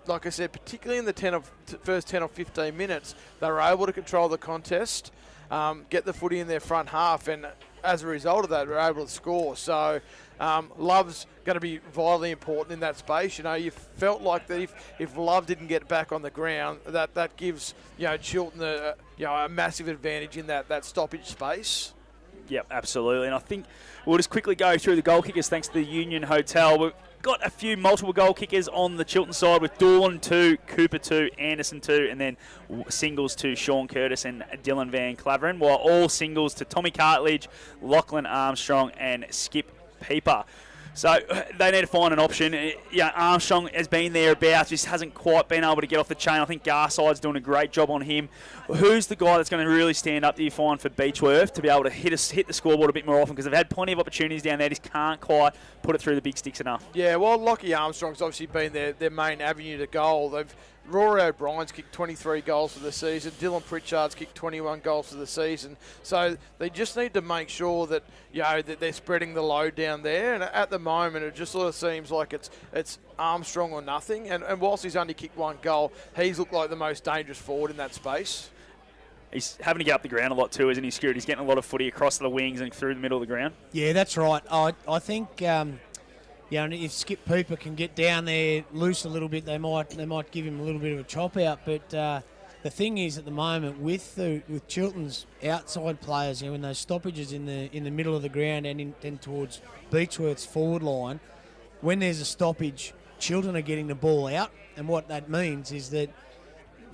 like I said, particularly in the first 10 or 15 minutes, they were able to control the contest, get the footy in their front half, and as a result of that, they were able to score. So Love's going to be vitally important in that space. You know, you felt like that if Love didn't get back on the ground, that gives Chiltern a massive advantage in that stoppage space. Yep, absolutely. And I think we'll just quickly go through the goal kickers thanks to the Union Hotel. We've got a few multiple goal kickers on the Chiltern side with Dawn 2, Cooper 2, Anderson 2, and then singles to Sean Curtis and Dylan Van Claveren, while all singles to Tommy Cartledge, Lachlan Armstrong, and Skip Pieper. So they need to find an option. Armstrong has been thereabouts, just hasn't quite been able to get off the chain. I think Garside's doing a great job on him. Who's the guy that's going to really stand up, do you find, for Beechworth to be able to hit the scoreboard a bit more often? Because they've had plenty of opportunities down there, just can't quite put it through the big sticks enough. Yeah, well, Lockie Armstrong's obviously been their main avenue to goal. Rory O'Brien's kicked 23 goals for the season. Dylan Pritchard's kicked 21 goals for the season. So they just need to make sure that that they're spreading the load down there. And at the moment, it just sort of seems like it's Armstrong or nothing. And whilst he's only kicked one goal, he's looked like the most dangerous forward in that space. He's having to get up the ground a lot too, isn't he, Stuart? He's getting a lot of footy across the wings and through the middle of the ground. Yeah, that's right. I think. If Skip Pieper can get down there loose a little bit, they might give him a little bit of a chop out. But the thing is, at the moment, with Chiltern's outside players, when those stoppages in the middle of the ground and then towards Beechworth's forward line, when there's a stoppage, Chiltern are getting the ball out, and what that means is that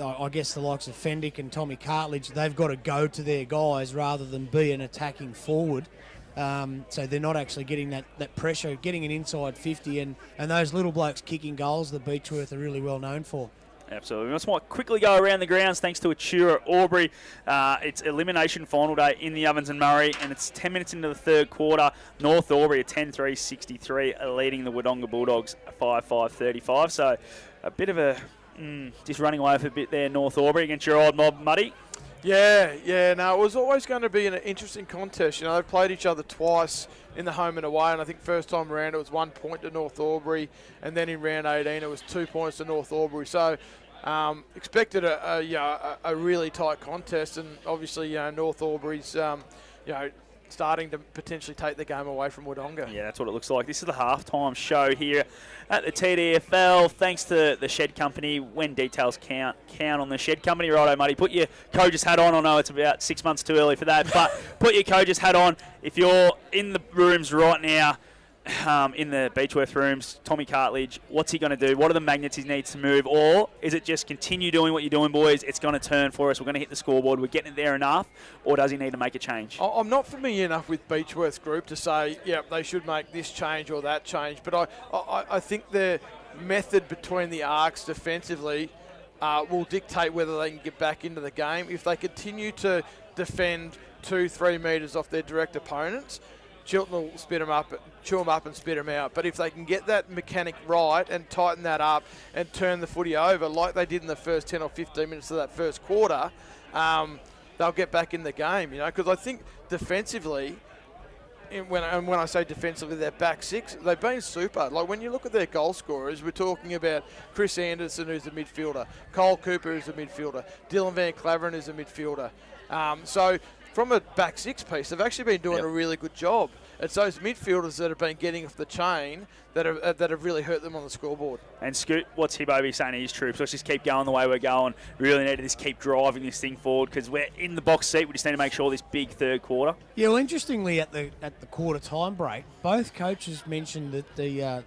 I guess the likes of Fendick and Tommy Cartledge, they've got to go to their guys rather than be an attacking forward. So they're not actually getting that pressure, getting an inside 50, and those little blokes kicking goals that Beechworth are really well known for. Absolutely. We just want to quickly go around the grounds thanks to Atura Albury. It's elimination final day in the Ovens and Murray, and it's 10 minutes into the third quarter. North Albury at 10-3-63, leading the Wodonga Bulldogs 5-5-35. So a bit of a just running away for a bit there, North Albury against your old mob, Muddy. Yeah, no, it was always going to be an interesting contest. They've played each other twice in the home and away, and I think first time around it was 1 point to North Albury, and then in round 18 it was 2 points to North Albury. So expected a really tight contest, and obviously North Albury's starting to potentially take the game away from Wodonga. Yeah, that's what it looks like. This is the halftime show here at the TDFL. Thanks to the Shed Company. When details count on the Shed Company. Righto, Muddy. Put your coach's hat on. I know it's about 6 months too early for that, but put your coach's hat on. If you're in the rooms right now, in the Beechworth rooms, Tommy Cartledge, what's he going to do? What are the magnets he needs to move? Or is it just continue doing what you're doing, boys? It's going to turn for us. We're going to hit the scoreboard. We're getting it there enough. Or does he need to make a change? I'm not familiar enough with Beechworth's group to say, they should make this change or that change. But I think the method between the arcs defensively will dictate whether they can get back into the game. If they continue to defend 2-3 metres off their direct opponents, Chiltern will chew them up and spit them out. But if they can get that mechanic right and tighten that up and turn the footy over like they did in the first 10 or 15 minutes of that first quarter, they'll get back in the game, because I think defensively when I say defensively, their back six, they've been super. Like when you look at their goal scorers, we're talking about Chris Anderson, who's a midfielder, Cole Cooper, who's a midfielder, Dylan Van Claveren, who's a midfielder. So from a back six piece, they've actually been doing a really good job. It's those midfielders that have been getting off the chain that have really hurt them on the scoreboard. And Scoot, what's Hibbo saying to his troops? Let's just keep going the way we're going. We really need to just keep driving this thing forward because we're in the box seat. We just need to make sure this big third quarter. Yeah, well, interestingly, at the quarter time break, both coaches mentioned that the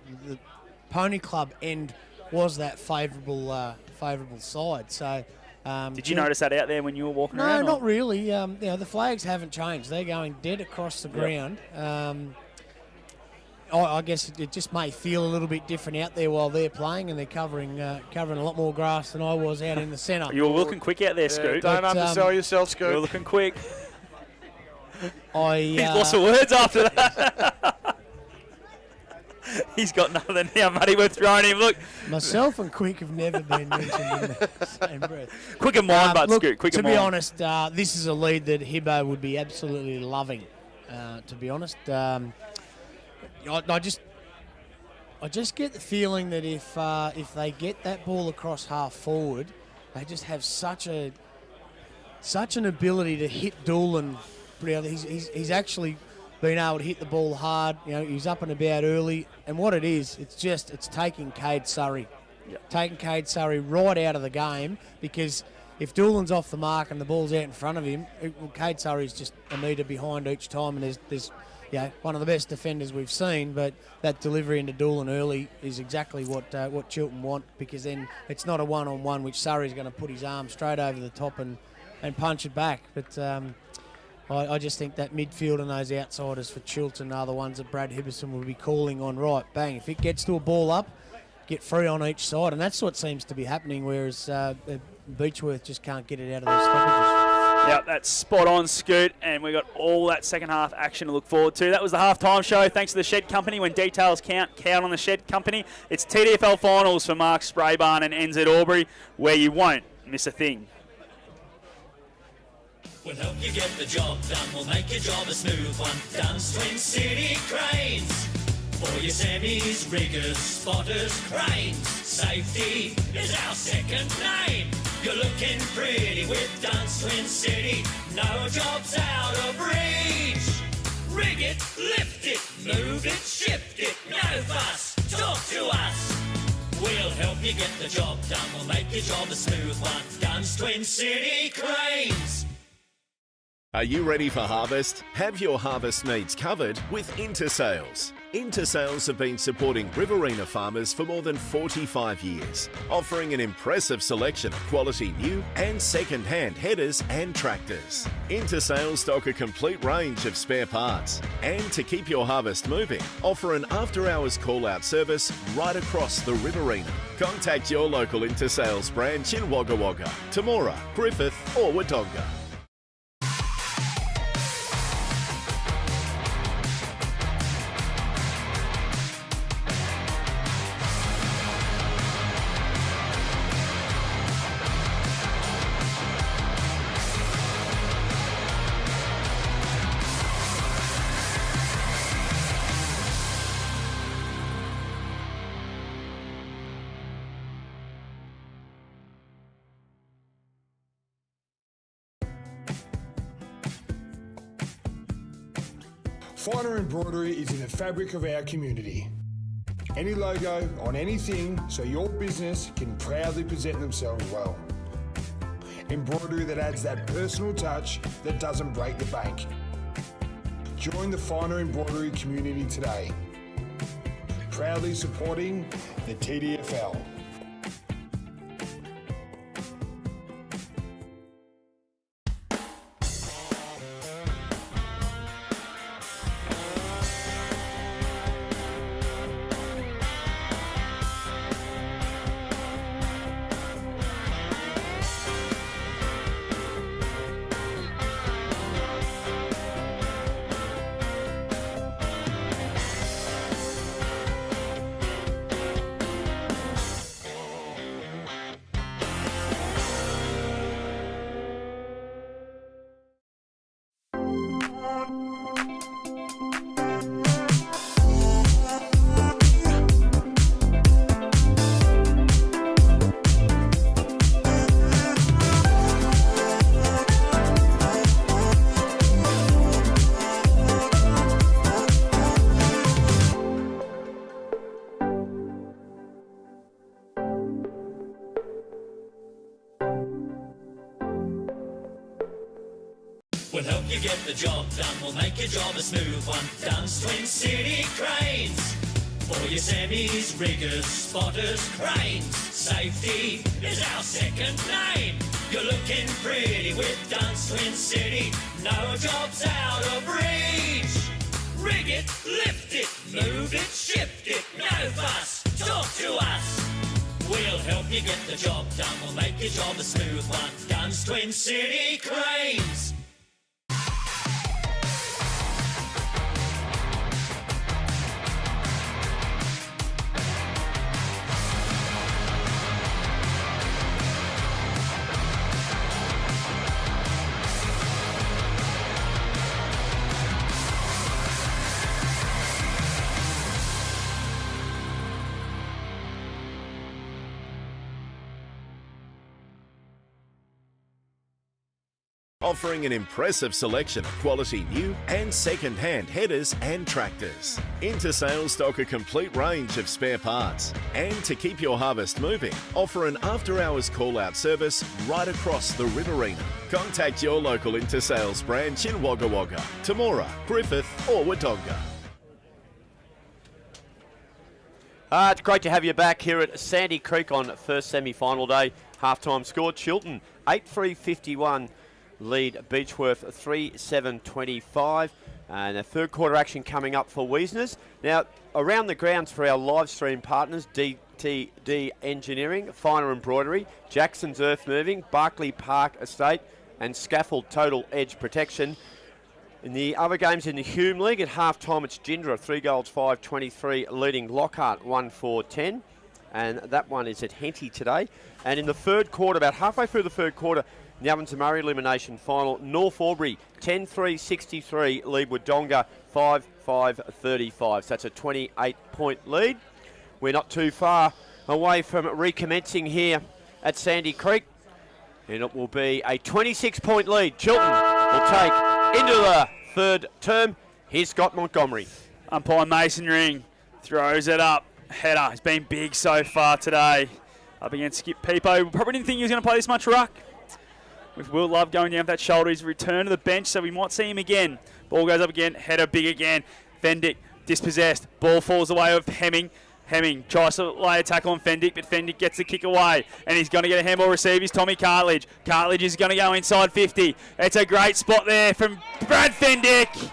Pony Club end was that favourable side. So. Did you notice that out there when you were walking around? No, not really. The flags haven't changed. They're going dead across the ground. I guess it just may feel a little bit different out there while they're playing, and they're covering a lot more grass than I was out in the centre. You were looking quick out there, Scoot. Don't undersell yourself, Scoot. You were looking quick. He's lost for words after that. He's got nothing now, Muddy. We're throwing him. Look. Myself and Quick have never been mentioned in the same breath. Quick and mine, but look, Scoot. Quick to and be mine. honest, this is a lead that Hibbo would be absolutely loving. To be honest, I just get the feeling that if they get that ball across half forward, they just have such an ability to hit Doolan. He's actually been able to hit the ball hard. He's up and about early, and what it is, it's taking Cade Surrey, taking Cade Surrey right out of the game, because if Doolan's off the mark and the ball's out in front of him, Cade Surrey's just a metre behind each time, and there's one of the best defenders we've seen, but that delivery into Doolan early is exactly what Chiltern want, because then it's not a one-on-one, which Surrey's going to put his arm straight over the top and punch it back. But I just think that midfield and those outsiders for Chiltern are the ones that Brad Hibberson will be calling on. Right, bang, if it gets to a ball up, get free on each side, and that's what seems to be happening, whereas Beechworth just can't get it out of those stoppages. Yep, that's spot on, Scoot, and we got all that second half action to look forward to. That was the halftime show. Thanks to the Shed Company. When details count on the Shed Company. It's TDFL finals for Mark Spraybarn and NZ Albury, where you won't miss a thing. We'll help you get the job done. We'll make your job a smooth one. Dunn's Twin City Cranes. For your semis, riggers, spotters, cranes. Safety is our second name. You're looking pretty with Dunn's Twin City. No job's out of reach. Rig it, lift it, move it, shift it. No fuss, talk to us. We'll help you get the job done. We'll make your job a smooth one. Dunn's Twin City Cranes. Are you ready for harvest? Have your harvest needs covered with Intersales. Intersales have been supporting Riverina farmers for more than 45 years, offering an impressive selection of quality new and second-hand headers and tractors. Intersales stock a complete range of spare parts, and to keep your harvest moving, offer an after-hours call-out service right across the Riverina. Contact your local Intersales branch in Wagga Wagga, Temora, Griffith or Wodonga. Finer embroidery is in the fabric of our community. Any logo on anything so your business can proudly present themselves well. Embroidery that adds that personal touch that doesn't break the bank. Join the Finer embroidery community today. Proudly supporting the TDFL. help you get the job done. We'll make your job a smooth one. Dunn's Twin City Cranes. For your semis, riggers, spotters, cranes. Safety is our second name. You're looking pretty with Dunn's Twin City. No job's out of reach. Rig it, lift it, move it, shift it. No fuss, talk to us. We'll help you get the job done. We'll make your job a smooth one. Dunn's Twin City Cranes. Offering an impressive selection of quality new and second-hand headers and tractors. Intersales stock a complete range of spare parts. And to keep your harvest moving, offer an after-hours call-out service right across the Riverina. Contact your local Intersales branch in Wagga Wagga, Temora, Griffith or Wodonga. It's great to have you back here at Sandy Creek on first semi-final day. Half-time score, Chiltern 8-3-51. Lead Beechworth 3-7-25, and a third quarter action coming up for Wiesners. Now, around the grounds for our live stream partners, DTD Engineering, Finer Embroidery, Jackson's Earth Moving, Barclay Park Estate, and Scaffold Total Edge Protection. In the other games in the Hume League, at half-time it's Gindra, 3 goals, 5-23, leading Lockhart 1-4-10. And that one is at Henty today. And in the third quarter, about halfway through the third quarter, the Ovens and Murray elimination final, North Albury 10-3-63, lead Wodonga 5-5-35. So that's a 28-point lead. We're not too far away from recommencing here at Sandy Creek. And it will be a 26-point lead. Chiltern will take into the third term. Here's Scott Montgomery. Umpire Mason Ring throws it up. Header. He's been big so far today. Up against Skip Peepo. Probably didn't think he was going to play this much ruck. With Will Love going down that shoulder, he's returned to the bench, so we might see him again. Ball goes up again, header big again. Fendick dispossessed. Ball falls away of Hemming. Hemming tries to lay a tackle on Fendick, but Fendick gets the kick away, and he's going to get a handball receive. He's Tommy Cartledge. Cartledge is going to go inside 50. It's a great spot there from Brad Fendick.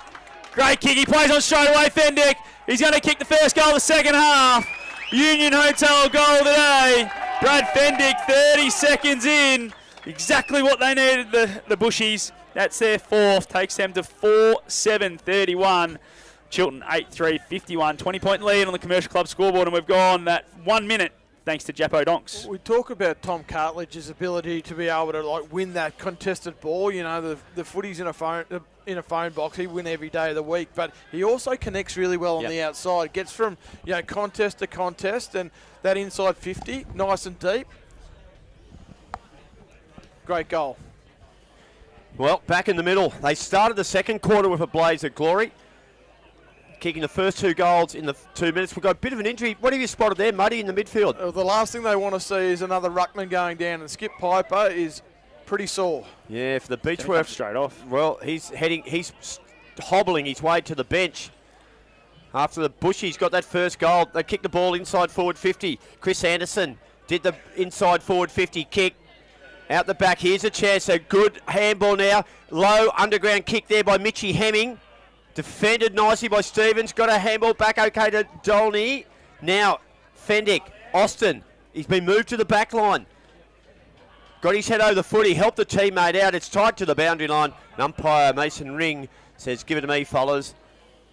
Great kick. He plays on straight away, Fendick. He's going to kick the first goal of the second half. Union Hotel goal today. Brad Fendick, 30 seconds in. Exactly what they needed, the Bushies. That's their fourth. Takes them to 4-7-31. Chiltern 8-3-51. 20-point lead on the Commercial Club scoreboard, and we've gone that 1 minute thanks to Jappo Donks. We talk about Tom Cartledge's ability to be able to win that contested ball. You know, the footy's in a phone box. He win every day of the week, but he also connects really well on the outside. Gets from contest to contest, and that inside 50, nice and deep. Great goal. Well, back in the middle. They started the second quarter with a blaze of glory, kicking the first 2 goals in the 2 minutes. We've got a bit of an injury. What have you spotted there, Muddy, in the midfield? The last thing they want to see is another ruckman going down, and Skip Piper is pretty sore. Yeah, for the Beechworth. Straight off. Well, he's hobbling his way to the bench. After the Bushies got that first goal, they kicked the ball inside forward 50. Chris Anderson did the inside forward 50 kick. Out the back, here's a chance, a good handball now. Low underground kick there by Mitchie Hemming. Defended nicely by Stevens, got a handball back okay to Dolney. Now, Fendick, Austin, he's been moved to the back line. Got his head over the footy, helped the teammate out. It's tied to the boundary line. And umpire Mason Ring says, give it to me, fellas.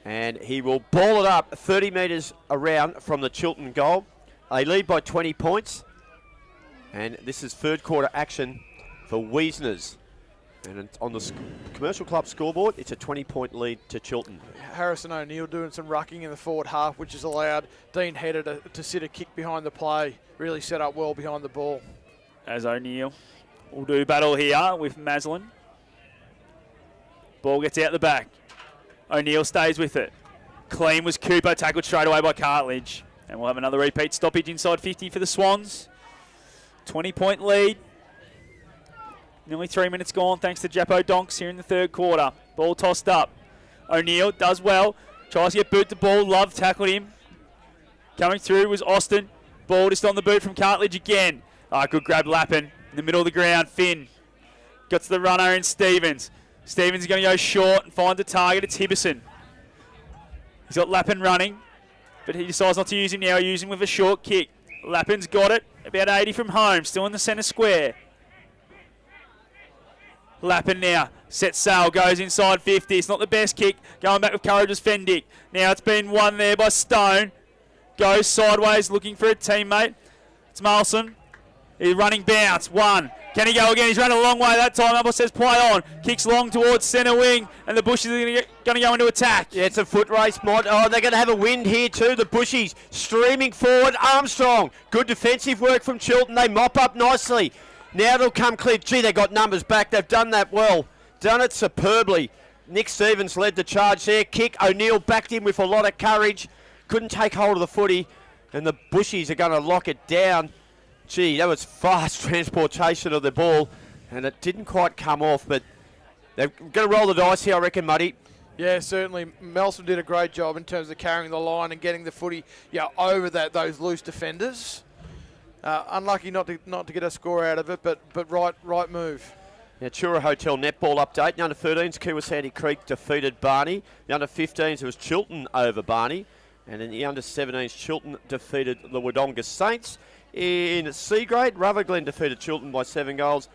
And he will ball it up 30 metres around from the Chiltern goal. They lead by 20 points. And this is third quarter action for Wiesners. And on the Commercial Club scoreboard, it's a 20-point lead to Chiltern. Harrison O'Neill doing some rucking in the forward half, which has allowed Dean Hedder to sit a kick behind the play. Really set up well behind the ball. As O'Neill will do battle here with Maslin. Ball gets out the back. O'Neill stays with it. Clean was Cooper, tackled straight away by Cartledge. And we'll have another repeat stoppage inside 50 for the Swans. 20-point lead. Nearly 3 minutes gone thanks to Jappo Donks here in the third quarter. Ball tossed up. O'Neill does well. Tries to get boot the ball. Love tackled him. Coming through was Austin. Ball just on the boot from Cartledge again. Good grab Lappin in the middle of the ground. Finn got to the runner in Stevens. Stevens is going to go short and find the target. It's Hibberson. He's got Lappin running, but he decides not to use him now. Use him with a short kick. Lappin's got it. About 80 from home. Still in the centre square. Lappin now. Set sail. Goes inside 50. It's not the best kick. Going back with courage as Fendick. Now it's been won there by Stone. Goes sideways looking for a teammate. It's Marlson. He's running bounce. One. Can he go again? He's run a long way that time. Umble says play on. Kicks long towards centre wing. And the Bushies are going to go into attack. Yeah, it's a foot race, Mod. Oh, they're going to have a wind here too. The Bushies streaming forward. Armstrong. Good defensive work from Chiltern. They mop up nicely. Now it'll come clear. Gee, they got numbers back. They've done that well. Done it superbly. Nick Stevens led the charge there. Kick. O'Neill backed him with a lot of courage. Couldn't take hold of the footy. And the Bushies are going to lock it down. Gee, that was fast transportation of the ball, and it didn't quite come off, but they're going to roll the dice here, I reckon, Muddy. Yeah, certainly. Melson did a great job in terms of carrying the line and getting the footy over those loose defenders. Unlucky not to get a score out of it, but right move. Now, Chura Hotel netball update. The under-13s, Kiwa Sandy Creek defeated Barney. The under-15s, it was Chiltern over Barney. And in the under-17s, Chiltern defeated the Wodonga Saints. In C grade, Rutherglen defeated Chiltern by 7 goals.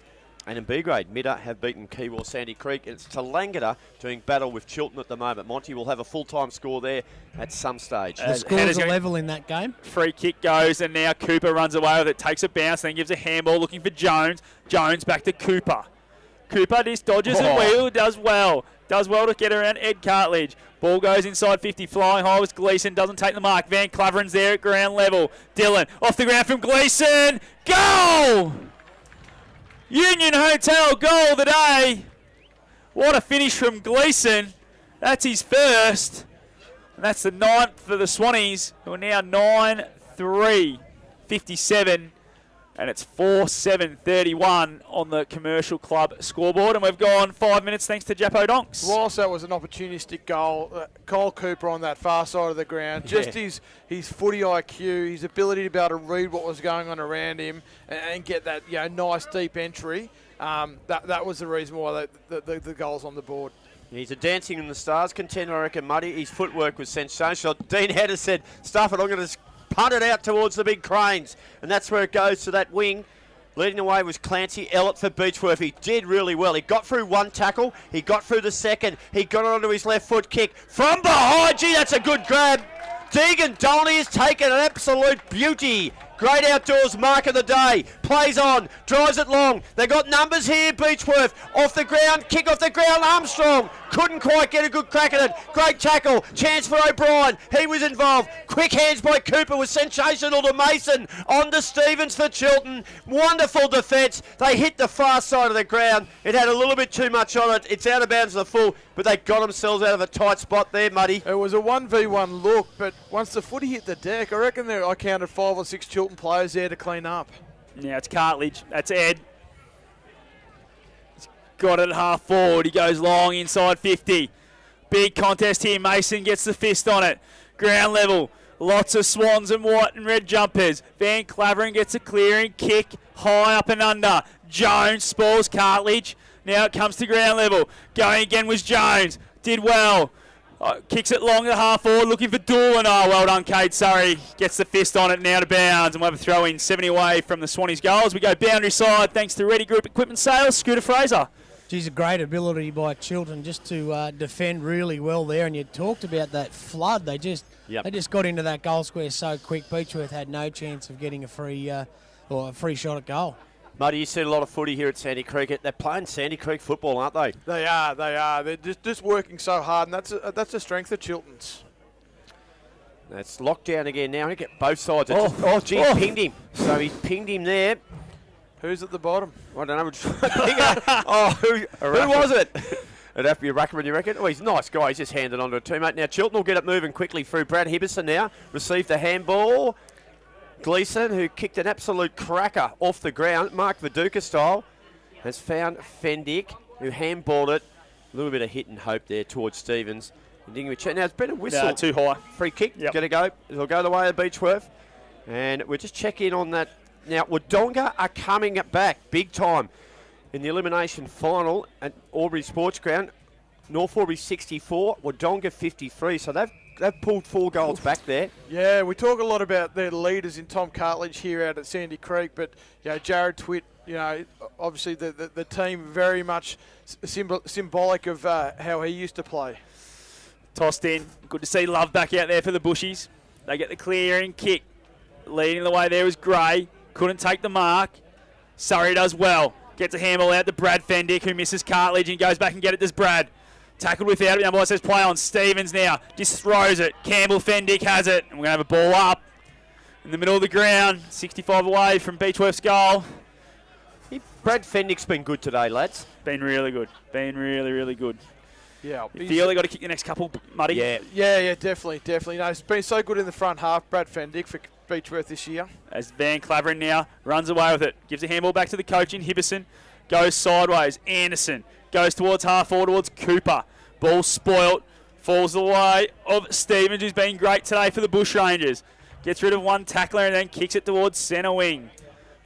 And in B grade, Midda have beaten Kiwa Sandy Creek. It's Tallangatta doing battle with Chiltern at the moment. Monty will have a full-time score there at some stage. The scores are level in that game. Free kick goes, and now Cooper runs away with it, takes a bounce, then gives a handball looking for Jones. Jones back to Cooper. Cooper just dodges a wheel, does well. Does well to get around Ed Cartledge. Ball goes inside 50, flying high was Gleeson, doesn't take the mark. Van Claverin's there at ground level. Dillon off the ground from Gleeson. Goal! Union Hotel goal of the day. What a finish from Gleeson. That's his first. And that's the 9th for the Swannies, who are now 9-3, 57. And it's 4-7-31 on the Commercial Club scoreboard. And we've gone 5 minutes thanks to Jappo Donks. Whilst that was an opportunistic goal, Cole Cooper on that far side of the ground, just his footy IQ, his ability to be able to read what was going on around him and get that nice deep entry, that was the reason why the goal's on the board. He's a Dancing in the Stars contender, I reckon, Muddy. His footwork was sensational. Dean Hedder said, stuff it, I'm going to punt it out towards the big cranes, and that's where it goes to that wing. Leading the way was Clancy Ellett for Beechworth. He did really well. He got through one tackle. He got through the second. He got it onto his left foot kick from behind. Gee, that's a good grab. Deegan Dolney has taken an absolute beauty. Great outdoors mark of the day. Plays on, drives it long. They got numbers here, Beechworth. Off the ground, kick off the ground, Armstrong. Couldn't quite get a good crack at it. Great tackle, chance for O'Brien. He was involved. Quick hands by Cooper was sensational to Mason. On to Stevens for Chiltern. Wonderful defence. They hit the far side of the ground. It had a little bit too much on it. It's out of bounds to the full, but they got themselves out of a tight spot there, Muddy. It was a 1v1 look, but once the footy hit the deck, I reckon I counted 5 or 6 Chiltern players there to clean up. Yeah, it's Cartledge. That's Ed. He's got it at half forward. He goes long inside 50. Big contest here. Mason gets the fist on it. Ground level. Lots of Swans and white and red jumpers. Van Clavering gets a clearing kick high up and under. Jones spoils Cartledge. Now it comes to ground level. Going again was Jones. Did well. Kicks it long to half forward, looking for Doolan. Oh, well done, Kate Surrey. Gets the fist on it and out of bounds. And we'll have a throw in 70 away from the Swannies goals. We go boundary side thanks to Ready Group Equipment Sales. Scooter Fraser. Geez, a great ability by Chiltern just to defend really well there. And you talked about that flood. They just got into that goal square so quick. Beechworth had no chance of getting a free shot at goal. Muddy, you seen a lot of footy here at Sandy Creek. They're playing Sandy Creek football, aren't they? They are. They're just working so hard, and that's the strength of Chiltern's. That's locked down again now. He get both sides. He pinged him. So he's pinged him there. Who's at the bottom? I don't know. Who was it? It'd have to be a Ruckman, you reckon? Oh, he's a nice guy. He's just handed on to a teammate. Now, Chiltern will get it moving quickly through. Brad Hibberson now received the handball. Gleeson, who kicked an absolute cracker off the ground, Mark Viduka style. has found Fendick, who handballed it. A little bit of hit and hope there towards Stevens. Now, it's been a whistle. Too high. Free kick. Yep. Going to go. It'll go the way of Beechworth. And we'll just check in on that. Now, Wodonga are coming back big time in the elimination final at Albury Sports Ground. North Albury 64, Wodonga 53. So they've pulled 4 goals back there. Yeah, we talk a lot about their leaders in Tom Cartledge here out at Sandy Creek, but Jared Twitt, obviously the team very much symbolic of how he used to play. Tossed in. Good to see Love back out there for the Bushies. They get the clearing kick. Leading the way there was Gray. Couldn't take the mark. Surrey does well. Gets a handball out to Brad Fendick, who misses Cartledge and goes back and get it. Does Brad. Tackled without it. Umpire says play on. Stevens now just throws it. Campbell Fendick has it. And we're going to have a ball up in the middle of the ground. 65 away from Beechworth's goal. Brad Fendick's been good today, lads. Been really good. Been really, really good. Yeah, You feel they got to kick the next couple, Muddy? Yeah, definitely. No, it's been so good in the front half, Brad Fendick for Beechworth this year. As Van Clavering now runs away with it. Gives a handball back to the coach in Hibberson. Goes sideways. Anderson goes towards half forward towards Cooper. Ball spoilt. Falls the way of Stevens, who's been great today for the Bushrangers. Gets rid of one tackler and then kicks it towards centre wing.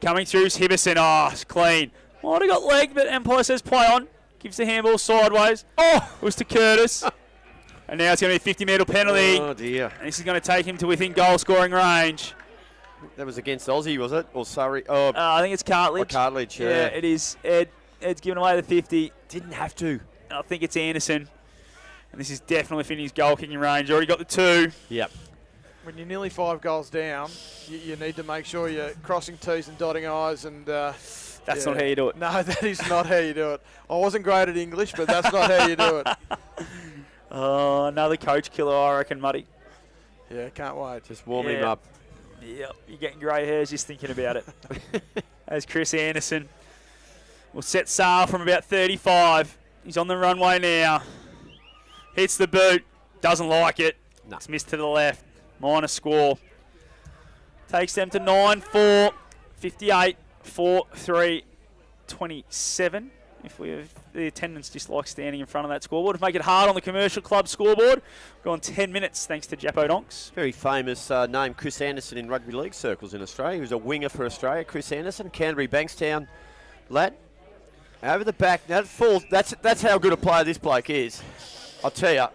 Coming through is Hibberson. Oh, it's clean. Might have got leg, but Empire says play on. Gives the handball sideways. Oh, it was to Curtis. And now it's going to be a 50-metre penalty. Oh, dear. And this is going to take him to within goal-scoring range. That was against Aussie, was it? Or Surrey? Oh, I think it's Cartledge. Cartledge, yeah. Yeah, it is. Ed's given away the 50. Didn't have to. I think it's Anderson. And this is definitely within his goal-kicking range. Already got the 2. Yep. When you're nearly 5 goals down, you need to make sure you're crossing T's and dotting I's. And that's not how you do it. No, that is not how you do it. I wasn't great at English, but that's not how you do it. Oh, another coach killer, I reckon, Muddy. Yeah, can't wait. Just warm him up. Yep, you're getting grey hairs just thinking about it. As Chris Anderson will set sail from about 35. He's on the runway now. Hits the boot. Doesn't like it. No. It's missed to the left. Minor score. Takes them to 9-4, 58, 4-3, 27. If the attendance just likes standing in front of that scoreboard, to make it hard on the Commercial Club scoreboard. Gone 10 minutes thanks to Jappo Donks. Very famous name, Chris Anderson, in rugby league circles in Australia. He was a winger for Australia, Chris Anderson, Canterbury Bankstown lad. Over the back, that falls. That's how good a player this bloke is. I'll tell you.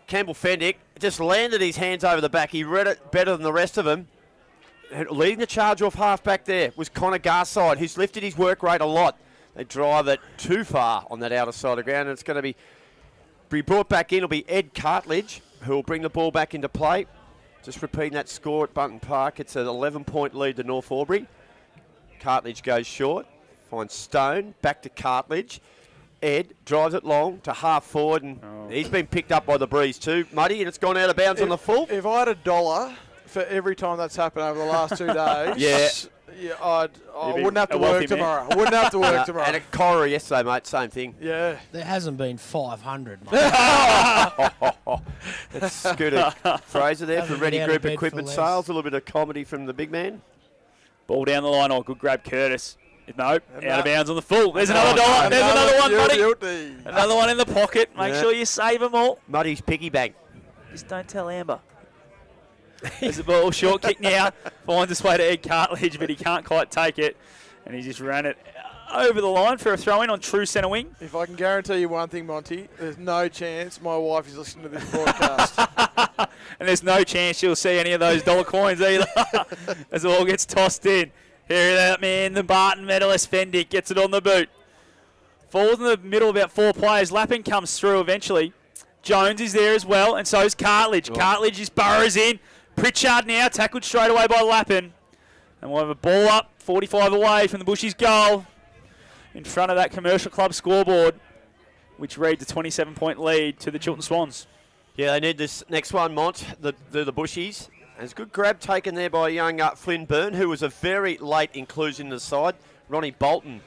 Campbell Fendick just landed his hands over the back. He read it better than the rest of them. Leading the charge off half back there was Connor Garside, who's lifted his work rate a lot. They drive it too far on that outer side of the ground, and it's going to be brought back in. It'll be Ed Cartledge who will bring the ball back into play. Just repeating that score at Bunton Park. It's an 11-point lead to North Albury. Cartledge goes short, finds Stone, back to Cartledge. Ed drives it long to half forward, and he's been picked up by the breeze too, Muddy, and it's gone out of bounds on the full. If I had $1 for every time that's happened over the last 2 days, I wouldn't have to work tomorrow. Wouldn't have to work tomorrow. And at Cora yesterday, mate, same thing. Yeah. There hasn't been 500, mate. That's Scooter Fraser there for Doesn't Ready get out of Group bed Equipment for less. Sales. A little bit of comedy from the big man. Ball down the line. Oh, good grab, Curtis. No, out of bounds on the full. There's another $1. There's another one, Muddy. Another one in the pocket. Make sure you save them all. Muddy's piggy bank. Just don't tell Amber. There's the ball, short kick now. Finds its way to Ed Cartledge, but he can't quite take it. And he just ran it over the line for a throw-in on true centre wing. If I can guarantee you one thing, Monty, there's no chance my wife is listening to this broadcast. And there's no chance she'll see any of those dollar coins either. As it all gets tossed in. Here that man, the Barton medalist Fendick, gets it on the boot. Falls in the middle, about 4 players. Lappin comes through eventually. Jones is there as well, and so is Cartledge. Cartledge just burrows in. Pritchard now, tackled straight away by Lappin. And we'll have a ball up, 45 away from the Bushies' goal. In front of that Commercial Club scoreboard, which reads a 27-point lead to the Chiltern Swans. Yeah, they need this next one, Mont, the Bushies. There's a good grab taken there by young Flynn Byrne, who was a very late inclusion in the side. Ronnie Bolton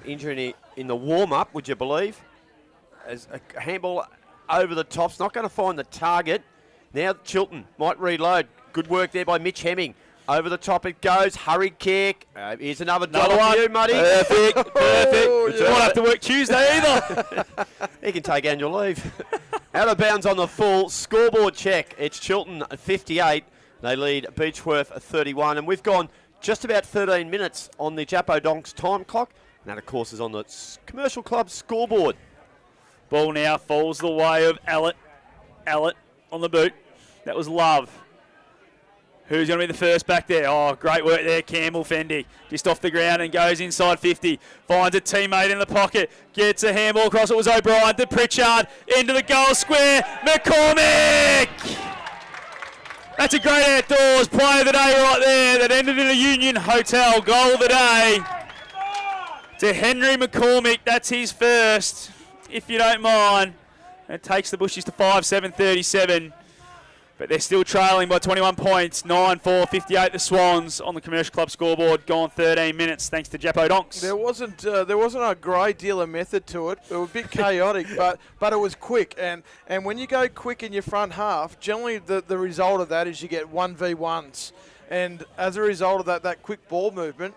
injury in the warm-up, would you believe? As a handball over the top's not going to find the target. Now Chiltern might reload. Good work there by Mitch Hemming. Over the top it goes. Hurried kick. Here's another dollar one. for you, Muddy. Perfect. Oh, Won't have to work Tuesday either. He can take annual leave. Out of bounds on the full. Scoreboard check. It's Chiltern 58. They lead Beechworth 31. And we've gone just about 13 minutes on the Japo Donks time clock. And that, of course, is on the Commercial Club scoreboard. Ball now falls the way of Allett. Allett on the boot. That was Love. Who's going to be the first back there? Oh, great work there, Campbell Fendi. Just off the ground and goes inside 50. Finds a teammate in the pocket. Gets a handball across. It was O'Brien to Pritchard. Into the goal square. McCormick! That's a great outdoors play of the day right there. That ended in a Union Hotel goal of the day. To Henry McCormick. That's his first, if you don't mind. It takes the Bushies to 5-7-37. But they're still trailing by 21 points. 9-4-58 the Swans on the Commercial Club scoreboard. Gone 13 minutes thanks to Japo Donks. There wasn't a great deal of method to it. It was a bit chaotic, but it was quick. And when you go quick in your front half, generally the result of that is you get 1v1s. And as a result of that quick ball movement,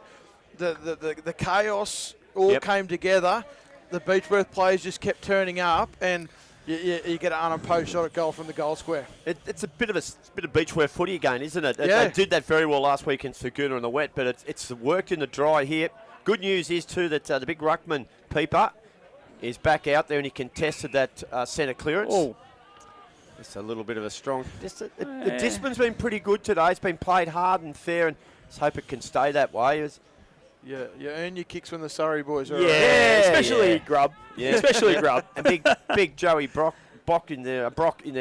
the chaos all came together. The Beechworth players just kept turning up, and you get an unopposed shot at goal from the goal square. It's a bit of Beechworth footy again, isn't it? Yeah. They did that very well last week in Saguna in the wet, but it's worked in the dry here. Good news is too that the big ruckman Peeper is back out there and he contested that centre clearance. Oh. It's a little bit of a strong. The discipline's been pretty good today. It's been played hard and fair, and let's hope it can stay that way. Yeah, you earn your kicks when the Surrey boys are Yeah, especially yeah. Grub. Yeah. Especially Grub. And big Joey Brock in there,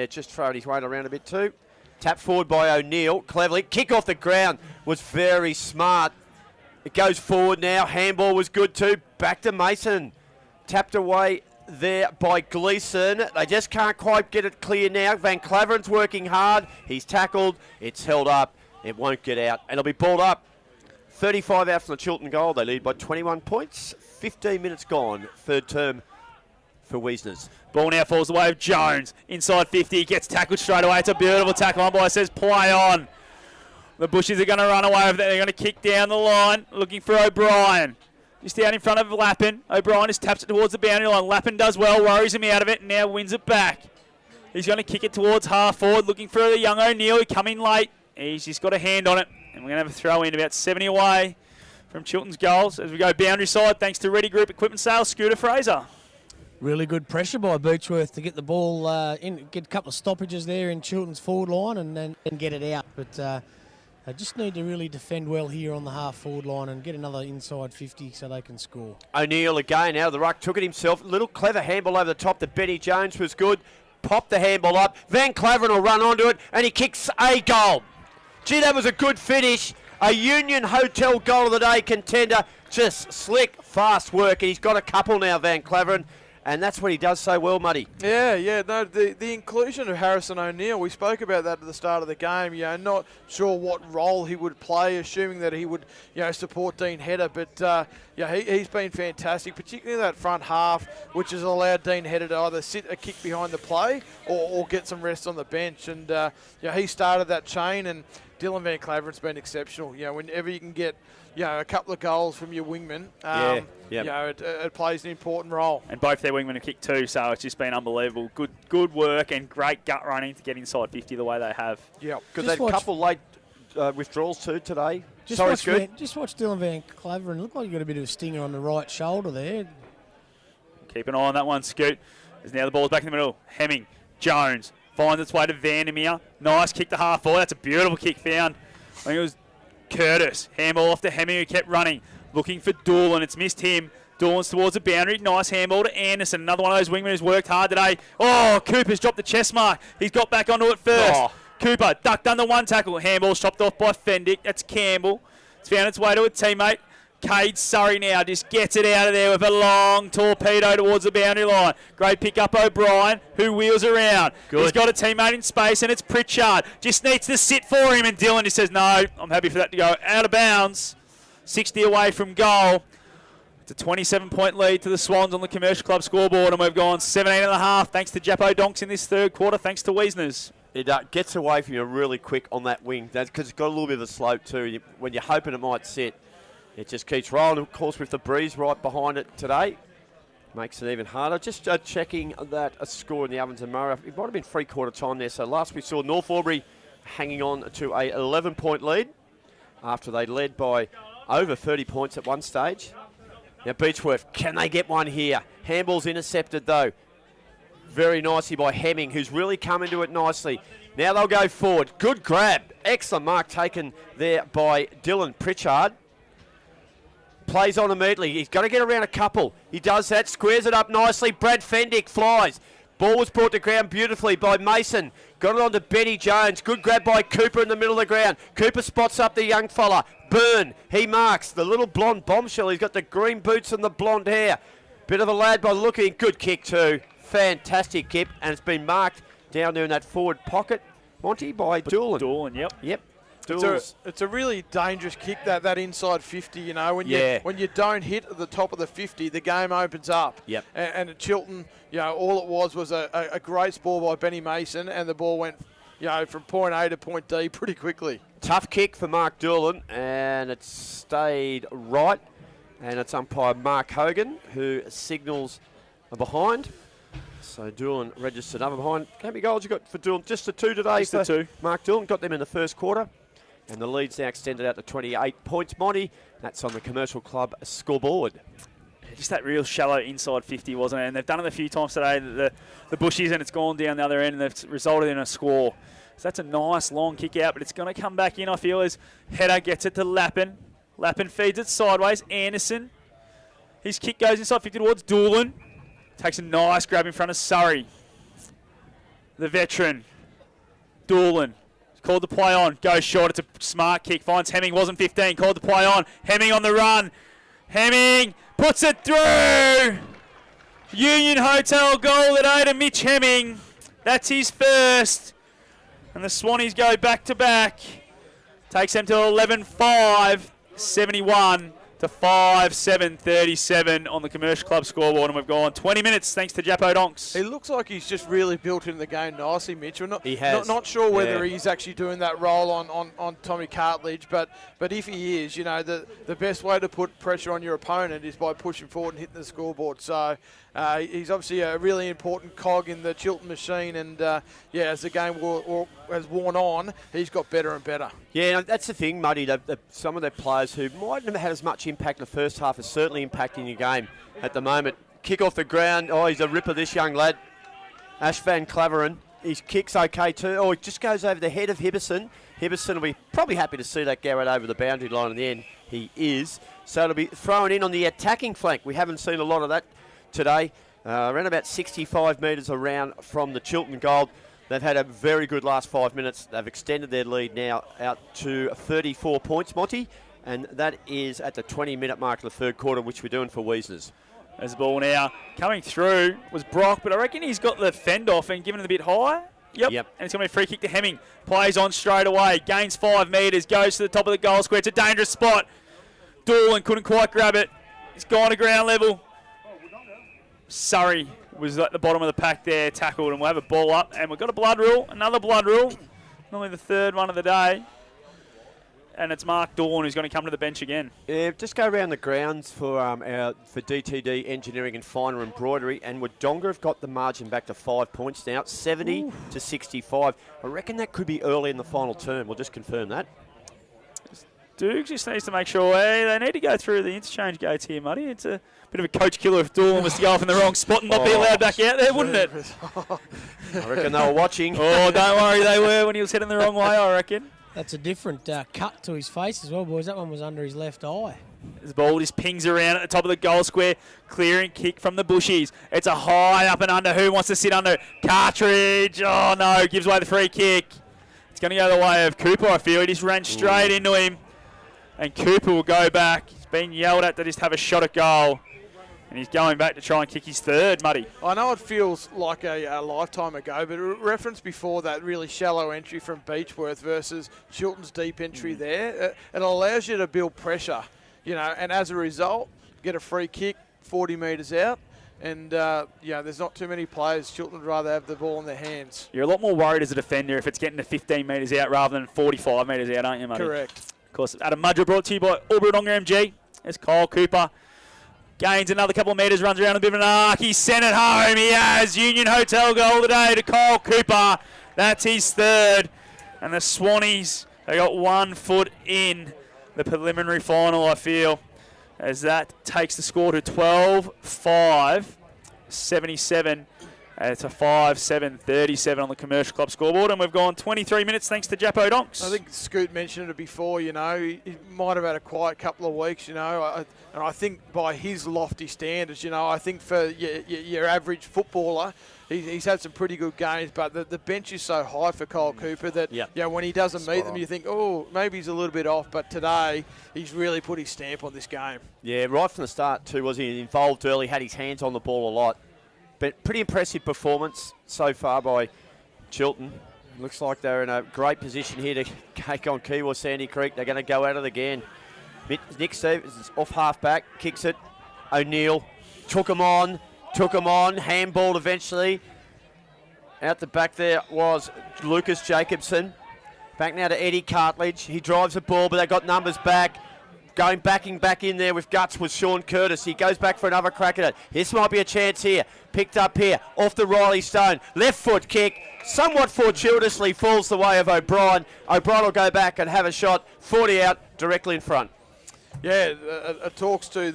just throwing his weight around a bit too. Tap forward by O'Neill, cleverly. Kick off the ground was very smart. It goes forward now. Handball was good too. Back to Mason. Tapped away there by Gleeson. They just can't quite get it clear now. Van Claveren's working hard. He's tackled. It's held up. It won't get out. And it'll be balled up. 35 out from the Chiltern goal. They lead by 21 points. 15 minutes gone. Third term for Wiesners. Ball now falls the way of Jones. Inside 50. He gets tackled straight away. It's a beautiful tackle. Umpire says play on. The Bushies are going to run away with that. They're going to kick down the line. Looking for O'Brien. Just out in front of Lappin. O'Brien just taps it towards the boundary line. Lappin does well. Worries him out of it. And now wins it back. He's going to kick it towards half forward. Looking for the young O'Neill. He come in late. He's just got a hand on it. And we're going to have a throw in about 70 away from Chiltern's goals as we go boundary side thanks to Ready Group Equipment Sales, Scooter Fraser. Really good pressure by Beechworth to get the ball in, get a couple of stoppages there in Chiltern's forward line and then get it out. But they just need to really defend well here on the half forward line and get another inside 50 so they can score. O'Neill again out of the ruck, took it himself. Little clever handball over the top to Benny Jones was good. Popped the handball up. Van Claveren will run onto it and he kicks a goal. Gee, that was a good finish. A Union Hotel goal of the day contender. Just slick, fast work. And he's got a couple now, Van Claveren. And that's what he does so well, Muddy. Yeah. No, the inclusion of Harrison O'Neill, we spoke about that at the start of the game. Not sure what role he would play, assuming that he would, support Dean Hedder. But he's been fantastic, particularly that front half, which has allowed Dean Hedder to either sit a kick behind the play or get some rest on the bench. And he started that chain, and Dylan Van Claveren's been exceptional. Whenever you can get a couple of goals from your wingman, it plays an important role. And both their wingmen have kicked too, so it's just been unbelievable. Good work and great gut running to get inside 50 the way they have. Yeah, because they had a couple late withdrawals too today. Just watch Dylan Van Claveren. Looked like he got a bit of a stinger on the right shoulder there. Keep an eye on that one, Scoot. As now the ball's back in the middle. Hemming, Jones finds its way to Vandermeer. Nice kick to half forward. That's a beautiful kick found. I think it was Curtis. Handball off to Hemming who kept running. Looking for Doolan. It's missed him. Doolan's towards the boundary. Nice handball to Anderson. Another one of those wingmen who's worked hard today. Oh, Cooper's dropped the chest mark. He's got back onto it first. Oh. Cooper ducked under one tackle. Handball chopped off by Fendick. That's Campbell. It's found its way to a teammate. Cade Surrey now just gets it out of there with a long torpedo towards the boundary line. Great pick up O'Brien, who wheels around. Good. He's got a teammate in space, and it's Pritchard. Just needs to sit for him, and Dylan just says, no, I'm happy for that to go out of bounds. 60 away from goal. It's a 27-point lead to the Swans on the Commercial Club scoreboard, and we've gone 17.5 thanks to Japo Donks in this third quarter, thanks to Wiesners. It gets away from you really quick on that wing. That's because it's got a little bit of a slope too. When you're hoping it might sit, it just keeps rolling. Of course, with the breeze right behind it today, makes it even harder. Just checking that score in the ovens and Murray. It might have been 3/4 time there. So last we saw North Albury hanging on to a 11-point lead after they led by over 30 points at one stage. Now Beechworth, can they get one here? Handball's intercepted though. Very nicely by Hemming, who's really come into it nicely. Now they'll go forward. Good grab. Excellent mark taken there by Dylan Pritchard. Plays on immediately. He's got to get around a couple. He does that. Squares it up nicely. Brad Fendick flies. Ball was brought to ground beautifully by Mason. Got it on to Benny Jones. Good grab by Cooper in the middle of the ground. Cooper spots up the young fella. Byrne, he marks the little blonde bombshell. He's got the green boots and the blonde hair. Bit of a lad by looking. Good kick too. Fantastic kick, and it's been marked down there in that forward pocket, Monty, by Doolan. Doolan, yep. Yep. It's a really dangerous kick, that inside 50, you know. When you don't hit at the top of the 50, the game opens up. Yep. And at Chiltern, you know, all it was a great ball by Benny Mason, and the ball went, you know, from point A to point D pretty quickly. Tough kick for Mark Doolan, and it stayed right, and it's umpire Mark Hogan who signals a behind. So Doolan registered another behind. How many goals you got for Doolan? Just the 2 today. Just the 2. Mark Doolan got them in the first quarter. And the lead's now extended out to 28 points, Monty. That's on the Commercial Club scoreboard. Just that real shallow inside 50, wasn't it? And they've done it a few times today, the bushies, and it's gone down the other end, and they've resulted in a score. So that's a nice long kick out, but it's going to come back in, I feel, as Header gets it to Lappin. Lappin feeds it sideways. Anderson. His kick goes inside 50 towards Doolan. Takes a nice grab in front of Surrey. The veteran, Doolan. Called the play on. Goes short. It's a smart kick. Finds Hemming. Wasn't 15. Called the play on. Hemming on the run. Hemming puts it through. Union Hotel goal at 8 to Mitch Hemming. That's his first. And the Swannies go back to back. Takes them to 11-5. 71 to 5-7-37 on the Commercial Club scoreboard, and we've gone 20 minutes thanks to Japo Donks. He looks like he's just really built into the game nicely, Mitch. He has. Not sure whether he's actually doing that role on Tommy Cartledge, but if he is, you know, the best way to put pressure on your opponent is by pushing forward and hitting the scoreboard. So he's obviously a really important cog in the Chiltern machine, and as the game has worn on, he's got better and better. Yeah, that's the thing, Muddy. Some of their players who might not have had as much impact in the first half are certainly impacting your game at the moment. Kick off the ground. Oh, he's a ripper, this young lad. Ash Van Claveren. His kick's okay too. Oh, it just goes over the head of Hibberson. Hibberson will be probably happy to see that go right over the boundary line in the end. He is. So it'll be thrown in on the attacking flank. We haven't seen a lot of that today. Around about 65 metres around from the Chiltern goal. They've had a very good last 5 minutes. They've extended their lead now out to 34 points, Monty. And that is at the 20-minute mark of the third quarter, which we're doing for Weasleys. As the ball now coming through was Brock, but I reckon he's got the fend off and given it a bit high. Yep. And it's going to be a free kick to Hemming. Plays on straight away. Gains 5 metres. Goes to the top of the goal square. It's a dangerous spot. Doolan couldn't quite grab it. He's gone to ground level. Surrey was at the bottom of the pack there, tackled, and we'll have a ball up. And we've got a blood rule, another blood rule. Normally the third one of the day. And it's Mark Dawn who's going to come to the bench again. Yeah, just go around the grounds for DTD Engineering and Finer Embroidery, and Wodonga have got the margin back to 5 points now, 70 to 65. I reckon that could be early in the final term. We'll just confirm that. Dukes just needs to make sure they need to go through the interchange gates here, Muddy. It's a bit of a coach killer if Dawn was to go off in the wrong spot and not be allowed back out there, wouldn't it? I reckon they were watching. Oh, don't worry, they were when he was heading the wrong way, I reckon. That's a different cut to his face as well, boys. That one was under his left eye. The ball just pings around at the top of the goal square. Clearing kick from the bushies. It's a high up and under. Who wants to sit under? Cartridge. Oh, no. Gives away the free kick. It's going to go the way of Cooper, I feel. He just ran straight into him. And Cooper will go back. He's been yelled at to just have a shot at goal. And he's going back to try and kick his third, Muddy. I know it feels like a lifetime ago, but reference before that really shallow entry from Beechworth versus Chiltern's deep entry there, it allows you to build pressure, you know, and as a result, get a free kick 40 metres out. And, there's not too many players. Chiltern would rather have the ball in their hands. You're a lot more worried as a defender if it's getting to 15 metres out rather than 45 metres out, aren't you, Muddy? Correct. Of course, Adam Mudger brought to you by Albury-Wodonga MG. There's Kyle Cooper. Gains another couple of metres, runs around a bit of an arc. He sent it home. He has Union Hotel goal today to Kyle Cooper. That's his third. And the Swannies, they got 1 foot in the preliminary final, I feel, as that takes the score to 12-5-77. It's a 5-7-37 on the Commercial Club scoreboard, and we've gone 23 minutes thanks to Japo Donks. I think Scoot mentioned it before, he might have had a quiet couple of weeks, and I think by his lofty standards, I think for your average footballer, he's had some pretty good games, but the bench is so high for Kyle Cooper that when he doesn't meet them, you think, oh, maybe he's a little bit off, but today he's really put his stamp on this game. Yeah, right from the start too, was he involved early, had his hands on the ball a lot. But pretty impressive performance so far by Chiltern. Looks like they're in a great position here to take on Kiewa Sandy Creek. They're going to go at it again. Nick Stevens is off half-back, kicks it. O'Neill took him on, handballed eventually. Out the back there was Lucas Jacobson. Back now to Eddie Cartledge. He drives the ball, but they got numbers back. Backing back in there with guts was Sean Curtis. He goes back for another crack at it. This might be a chance here. Picked up here, off the Riley Stone. Left foot kick, somewhat fortuitously falls the way of O'Brien. O'Brien will go back and have a shot. 40 out, directly in front. Yeah, it talks to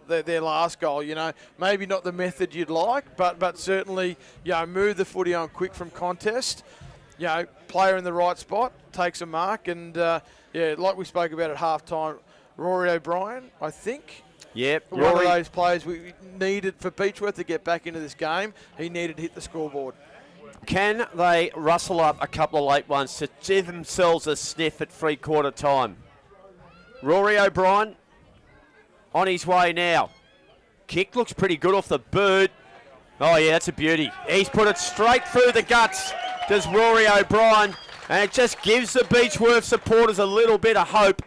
their last goal, maybe not the method you'd like, but certainly, move the footy on quick from contest. Player in the right spot, takes a mark, and like we spoke about at half-time, Rory O'Brien, I think. Yep. One of those players we needed for Beechworth to get back into this game. He needed to hit the scoreboard. Can they rustle up a couple of late ones to give themselves a sniff at three-quarter time? Rory O'Brien on his way now. Kick looks pretty good off the boot. Oh, yeah, that's a beauty. He's put it straight through the guts, does Rory O'Brien, and it just gives the Beechworth supporters a little bit of hope.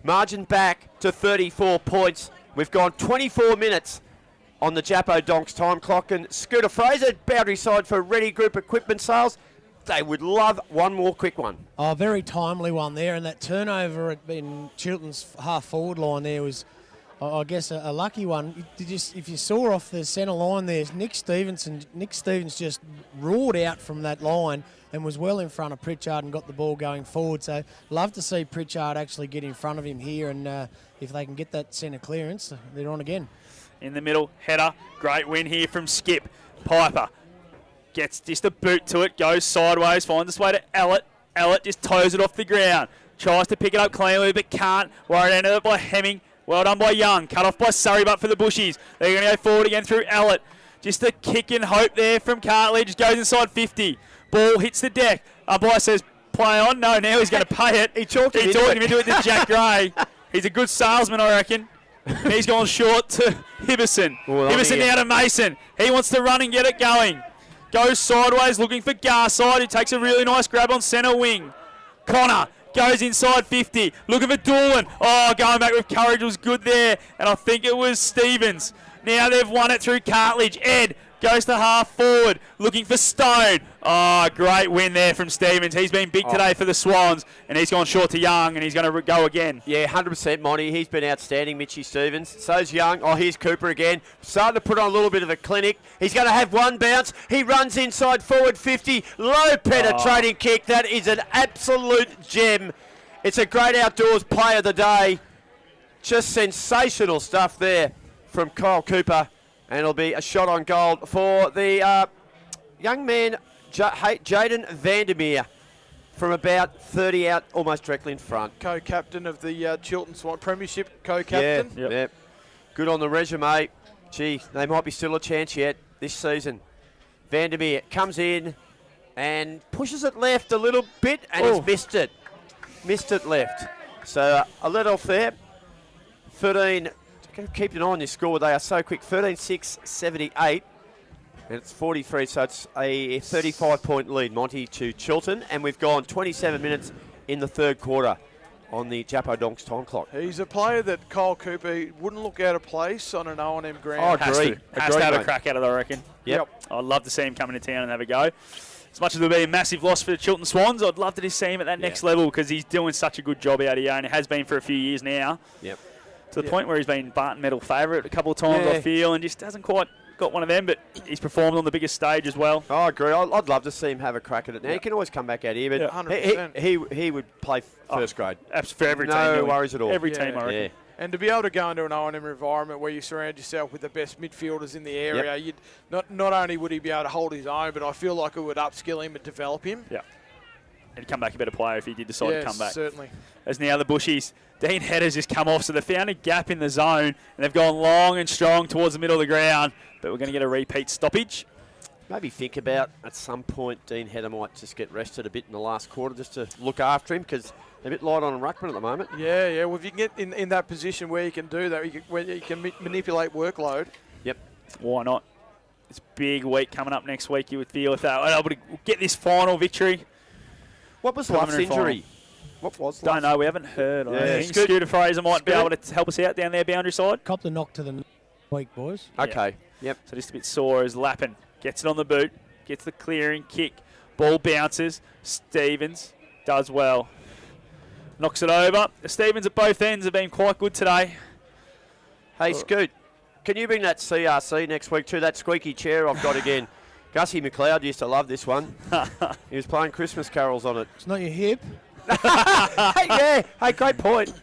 Margin back to 34 points. We've gone 24 minutes on the Japo Donks time clock, and Scooter Fraser, boundary side for Ready Group Equipment Sales. They would love one more quick one. Oh, very timely one there, and that turnover in Chiltern's half-forward line there was, I guess, a lucky one. If you saw off the centre line there, Nick Stevens just roared out from that line and was well in front of Pritchard and got the ball going forward. So love to see Pritchard actually get in front of him here, and if they can get that centre clearance, they're on again. In the middle, header, great win here from Skip. Piper gets just a boot to it, goes sideways, finds its way to Ellett. Ellett just toes it off the ground, tries to pick it up cleanly but can't. Worried out of it by Hemming. Well done by Young, cut off by Surrey, but for the Bushies. They're going to go forward again through Ellett. Just a kick and hope there from Cartledge, goes inside 50. Ball hits the deck. Umpire says, play on. No, now he's going to pay it. He talked him into it to Jack Gray. He's a good salesman, I reckon. He's gone short to Hibberson. Hibberson now to Mason. He wants to run and get it going. Goes sideways looking for Garside, who takes a really nice grab on centre wing. Connor goes inside 50. Looking for Doolin. Oh, going back with courage was good there. And I think it was Stevens. Now they've won it through Cartledge. Ed goes to half forward, looking for Stone. Oh, great win there from Stevens. He's been big today for the Swans, and he's gone short to Young, and he's going to go again. Yeah, 100%, Monty. He's been outstanding, Mitchie Stevens. So's Young. Oh, here's Cooper again. Starting to put on a little bit of a clinic. He's going to have one bounce. He runs inside forward 50. Low penetrating kick. That is an absolute gem. It's a great outdoors play of the day. Just sensational stuff there from Kyle Cooper. And it'll be a shot on goal for the young man, Jaden Vandermeer, from about 30 out, almost directly in front. Co-captain of the Chiltern Swan Premiership, co-captain. Yeah, yep. Good on the resume. Gee, they might be still a chance yet this season. Vandermeer comes in and pushes it left a little bit, and he's missed it. Missed it left. So a let off there. 13... Keep an eye on this score. They are so quick. 13-6-78. And it's 43, so it's a 35-point lead, Monty, to Chiltern. And we've gone 27 minutes in the third quarter. on the Jappo Donks time clock. He's a player that Kyle Cooper wouldn't look out of place on an O&M ground. Oh, Has agreed. to have Agreed, a mate. crack at it, I reckon. Yep. I'd love to see him come into town and have a go. As much as it would be a massive loss for the Chiltern Swans, I'd love to just see him at that next level because he's doing such a good job out here, and it has been for a few years now. Yep. To the point where he's been Barton Medal favourite a couple of times, I feel, and just hasn't quite got one of them, but he's performed on the biggest stage as well. Oh, I agree. I'd love to see him have a crack at it. Now, he can always come back out here, but 100%. he would play first grade. For every team. No worries at all. Every team, I reckon. Yeah. And to be able to go into an O&M environment where you surround yourself with the best midfielders in the area, you'd not only would he be able to hold his own, but I feel like it would upskill him and develop him. Yeah. And he'd come back a better player if he did decide to come back. Certainly. As now the Bushies, Dean Hedder's just come off, so they found a gap in the zone, and they've gone long and strong towards the middle of the ground, but we're going to get a repeat stoppage. Maybe think about at some point Dean Hedder might just get rested a bit in the last quarter just to look after him because they're a bit light on ruckman at the moment. Yeah. Well, if you can get in that position where you can do that, where you can manipulate workload. Yep. Why not? It's a big week coming up next week, you would feel, if they're able to get this final victory. What was Luff's injury? What was Don't know, we haven't heard. I think Scoot. Scooter Fraser might be able to help us out down there, boundary side. Copped the knock to the week, boys. Okay, yep. So just a bit sore as Lappin gets it on the boot, gets the clearing kick, ball bounces, Stevens does well. Knocks it over. The Stevens at both ends have been quite good today. Hey, Scoot, can you bring that CRC next week too? That squeaky chair I've got again. Gussie McLeod used to love this one. He was playing Christmas carols on it. It's not your hip. Hey, great point.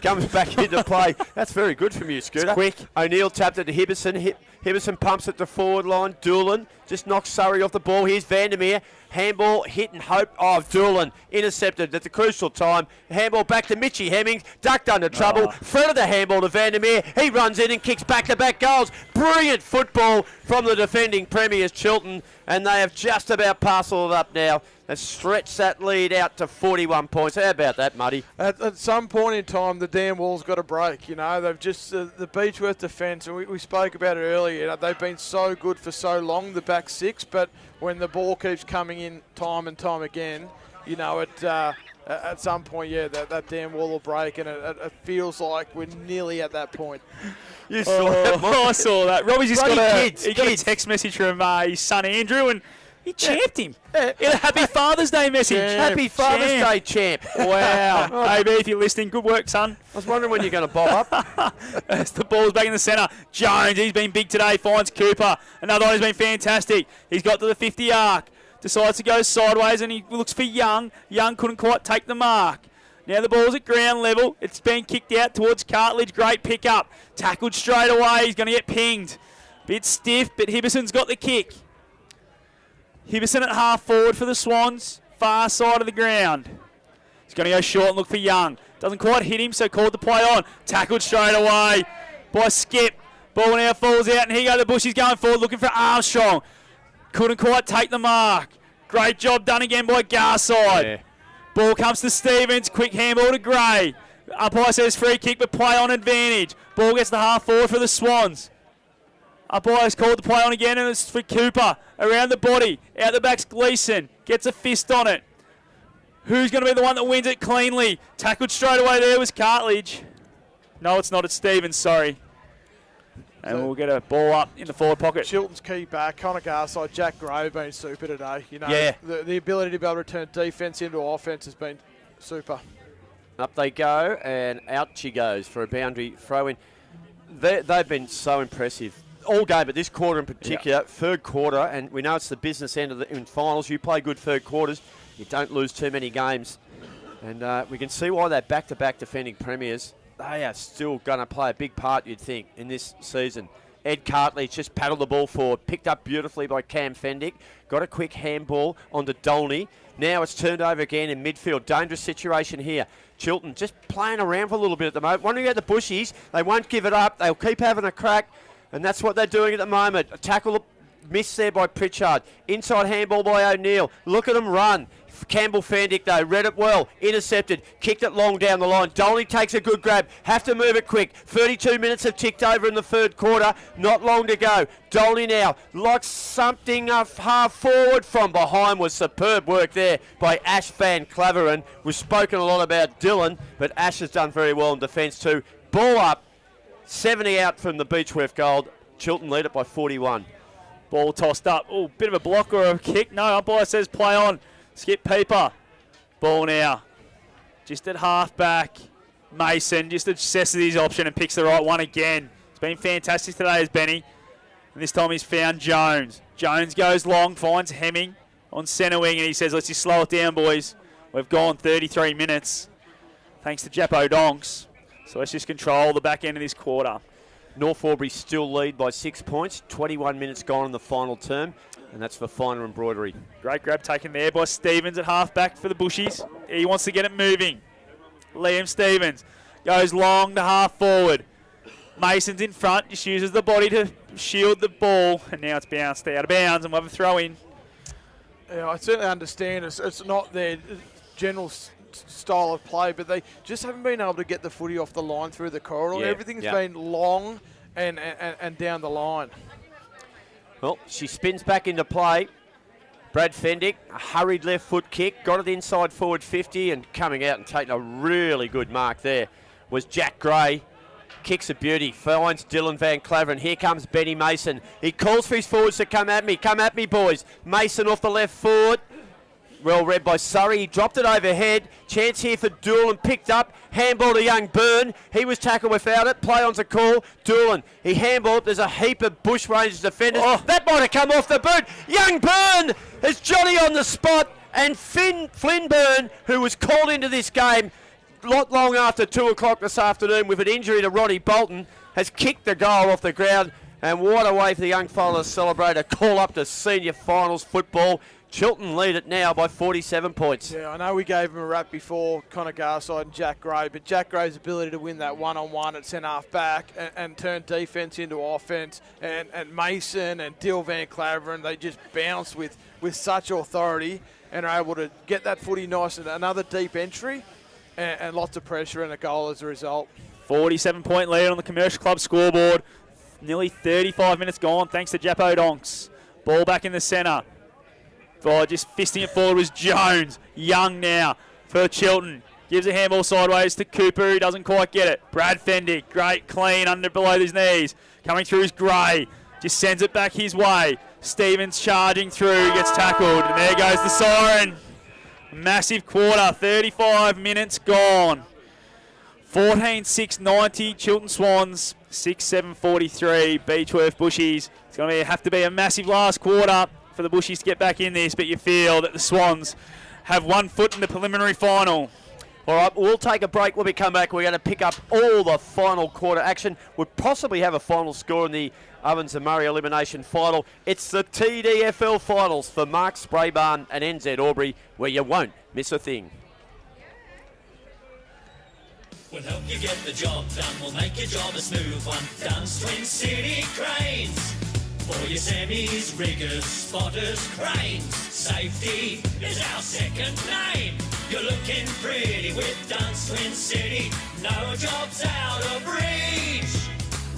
Comes back into play. That's very good from you, Scooter. It's quick. O'Neill tapped it to Hibberson. Hibberson pumps it to forward line. Doolan just knocks Surrey off the ball. Here's Vandermeer. Handball hit and hope. Oh, Doolan intercepted at the crucial time. Handball back to Mitchie Hemmings. Ducked under trouble. Fronted the handball to Vandermeer. He runs in and kicks back-to-back goals. Brilliant football from the defending premiers, Chiltern. And they have just about parcelled it up now. They've stretched that lead out to 41 points. How about that, Muddy? At some point in time, the damn wall's got to break. You know, they've just the Beechworth defence, and we spoke about it earlier. You know, they've been so good for so long, the back six. But when the ball keeps coming in time and time again, you know, at some point, that damn wall will break, and it feels like we're nearly at that point. You saw that, Mike? I saw that. Robbie's just Bloody got a text message from his son Andrew, and he champed him. In a Happy Father's Day message. Happy Father's Day, champ. Wow. AB, if you're listening, good work, son. I was wondering when you're going to bob up. As the ball's back in the centre. Jones, he's been big today, finds Cooper. Another one who's been fantastic. He's got to the 50 arc. Decides to go sideways, and he looks for Young. Young couldn't quite take the mark. Now the ball's at ground level. It's been kicked out towards Cartledge. Great pick up. Tackled straight away. He's going to get pinged. Bit stiff, but Hibberson's got the kick. Hibberson at half forward for the Swans. Far side of the ground. He's going to go short and look for Young. Doesn't quite hit him, so called the play on. Tackled straight away by Skip. Ball now falls out, and here go the Bushies going forward looking for Armstrong. Couldn't quite take the mark. Great job done again by Garside. Yeah. Ball comes to Stevens. Quick handball to Gray. Umpire says free kick, but play on advantage. Ball gets the half forward for the Swans. Umpire's called the play on again, and it's for Cooper. Around the body. Out the back's Gleeson. Gets a fist on it. Who's going to be the one that wins it cleanly? Tackled straight away there was Cartledge. No, it's not. It's Stevens, sorry. And we'll get a ball up in the forward pocket. Chilton's key back, Connor Garside, Jack Gray have been super today. You know, Yeah. the ability to be able to turn defence into offence has been super. Up they go, and out she goes for a boundary throw-in. They've been so impressive all game, but this quarter in particular, third quarter, and we know it's the business end of the in finals. You play good third quarters, you don't lose too many games. And we can see why they're back-to-back defending premiers. They are still going to play a big part, you'd think, in this season. Ed Cartledge just paddled the ball forward, picked up beautifully by Cam Fendick, got a quick handball onto Dolney. Now it's turned over again in midfield. Dangerous situation here. Chiltern just playing around for a little bit at the moment. Wondering about the Bushies. They won't give it up. They'll keep having a crack, and that's what they're doing at the moment. A tackle missed there by Pritchard. Inside handball by O'Neill. Look at them run. Campbell Fandick, though, read it well, intercepted, kicked it long down the line. Dolly takes a good grab, have to move it quick. 32 minutes have ticked over in the third quarter, not long to go. Dolly now locks something up half forward from behind. Was superb work there by Ash Van Claveren. We've spoken a lot about Dylan, but Ash has done very well in defence too. Ball up, 70 out from the Beechworth Gold. Chiltern lead it by 41. Ball tossed up. Oh, bit of a block or a kick. No, umpire says play on. Skip Peeper. Ball now. Just at half-back. Mason just assesses his option and picks the right one again. It's been fantastic today as Benny. And this time he's found Jones. Jones goes long, finds Hemming on centre wing, and he says, let's just slow it down, boys. We've gone 33 minutes. Thanks to Jappo Donks. So let's just control the back end of this quarter. North Albury still lead by 6 points. 21 minutes gone in the final term, and that's for Finer Embroidery. Great grab taken there by Stevens at half-back for the Bushies. He wants to get it moving. Liam Stevens goes long to half-forward. Mason's in front, just uses the body to shield the ball, and now it's bounced out of bounds, and we'll have a throw-in. Yeah, I certainly understand it's not their general style of play, but they just haven't been able to get the footy off the line through the corridor. Yeah, Everything's been long and down the line. Well, she spins back into play. Brad Fendick, a hurried left foot kick, got it inside forward 50, and coming out and taking a really good mark there was Jack Gray. Kicks a beauty, finds Dylan Van Claveren. Here comes Benny Mason. He calls for his forwards to come at me, boys. Mason off the left forward. Well read by Surrey. He dropped it overhead. Chance here for Doolan. Picked up. Handball to young Byrne. He was tackled without it. Play on's a call. Doolan. He handballed. There's a heap of Bushrangers defenders. Oh, that might have come off the boot. Young Byrne has Johnny on the spot. And Flynn Byrne, who was called into this game not long after 2 o'clock this afternoon with an injury to Roddy Bolton, has kicked the goal off the ground. And what a way for the young fella to celebrate a call up to senior finals football. Chiltern lead it now by 47 points. Yeah, I know we gave him a rap before, Connor Garside and Jack Gray, but Jack Gray's ability to win that one-on-one at centre-half back and turn defence into offence, and Mason and Dill Van Claveren, they just bounce with such authority and are able to get that footy nice and another deep entry and lots of pressure and a goal as a result. 47-point lead on the Commercial Club scoreboard. Nearly 35 minutes gone thanks to Jappo Donks. Ball back in the centre. Oh, just fisting it forward was Jones. Young now for Chiltern. Gives a handball sideways to Cooper, who doesn't quite get it. Brad Fendick, great clean under below his knees. Coming through is Gray. Just sends it back his way. Stevens charging through, gets tackled. And there goes the siren. Massive quarter, 35 minutes gone. 14-6-90, Chiltern Swans. 6-7-43, Beechworth Bushies. It's going to have to be a massive last quarter for the Bushies to get back in this, but you feel that the Swans have 1 foot in the preliminary final. All right, we'll take a break. When we come back, we're going to pick up all the final quarter action. We'll possibly have a final score in the Ovens and Murray elimination final. It's the TDFL finals for Mark Spraybarn and NZ Albury, where you won't miss a thing. We'll help you get the job done. We'll make your job a smooth one. Duns Twin City Cranes. For your semis, riggers, spotters, cranes. Safety is our second name. You're looking pretty with Duns Twin City. No job's out of reach.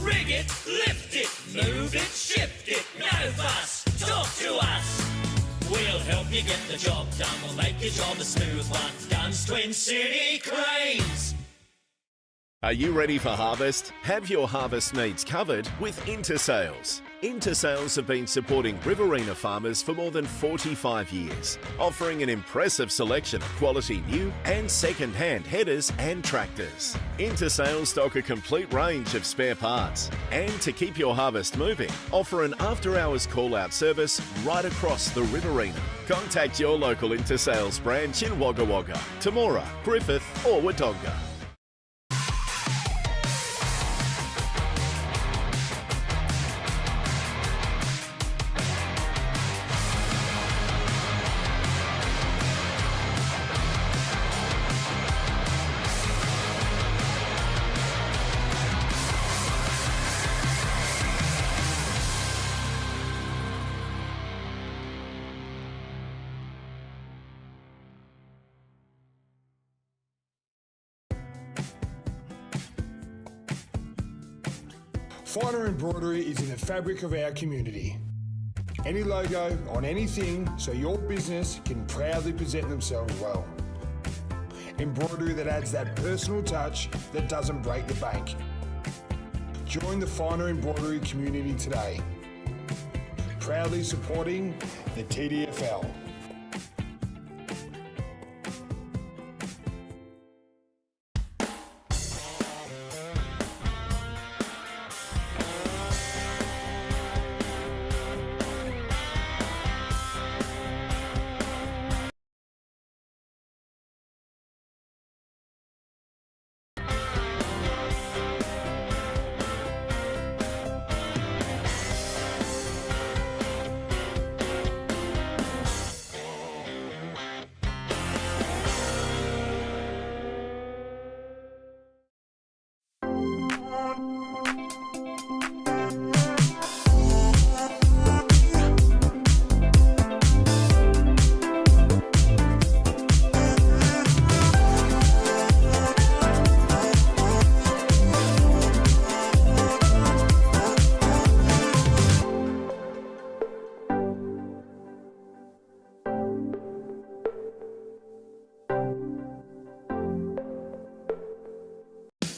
Rig it, lift it, move it, shift it. No fuss, talk to us. We'll help you get the job done. We'll make your job a smooth one. Duns Twin City Cranes. Are you ready for harvest? Have your harvest needs covered with Intersales. Intersales have been supporting Riverina farmers for more than 45 years, offering an impressive selection of quality new and second-hand headers and tractors. Intersales stock a complete range of spare parts, and to keep your harvest moving, offer an after-hours call-out service right across the Riverina. Contact your local Intersales branch in Wagga Wagga, Temora, Griffith or Wodonga. Finer embroidery is in the fabric of our community. Any logo on anything so your business can proudly present themselves well. Embroidery that adds that personal touch that doesn't break the bank. Join the Finer embroidery community today. Proudly supporting the TDFL.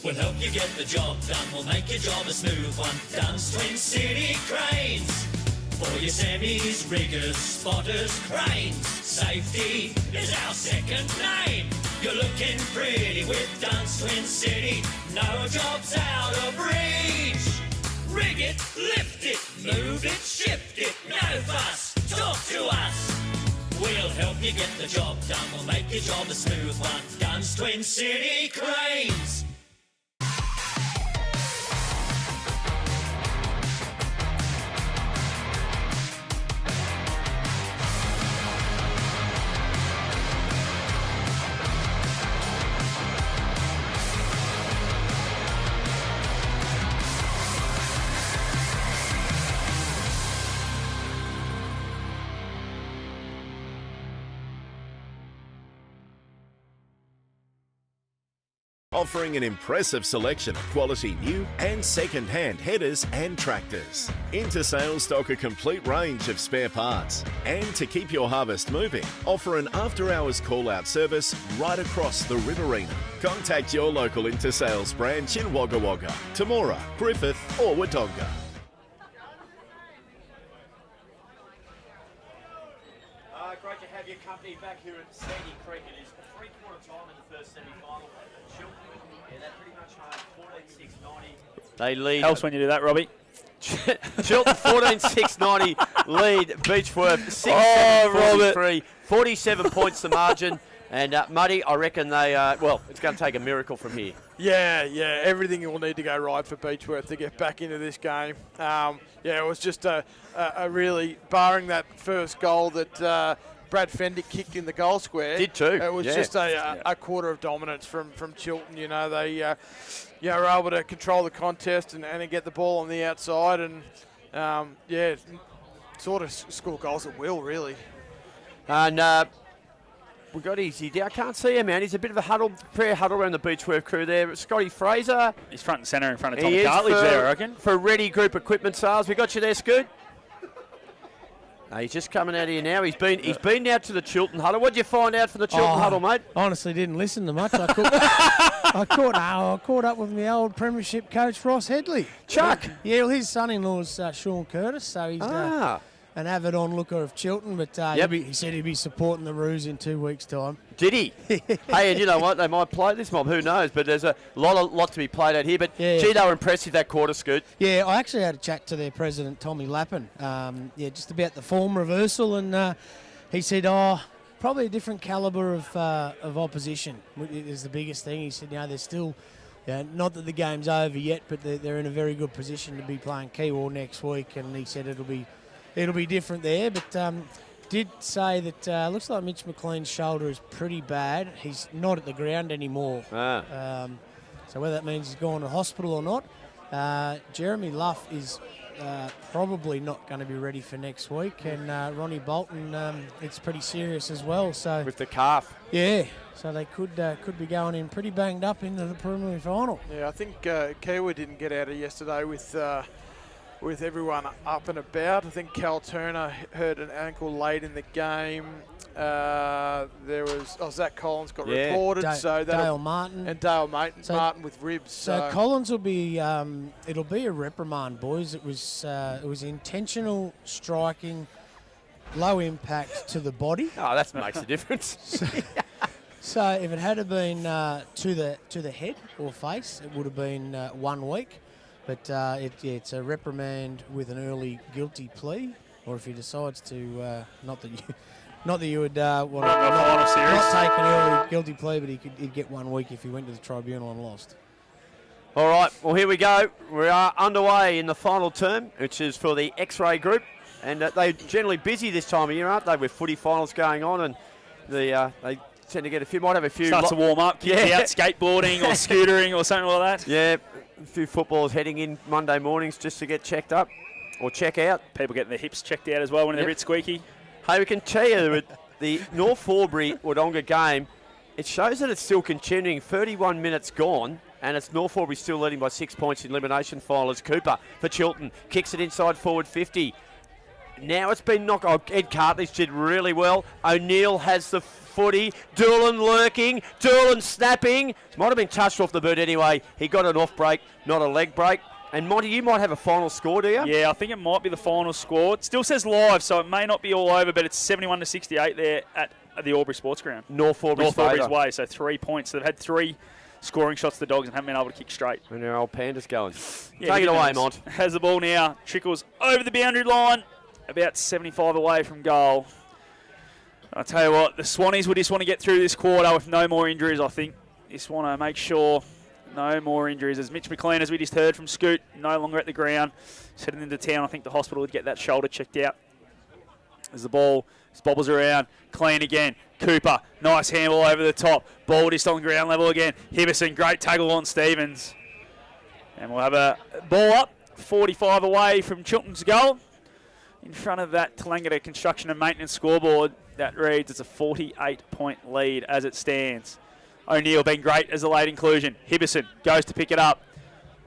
We'll help you get the job done, we'll make your job a smooth one. Dunn's Twin City Cranes. For your semis, riggers, spotters, cranes. Safety is our second name. You're looking pretty with Dunn's Twin City. No job's out of reach. Rig it, lift it, move it, shift it. No fuss, talk to us. We'll help you get the job done, we'll make your job a smooth one. Dunn's Twin City Cranes. Offering an impressive selection of quality new and second-hand headers and tractors. Intersales stock a complete range of spare parts. And to keep your harvest moving, offer an after-hours call-out service right across the Riverina. Contact your local Intersales branch in Wagga Wagga, Temora, Griffith or Wodonga. Great to have your company back here at Sandy Creek. It is three-quarter time in the first semi-final. Chiltern, yeah, they're pretty much home, 14-6-90. They lead. Helps when you do that, Robbie. Chiltern 14-6-90 lead Beechworth 6-7-43. 47 points the margin. And Muddy, I reckon they, well, it's going to take a miracle from here. Yeah, everything will need to go right for Beechworth to get back into this game. It was just a really, barring that first goal that Brad Fendick kicked in the goal square. Did too. It was just a quarter of dominance from Chiltern. You know, they were able to control the contest and get the ball on the outside and, sort of score goals at will, really. And we got Easy there. I can't see him, man. He's a bit of a prayer huddle around the Beechworth crew there. Scotty Fraser. He's front and centre in front of Tommy Cartledge there, I reckon. For Ready Group Equipment Sales. We got you there, Scoot. No, he's just coming out here now. He's been now to the Chiltern huddle. What did you find out from the Chiltern huddle, mate? Honestly, didn't listen to much. I caught up with my old premiership coach, Ross Headley. Chuck. Yeah, well, his son-in-law's Sean Curtis, so he's an avid onlooker of Chiltern, but he said he'd be supporting the Roos in 2 weeks' time. Did he? Hey, and you know what? They might play this mob. Who knows? But there's a lot to be played out here. But, gee, they were impressive that quarter, Scoot. Yeah, I actually had a chat to their president, Tommy Lappin, just about the form reversal, and he said, probably a different calibre of opposition is the biggest thing. He said, they're still, not that the game's over yet, but they're in a very good position to be playing Kiwar next week, and he said it'll be different there, but did say that looks like Mitch McLean's shoulder is pretty bad. He's not at the ground anymore. So whether that means he's going to hospital or not. Jeremy Luff is probably not going to be ready for next week, and Ronnie Bolton, it's pretty serious as well. So with the calf. Yeah, So they could be going in pretty banged up into the preliminary final. Yeah, I think Kiwi didn't get out of yesterday with everyone up and about. I think Cal Turner hurt an ankle late in the game. There was Zach Collins got reported. Dale Martin. And Dale Martin with ribs. So Collins will be, it'll be a reprimand, boys. It was intentional striking, low impact to the body. Oh, that makes a difference. So if it had been to the head or face, it would have been 1 week. But it's a reprimand with an early guilty plea, or if he decides to not that you would want to not take an early guilty plea, but he'd get 1 week if he went to the tribunal and lost. All right, well, here we go. We are underway in the final term, which is for the X-ray group. And they're generally busy this time of year, aren't they, with footy finals going on. And they tend to get might have a few. Starts to warm up, kick out, skateboarding or scootering or something like that. Yeah, a few footballers heading in Monday mornings just to get checked up or check out. People getting their hips checked out as well when they're a bit squeaky. Hey, we can tell you that the North Albury-Wodonga game, it shows that it's still continuing. 31 minutes gone, and it's North Albury still leading by 6 points in elimination final as Cooper for Chiltern kicks it inside forward 50. Now it's been knocked. Oh, Ed Cartledge did really well. O'Neill has the footy. Doolan lurking. Doolan snapping. Might have been touched off the boot anyway. He got an off break, not a leg break. And Monty, you might have a final score, do you? Yeah, I think it might be the final score. It still says live, so it may not be all over, but it's 71-68 there at the Albury Sports Ground. North Albury's way, so 3 points. They've had 3 scoring shots to the Dogs and haven't been able to kick straight. And our old Pandas going. Yeah, take it away, Mont. Has the ball now. Trickles over the boundary line. About 75 away from goal. I'll tell you what, the Swannies will just want to get through this quarter with no more injuries, I think. Just want to make sure no more injuries. As Mitch McLean, as we just heard from Scoot, no longer at the ground. He's heading into town. I think the hospital would get that shoulder checked out. As the ball bobbles around. Clean again. Cooper, nice handball over the top. Ball just on ground level again. Hibberson, great tackle on Stevens. And we'll have a ball up, 45 away from Chiltern's goal. In front of that Tallangatta Construction and Maintenance scoreboard, that reads it's a 48-point lead as it stands. O'Neill been great as a late inclusion. Hibberson goes to pick it up.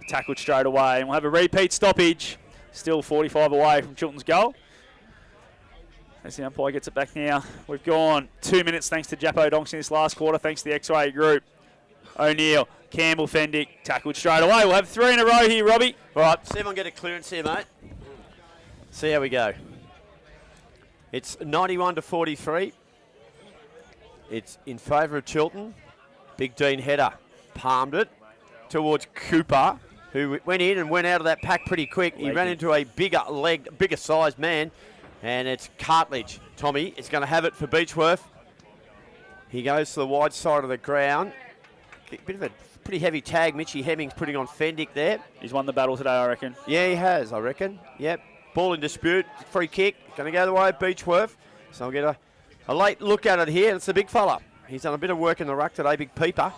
Tackled straight away. And we'll have a repeat stoppage. Still 45 away from Chiltern's goal. As the umpire gets it back now. We've gone 2 minutes thanks to Jappo Donks in this last quarter, thanks to the X-Ray group. O'Neill, Campbell, Fendick, tackled straight away. We'll have 3 in a row here, Robbie. All right, see if I can get a clearance here, mate. See how we go. It's 91-43. It's in favour of Chiltern. Big Dean header palmed it towards Cooper, who went in and went out of that pack pretty quick. He ran into a bigger sized man, and it's Cartledge. Tommy is going to have it for Beechworth. He goes to the wide side of the ground. Bit of a pretty heavy tag Mitchie Hemmings putting on Fendick there. He's won the battle today, I reckon. Yeah, he has, I reckon. Yep. Ball in dispute, free kick, going to go the way of Beechworth. So I'll get a late look at it here. It's the big fella. He's done a bit of work in the ruck today, big peeper.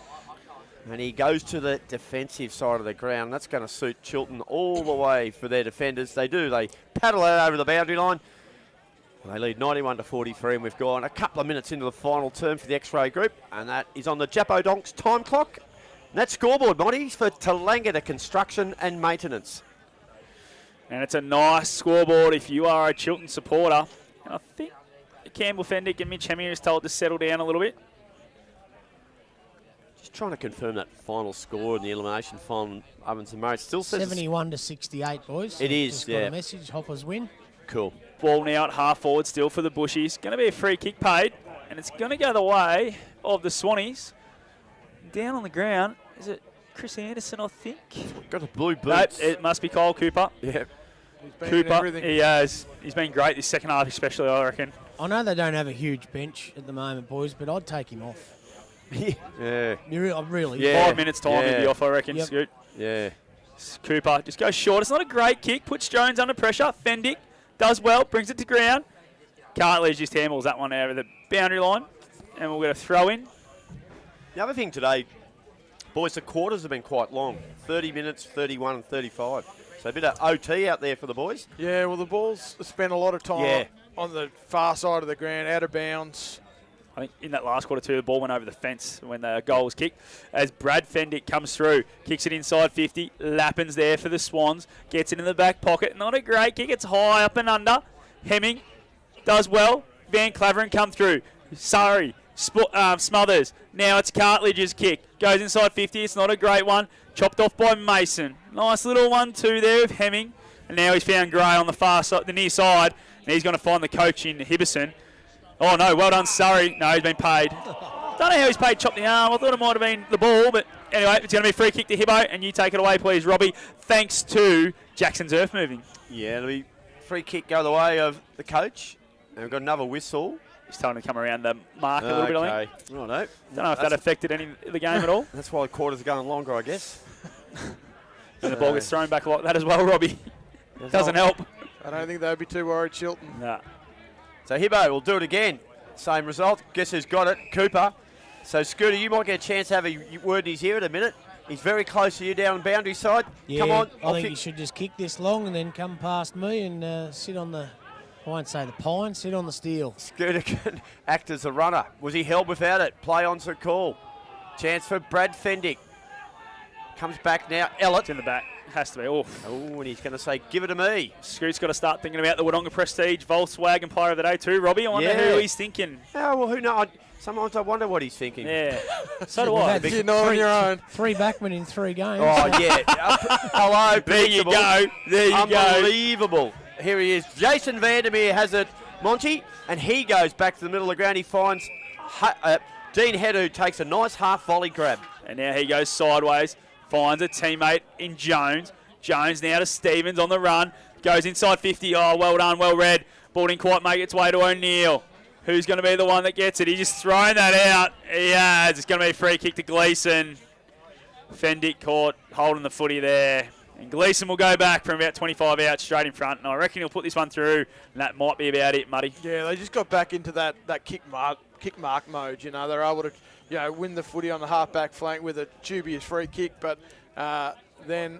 And he goes to the defensive side of the ground. That's going to suit Chiltern all the way for their defenders. They do. They paddle it over the boundary line. They lead 91-43, and we've gone a couple of minutes into the final term for the X-Ray group. And that is on the Jappo Donks time clock. And that scoreboard, Monty, for Tallangatta Construction and Maintenance. And it's a nice scoreboard if you are a Chiltern supporter. And I think Campbell Fendick and Mitch Hemming is told to settle down a little bit. Just trying to confirm that final score in the elimination final. Ovens and Murray still says 71-68, boys. It is, Just yeah. got a message. Hoppers win. Cool. Ball now at half forward still for the Bushies. Going to be a free kick paid. And it's going to go the way of the Swannies. Down on the ground. Is it Chris Anderson, I think? Got a blue boots. No, it must be Kyle Cooper. Yeah. He's been Cooper, everything. he has. He's been great this second half especially, I reckon. I know they don't have a huge bench at the moment, boys, but I'd take him off. Yeah. Really? Yeah. 5 minutes time he'll be off, I reckon, Yep. Scoot. Yeah. Cooper just goes short. It's not a great kick. Puts Jones under pressure. Fendick does well. Brings it to ground. Cartledge just handles that one over the boundary line. And we'll get a throw in. The other thing today, boys, the quarters have been quite long. 30 minutes, 31 and 35. So a bit of OT out there for the boys. Yeah, well, the ball's spent a lot of time Yeah. on the far side of the ground, out of bounds. I think in that last quarter too, the ball went over the fence when the goal was kicked. As Brad Fendick comes through, kicks it inside 50. Lappin's there for the Swans. Gets it in the back pocket. Not a great kick. It's high up and under. Hemming does well. Van Claveren come through. Surrey smothers. Now it's Cartledge's kick. Goes inside 50. It's not a great one. Chopped off by Mason. Nice little 1-2 there with Hemming. And now he's found Gray on the far side, the near side. And he's going to find the coach in Hibberson. Oh, no, well done, Surrey. No, he's been paid. Don't know how he's paid, chopped the arm. I thought it might have been the ball, but anyway, it's going to be a free kick to Hibbo, and you take it away, please, Robbie, thanks to Jackson's earth moving. Yeah, it'll be free kick go the way of the coach. And we've got another whistle. He's telling him to come around the mark a little bit, I think. Righto. Don't know if that affected any of the game at all. That's why the quarters are going longer, I guess. And the ball gets thrown back like that as well, Robbie. Doesn't help. I don't think they'd be too worried, Chiltern. Nah. So Hibbo will do it again. Same result. Guess who's got it? Cooper. So Scooter, you might get a chance to have a word in his ear in a minute. He's very close to you down the boundary side. Yeah, Come on. I think you should just kick this long and then come past me and sit on the, I won't say the pine, sit on the steel. Scooter can act as a runner. Was he held without it? Play on to call. Chance for Brad Fendick. Comes back now. Ellett. It's in the back. Has to be. Oh, and he's going to say, give it to me. Scoot's got to start thinking about the Wodonga Prestige Volkswagen Player of the Day too, Robbie. I wonder who he's thinking. Oh, well, who knows? Sometimes I wonder what he's thinking. Yeah. So do I. You know on your own. 3 backmen in 3 games. Oh, yeah. Hello, There you go. There you go. Unbelievable. Here he is. Jason Vandermeer has it, Monty, and he goes back to the middle of the ground. He finds Dean Head, who takes a nice half volley grab. And now he goes sideways, finds a teammate in Jones. Jones now to Stevens on the run. Goes inside 50. Oh, well done, well read. Ball didn't quite make its way to O'Neill. Who's going to be the one that gets it? He's just throwing that out. Yeah, it's going to be a free kick to Gleeson. Fendick caught, holding the footy there. And Gleeson will go back from about 25 out straight in front. And I reckon he'll put this one through. And that might be about it, Muddy. Yeah, they just got back into that kick mark mode. You know, they're able to win the footy on the half-back flank with a dubious free kick. But then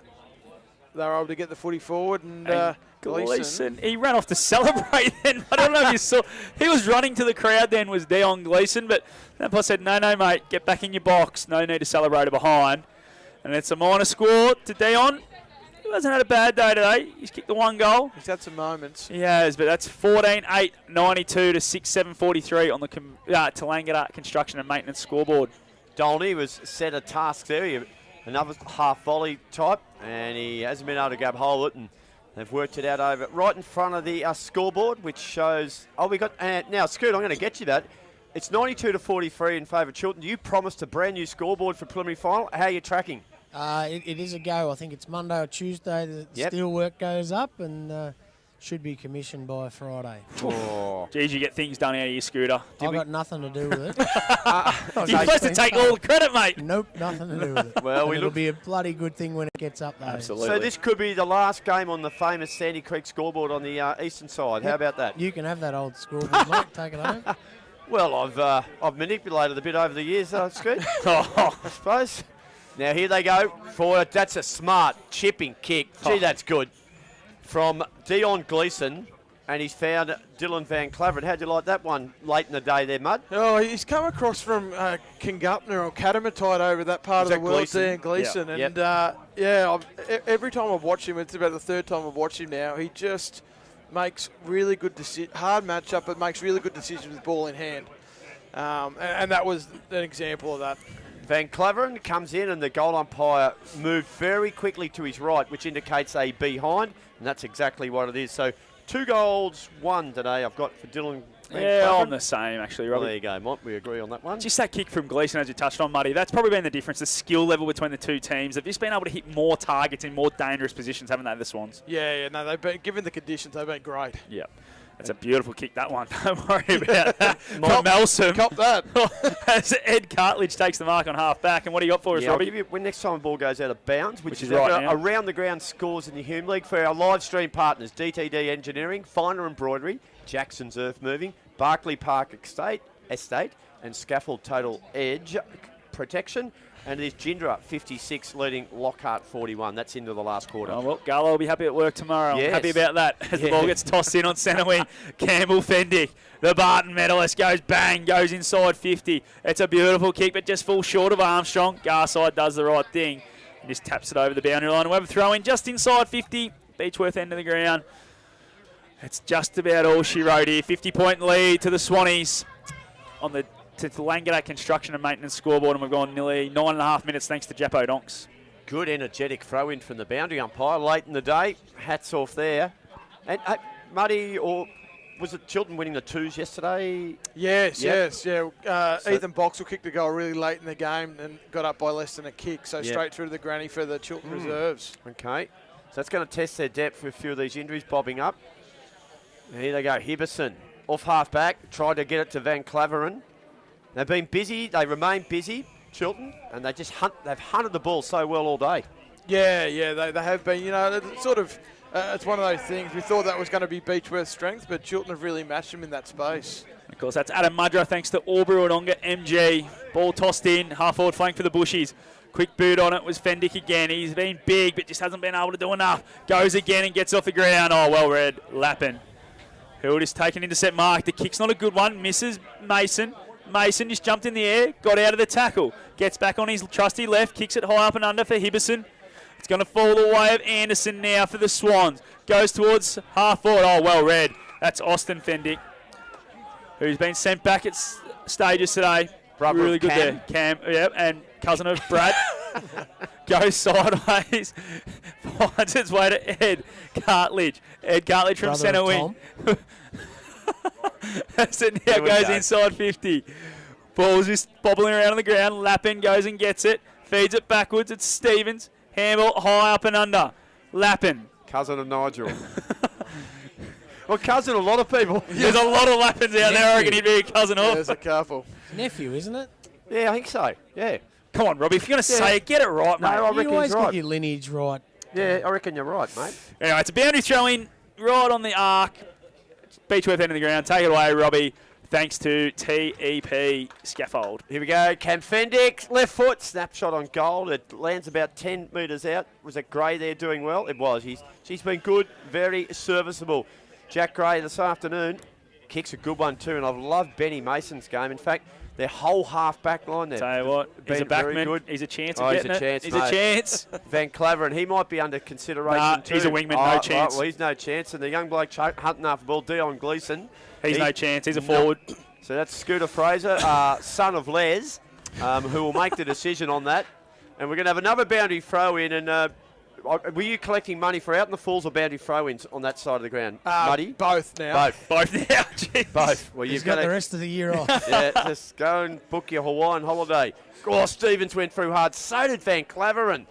they were able to get the footy forward. And Gleeson, he ran off to celebrate then. I don't know if you saw. He was running to the crowd then, was Dion Gleeson. But Nampos said, no, mate, get back in your box. No need to celebrate it behind. And it's a minor score to Dion. He hasn't had a bad day today. He's kicked the 1 goal. He's had some moments. He has, but that's 14-8-92 to 6-7-43 on the Tallangatta construction and maintenance scoreboard. Dolney was set a task there. Another half volley type, and he hasn't been able to grab hold of it. And they've worked it out over right in front of the scoreboard, which shows. Oh, we got now, Scoot. I'm going to get you that. It's 92-43 in favour of Chiltern. You promised a brand new scoreboard for preliminary final. How are you tracking? It is a go. I think it's Monday or Tuesday the steel work goes up and should be commissioned by Friday. Oh. Geez, you get things done out of your Scooter. I've got nothing to do with it. You're supposed to take all the credit, mate. Nope, nothing to do with it. Well, it'll be a bloody good thing when it gets up, though. Absolutely. So this could be the last game on the famous Sandy Creek scoreboard on the eastern side. How about that? You can have that old scoreboard, mate. Take it home. Well, I've manipulated a bit over the years, Scoot. I suppose. Now here they go for it. That's a smart chipping kick. Gee, that's good. From Dion Gleeson, and he's found Dylan Van Claveren. How'd you like that one late in the day there, Mud? Oh, he's come across from Kingupner or Catamatite over that part of the world there in Gleeson. Yep. And every time I've watched him, it's about the 3rd time I've watched him now, he just makes really good hard matchup, but makes really good decisions with ball in hand. And that was an example of that. Van Claveren comes in and the goal umpire moved very quickly to his right, which indicates a behind, and that's exactly what it is. So 2 goals, 1 today I've got for Dylan Van Claveren. I'm the same, actually, Robbie. Well, there you go, Mont. We agree on that one. Just that kick from Gleeson, as you touched on, Muddy, that's probably been the difference, the skill level between the 2 teams. They've just been able to hit more targets in more dangerous positions, haven't they, the Swans? Yeah, no, they've been, given the conditions, they've been great. Yeah. That's a beautiful kick, that one. Don't worry about that. From Melsom. Cop that. As Ed Cartledge takes the mark on half back. And what do you got for us, I'll Robbie? give you, when next time the ball goes out of bounds, which is right now. around the ground scores in the Hume League for our live stream partners, DTD Engineering, Finer Embroidery, Jackson's Earth Moving, Barclay Park Estate, and Scaffold Total Edge Protection. And it is Gindra 56 leading Lockhart 41. That's into the last quarter. Oh, well, Garlow will be happy at work tomorrow. Yes. I'm happy about that. As the ball gets tossed in on centre wing, Campbell Fendick, the Barton medalist, goes bang, goes inside 50. It's a beautiful kick, but just falls short of Armstrong. Garside does the right thing and just taps it over the boundary line. We'll have a throw in just inside 50. Beechworth end of the ground. It's just about all she wrote here. 50-point lead to the Swannies on the Tallangatta Construction and Maintenance scoreboard, and we've gone nearly 9.5 minutes thanks to Jappo Donks. Good energetic throw in from the boundary umpire late in the day. Hats off there. And Muddy, or was it Chiltern winning the twos yesterday? Yes, Yep. yes, yeah. So- Ethan Boxall kicked the goal really late in the game and got up by less than a kick, so straight through to the granny for the Chiltern reserves. Okay. So that's going to test their depth with a few of these injuries bobbing up. And here they go. Hibberson off half back, tried to get it to Van Claveren. They've been busy. They remain busy, Chiltern, and they've hunted the ball so well all day. Yeah, they have been. You know, it's sort of, it's one of those things. We thought that was going to be Beechworth's strength, but Chiltern have really matched them in that space. Of course, that's Adam Mudra thanks to Albury-Wodonga MG. Ball tossed in, half-forward flank for the Bushies. Quick boot on it was Fendick again. He's been big, but just hasn't been able to do enough. Goes again and gets off the ground. Oh, well read. Lappin. Who just taken intercept mark. The kick's not a good one. Misses Mason. Mason just jumped in the air, got out of the tackle. Gets back on his trusty left, kicks it high up and under for Hibberson. It's going to fall the way of Anderson now for the Swans. Goes towards half forward. Oh, well read. That's Austin Fendick, who's been sent back at stages today. Brother really of good Cam. there. Cam, yep, and cousin of Brad. Goes sideways, finds its way to Ed Cartledge. Ed Cartledge from Brother centre of wing. As it now Here we goes go. inside 50. Ball's just bobbling around on the ground. Lappin goes and gets it. Feeds it backwards. It's Stevens. Handball high up and under. Lappin. Cousin of Nigel. Well, cousin of a lot of people. There's a lot of Lappins out there. I reckon he'd be a cousin of. There's a couple. Nephew, isn't it? Yeah, I think so. Yeah. Come on, Robbie. If you're going to say it, get it right, No, mate. I You reckon always he's got right. your lineage right. Yeah, I reckon you're right, mate. Anyway, it's a boundary throw in right on the arc. Beechworth end of the ground. Take it away, Robbie. Thanks to TEP Scaffold. Here we go. Cam Fendick, left foot, snapshot on goal. It lands about 10 metres out. Was it Gray there doing well? It was. She's been good, very serviceable. Jack Gray this afternoon kicks a good one too, and I've loved Benny Mason's game. In fact, their whole half back line there. Tell you what, he's a been very backman. good. He's a chance Oh, of he's getting a chance, it. He's mate. a chance. Van Claveren, he might be under consideration Nah, too. he's a wingman, no Right, chance. well, he's no chance. And the young bloke hunting after the ball, Dion Gleeson. He's no chance. He's a forward. So that's Scooter Fraser, son of Les, who will make the decision on that. And we're going to have another boundary throw in. And were you collecting money for out in the falls or boundary throw-ins on that side of the ground, Muddy? Both now. Both now. Jeez. Both. Well, He's you've got got the to rest of the year off. yeah, just go and book your Hawaiian holiday. Oh, Stevens went through hard. So did Van Claveren.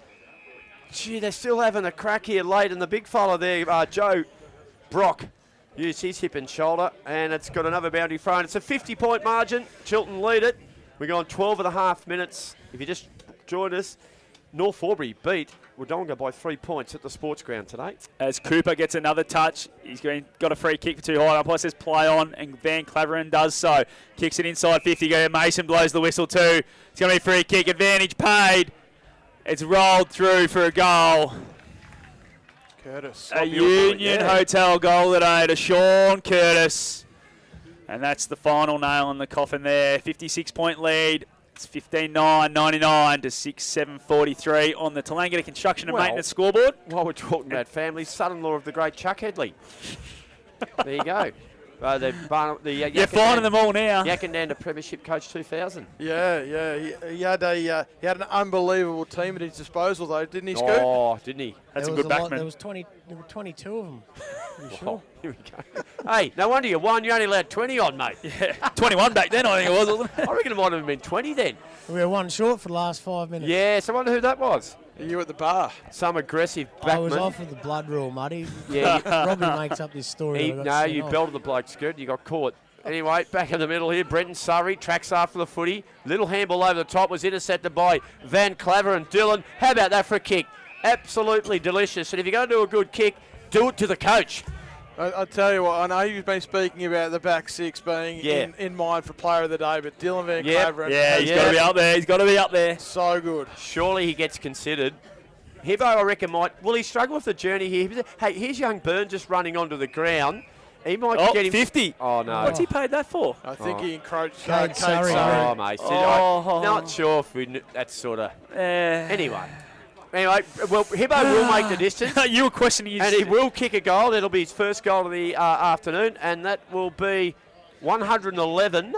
Gee, they're still having a crack here late. And the big fella there, Joe Brock, used his hip and shoulder. And it's got another boundary throw. And it's a 50-point margin. Chiltern lead it. We're going 12.5 minutes. If you just joined us, North Albury beat Wodonga by 3 points at the sports ground today. As Cooper gets another touch, he's got a free kick for too high. Umpire says play on, and Van Claveren does so. Kicks it inside 50. Mason blows the whistle too. It's going to be a free kick. Advantage paid. It's rolled through for a goal. Curtis. A Union Hotel goal today to Sean Curtis. And that's the final nail in the coffin there. 56-point lead. It's 15-9, 99 to 6-7-43 on the Tallangatta Construction and Well, Maintenance scoreboard. While we're talking about family, son-in-law of the great Chuck Headley. There you go. You're finding them all now. Yakandanda Premiership Coach 2000. Yeah. He had an unbelievable team at his disposal, though, didn't he, Scoot? Oh, didn't he? That's a There good was lot- backman. There were 22 of them. You sure? Oh, here we go. Hey, no wonder you won. You only allowed 20 on, mate. Yeah, 21 back then, I think it was, wasn't it? I reckon it might have been 20 then. We were one short for the last 5 minutes. Yes, I wonder who that was. Are you at the bar? Some aggressive I was backman. off with the blood rule, Muddy. Yeah, Robbie makes up this story. He, that I got no, sent you off. belted the bloke, Skirt. You got caught. Anyway, back in the middle here, Brenton Surrey tracks after the footy. Little handball over the top was intercepted by Van Claveren. Dylan, how about that for a kick? Absolutely delicious. And if you're going to do a good kick, do it to the coach. I tell you what, I know you've been speaking about the back six being in mind for player of the day, but Dylan Van Claveren. Yeah, he's got to be up there. He's got to be up there. So good. Surely he gets considered. Hibbo, I reckon, will he struggle with the journey here? Hey, here's young Byrne just running onto the ground. He might get him 50. Oh, no. What's he paid that for? I think he encroached. Kate Surrey. Oh, mate. I'm not sure if that's sort of... Anyway, well, Hibbo will make the distance. You were questioning his... And he will kick a goal. It'll be his first goal of the afternoon, and that will be 111.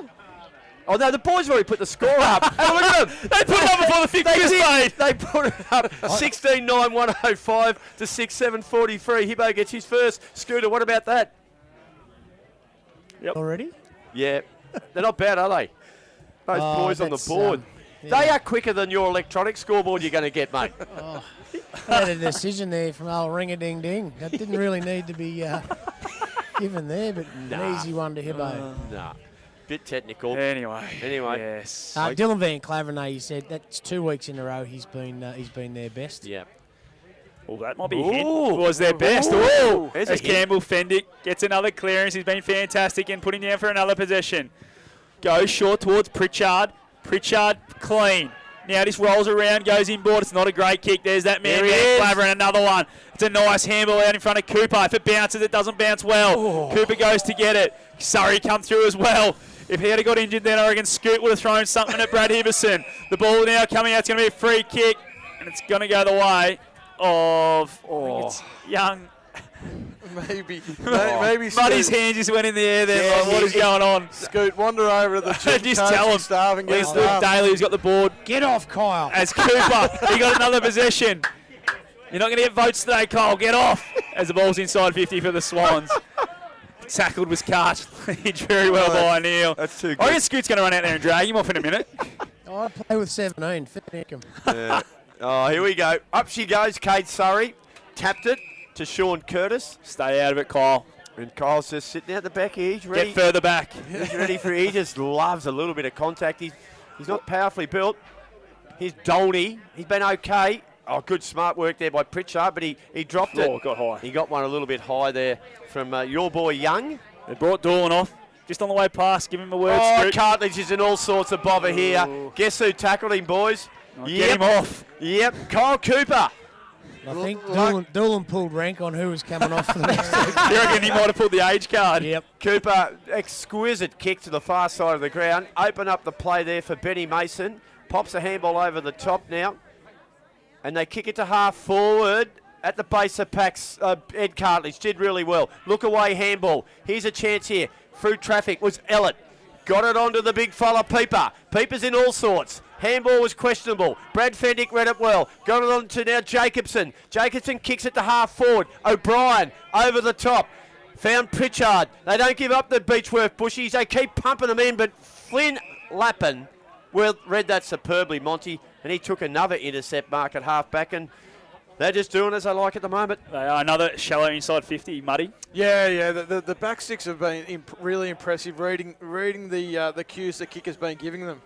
Oh, no, the boys have already put the score up. Oh, look at them. They put it up before the 50 was made. They put it up 16-9-105 to 6-7-43. Hibbo gets his first. Scooter, what about that? Already? Yeah. They're not bad, are they? Those boys on the board. They are quicker than your electronic scoreboard you're going to get, mate. I had a decision there from old ring-a-ding-ding. That didn't really need to be given there, but an easy one to Hibbo. Nah. Bit technical. Anyway. Yes. Dylan Van Claveren, you said that's 2 weeks in a row he's been their best. Yeah. Well, that might be a hit. Was their best. Ooh. As Campbell Fendick gets another clearance. He's been fantastic and putting down for another possession. Goes short towards Pritchard. Pritchard clean. Now this rolls around, goes inboard. It's not a great kick. There's that man, Claveren, another one. It's a nice handball out in front of Cooper. If it bounces, it doesn't bounce well. Cooper goes to get it. Surrey come through as well. If he had got injured then, I reckon Scoot would have thrown something at Brad Hibberson. The ball now coming out. It's going to be a free kick, and it's going to go the way of it's young. Maybe Muddy's hand just went in the air there. Yeah, what is going on? Scoot, wander over to the just tell him. Staff and get Luke Daly, who's got the board. Get off, Kyle. As Cooper, he got another possession. You're not going to get votes today, Kyle. Get off. As the ball's inside 50 for the Swans. Tackled was cut. Very well by Neil. That's too good. I reckon Scoot's going to run out there and drag him off in a minute. I play with 17. Finick him. Oh, here we go. Up she goes, Kate Surrey. Tapped it to Sean Curtis. Stay out of it, Kyle. And Kyle's just sitting out the back here. He's ready. Get further back. He's ready for it. He just loves a little bit of contact. He's not powerfully built. Here's Dolney. He's been okay. Oh, good smart work there by Pritchard, but he dropped it. Oh, got high. He got one a little bit high there from your boy Young. They brought Dolan off. Just on the way past. Give him a word. Oh, Cartledge is in all sorts of bother here. Guess who tackled him, boys? Get him off. Yep, Kyle Cooper. I think Doolan pulled rank on who was coming off for the next week. You reckon he might have pulled the age card? Yep. Cooper, exquisite kick to the far side of the ground. Open up the play there for Benny Mason. Pops a handball over the top now. And they kick it to half forward at the base of packs. Ed Cartledge did really well. Look away handball. Here's a chance here. Through traffic was Ellett. Got it onto the big fella Peeper. Peeper's in all sorts. Handball was questionable. Brad Fendick read it well. Got it on to now Jacobson. Jacobson kicks it to half forward. O'Brien over the top. Found Pritchard. They don't give up the Beechworth Bushies. They keep pumping them in, but Flynn Lappin read that superbly, Monty, and he took another intercept mark at half back, and they're just doing as they like at the moment. They are another shallow inside 50, Muddy. Yeah. The back six have been really impressive, reading the cues the kicker's been giving them.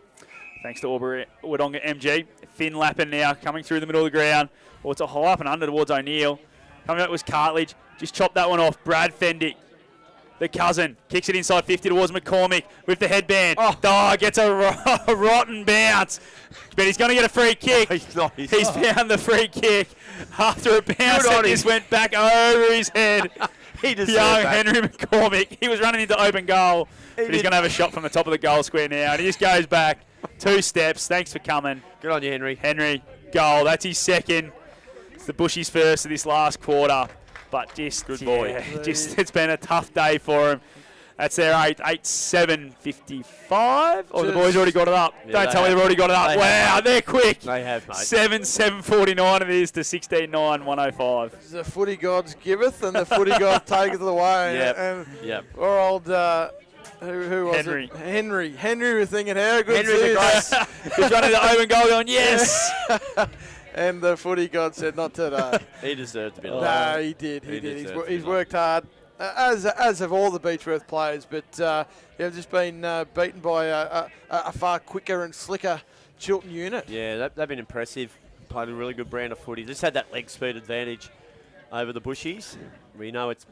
Thanks to Aubrey Wodonga MG. Finn Lappin now coming through the middle of the ground. Well, it's a high up and under towards O'Neill. Coming up was Cartledge. Just chopped that one off. Brad Fendick, the cousin, kicks it inside 50 towards McCormick with the headband. Gets a rotten bounce. But he's going to get a free kick. He's found the free kick. After a bounce that just went back over his head. Young Henry McCormick. He was running into open goal. But he's going to have a shot from the top of the goal square now. And he just goes back 2 steps. Thanks for coming. Good on you, Henry. Henry, goal. That's his second. It's the Bushies' first of this last quarter. But just, good boy. It's been a tough day for him. That's their 8-7-55. Or the boys already got it up. Yeah, Don't tell me they've already got it up. Wow, they're quick. They have, mate. 7-7-49 it is to 16-9-105. The footy gods giveth and the footy god taketh away. Yep. Poor old... who was Henry. it? Henry was thinking, how good Henry's is this? He's running the open goal going, yes. And the footy god said, not today. He deserved to be No, he did. He's worked hard, as have all the Beechworth players, but just been beaten by a far quicker and slicker Chiltern unit. Yeah, they've been impressive. Played a really good brand of footy. Just had that leg speed advantage over the Bushies. We know it's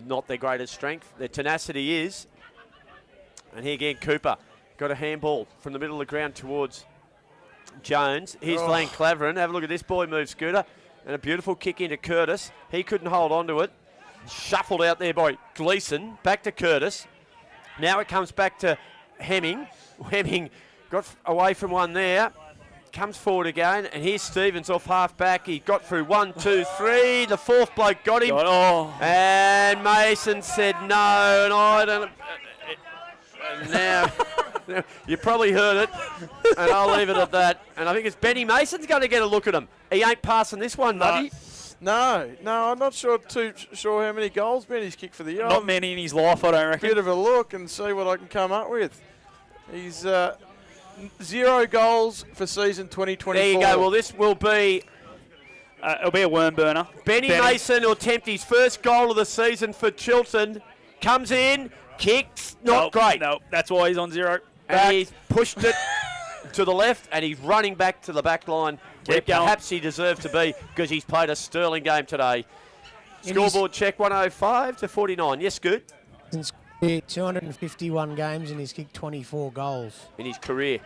not their greatest strength. Their tenacity is. And here again, Cooper got a handball from the middle of the ground towards Jones. Here's Van Claveren. Have a look at this boy move, Scooter. And a beautiful kick into Curtis. He couldn't hold on to it. Shuffled out there by Gleeson. Back to Curtis. Now it comes back to Hemming. Hemming got away from one there. Comes forward again. And here's Stevens off half back. He got through 1, 2, 3. The fourth bloke got him. And Mason said no. And I don't... And now... You probably heard it, and I'll leave it at that. And I think it's Benny Mason's going to get a look at him. He ain't passing this one, Muddy. No, I'm not too sure how many goals Benny's kicked for the year. Not many in his life, I don't reckon. Bit of a look and see what I can come up with. He's 0 goals for season 2024. There you go. Well, this will be... it'll be a worm burner. Benny Mason will attempt his first goal of the season for Chiltern. Comes in, kicks, not great. No, that's why he's on 0. And he's pushed it to the left, and he's running back to the back line where perhaps he deserved to be because he's played a sterling game today. Scoreboard check 105 to 49. Yes, good. 251 games and he's kicked 24 goals. In his career.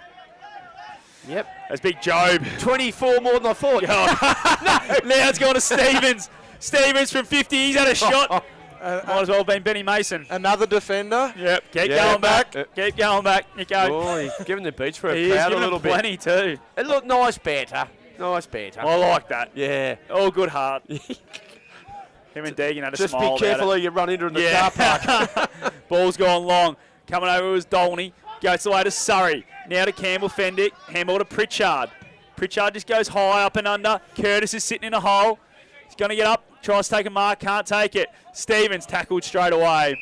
Yep. That's Big Job. 24 more than I thought. No, now it's gone to Stevens. Stevens from 50. He's had a shot. Might as well have been Benny Mason. Another defender. Yep. Keep going back. Keep going back, Nico. Oh, he's giving the Beechworth He is crowd a giving little him plenty bit. too. It looked nice banter. Nice banter. I like that. Yeah. All good heart. Him and Deegan had a Just smile be careful about who you run into in the car park. Ball's gone long. Coming over was Dolney. Goes away to Surrey. Now to Campbell Fendick. Handball to Pritchard. Pritchard just goes high up and under. Curtis is sitting in a hole. He's going to get up. Tries to take a mark. Can't take it. Stevens tackled straight away.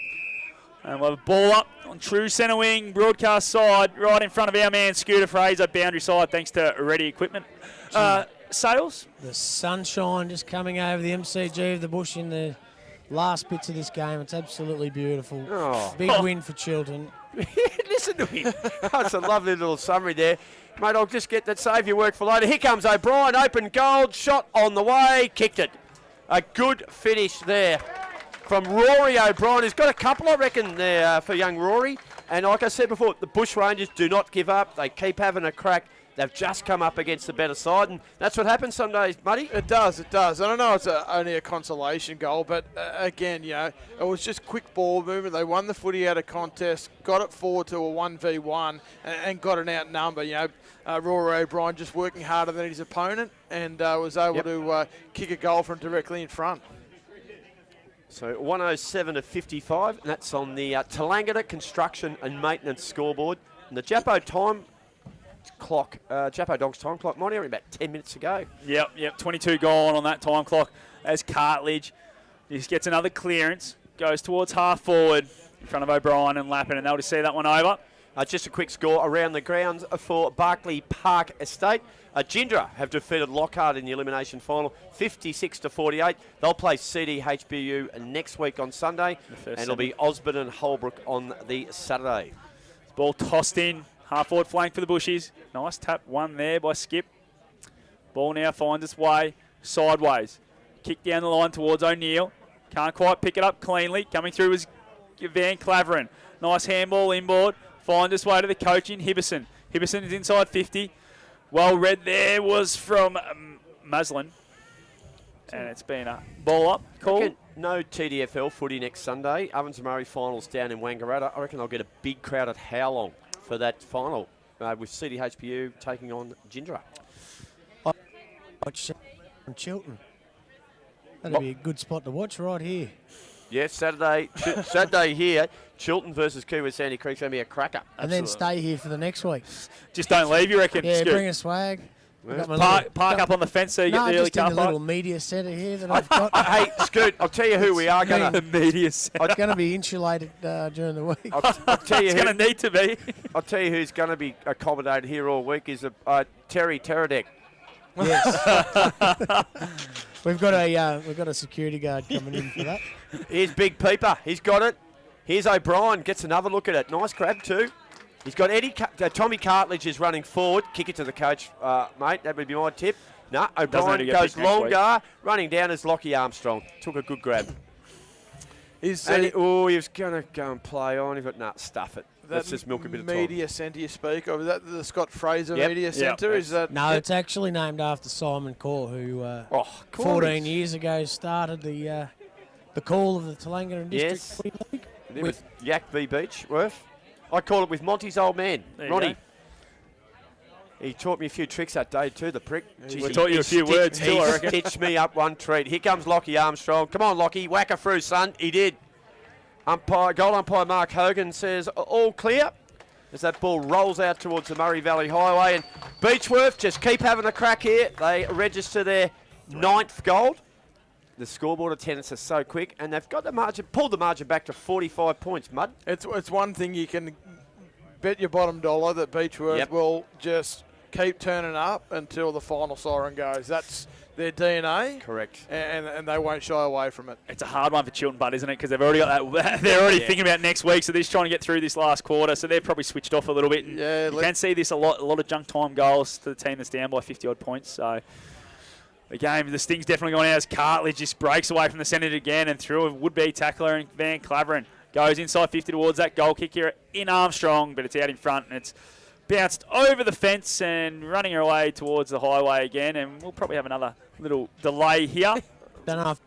And we'll have a ball up on true centre wing. Broadcast side. Right in front of our man Scooter Fraser. Boundary side thanks to Ready Equipment. Sales. The sunshine just coming over the MCG of the bush in the last bits of this game. It's absolutely beautiful. Big win for Chiltern. Listen to him. That's a lovely little summary there. Mate, I'll just get that save your work for later. Here comes O'Brien. Open goal. Shot on the way. Kicked it. A good finish there from Rory O'Brien. He's got a couple, I reckon, there for young Rory. And like I said before, the Bushrangers do not give up. They keep having a crack. They've just come up against the better side, and that's what happens some days, Muddy. It does. I don't know it's only a consolation goal, but again, it was just quick ball movement. They won the footy out of contest, got it forward to a 1v1, and got an outnumber. Rory O'Brien just working harder than his opponent, and was able to kick a goal from directly in front. So 107 to 55, and that's on the Tallangatta Construction and Maintenance scoreboard. And the Jappo time clock, Jappo Dogs time clock, might only about 10 minutes to go. Yep. 22 gone on that time clock. As Cartledge just gets another clearance, goes towards half forward in front of O'Brien and Lappin, and they'll just see that one over. Just a quick score around the grounds for Barclay Park Estate. Gindra have defeated Lockhart in the elimination final, 56 to 48. They'll play CDHBU next week on Sunday, and it'll be Osborne and Holbrook on the Saturday. Ball tossed in. Half forward flank for the Bushies. Nice tap one there by Skip. Ball now finds its way sideways. Kick down the line towards O'Neill. Can't quite pick it up cleanly. Coming through is Van Claveren. Nice handball inboard. Finds its way to the coach in Hibberson. Hibberson is inside 50. Well read there was from Maslin. And it's been a ball up call. No TDFL footy next Sunday. Ovens and Murray finals down in Wangaratta. I reckon they'll get a big crowd at Howlong for that final with CDHBU taking on Gindra. Watch on Chiltern. That'll be a good spot to watch right here. Yeah, Saturday here, Chiltern versus Kiwi Sandy Creek's going to be a cracker. And then stay here for the next week. Just don't leave, you reckon? Yeah, Scoot. bring a swag. Park up on the fence so you get the early car park. park. Little media centre here that I've got. Hey, Scoot, I'll tell you who we are going to. The media centre. It's going to be insulated during the week. I'll tell you it's going to need to be. I'll tell you who's going to be accommodated here all week is Terry Teradek. Yes. We've got a security guard coming in for that. Here's Big Peeper. He's got it. Here's O'Brien. Gets another look at it. Nice grab too. He's got Tommy Cartledge is running forward. Kick it to the coach, mate. That would be my tip. No, O'Brien goes longer. Running down is Lockie Armstrong. Took a good grab. He was going to go and play on. He got, nah, stuff it. Let's just milk a bit of time. Media centre you speak of, is that the Scott Fraser Yep. Media Centre? Is that? No, it's actually named after Simon Core, who 14 years ago started the call of the Tallangatta District Footy League. It was Yak v Beechworth. I call it with Monty's old man, Ronnie. He taught me a few tricks that day too, the prick. He taught you a few words too, I reckon. He stitched me up one treat. Here comes Lockie Armstrong. Come on, Lockie, whack her through, son. He did. Goal umpire Mark Hogan says all clear as that ball rolls out towards the Murray Valley Highway. And Beechworth just keep having a crack here. They register their 9th gold. The scoreboard attendance is so quick, and they've got the margin, pulled the margin back to 45 points, Mud. It's one thing you can bet your bottom dollar that Beechworth will just keep turning up until the final siren goes. That's their DNA. Correct. And they won't shy away from it. It's a hard one for Chiltern, Bud, isn't it? Because they've already got that. They're already thinking about next week, so they're just trying to get through this last quarter. So they're probably switched off a little bit. And you can see this a lot of junk time goals to the team that's down by 50-odd points. So the game, the sting's definitely gone out as Cartledge just breaks away from the centre again and through a would-be tackler, and Van Claveren goes inside 50 towards that goal kick here in Armstrong, but it's out in front and it's bounced over the fence and running her away towards the highway again, and we'll probably have another little delay here. Don't know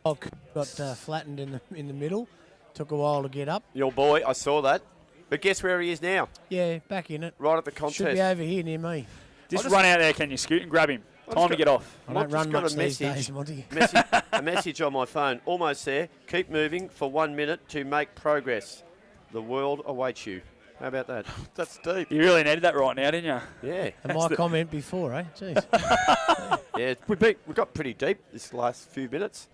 if got flattened in the middle. Took a while to get up. Your boy, I saw that. But guess where he is now? Yeah, back in it. Right at the contest. Should be over here near me. Just run out there, can you, Scoot, and grab him. Time to get off. I don't run much these days, Monty. A message on my phone. Almost there. Keep moving for 1 minute to make progress. The world awaits you. How about that? That's deep. You really needed that right now, didn't you? Yeah. And my comment before, eh? Jeez. Yeah, we got pretty deep this last few minutes.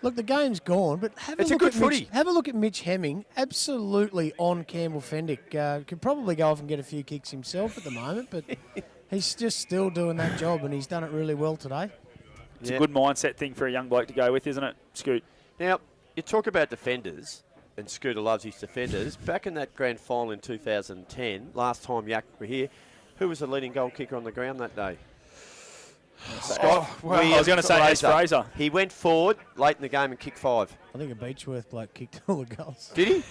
Look, the game's gone, but have a look at Mitch Hemming. Absolutely on Campbell Fendick. Could probably go off and get a few kicks himself at the moment, but he's just still doing that job, and he's done it really well today. It's a good mindset thing for a young bloke to go with, isn't it, Scoot? Now, you talk about defenders, and Scooter loves his defenders. Back in that grand final in 2010, last time Yak were here, who was the leading goal kicker on the ground that day? Scott. I was going to say Ace Fraser. He went forward late in the game and kicked 5. I think a Beechworth bloke kicked all the goals. Did he?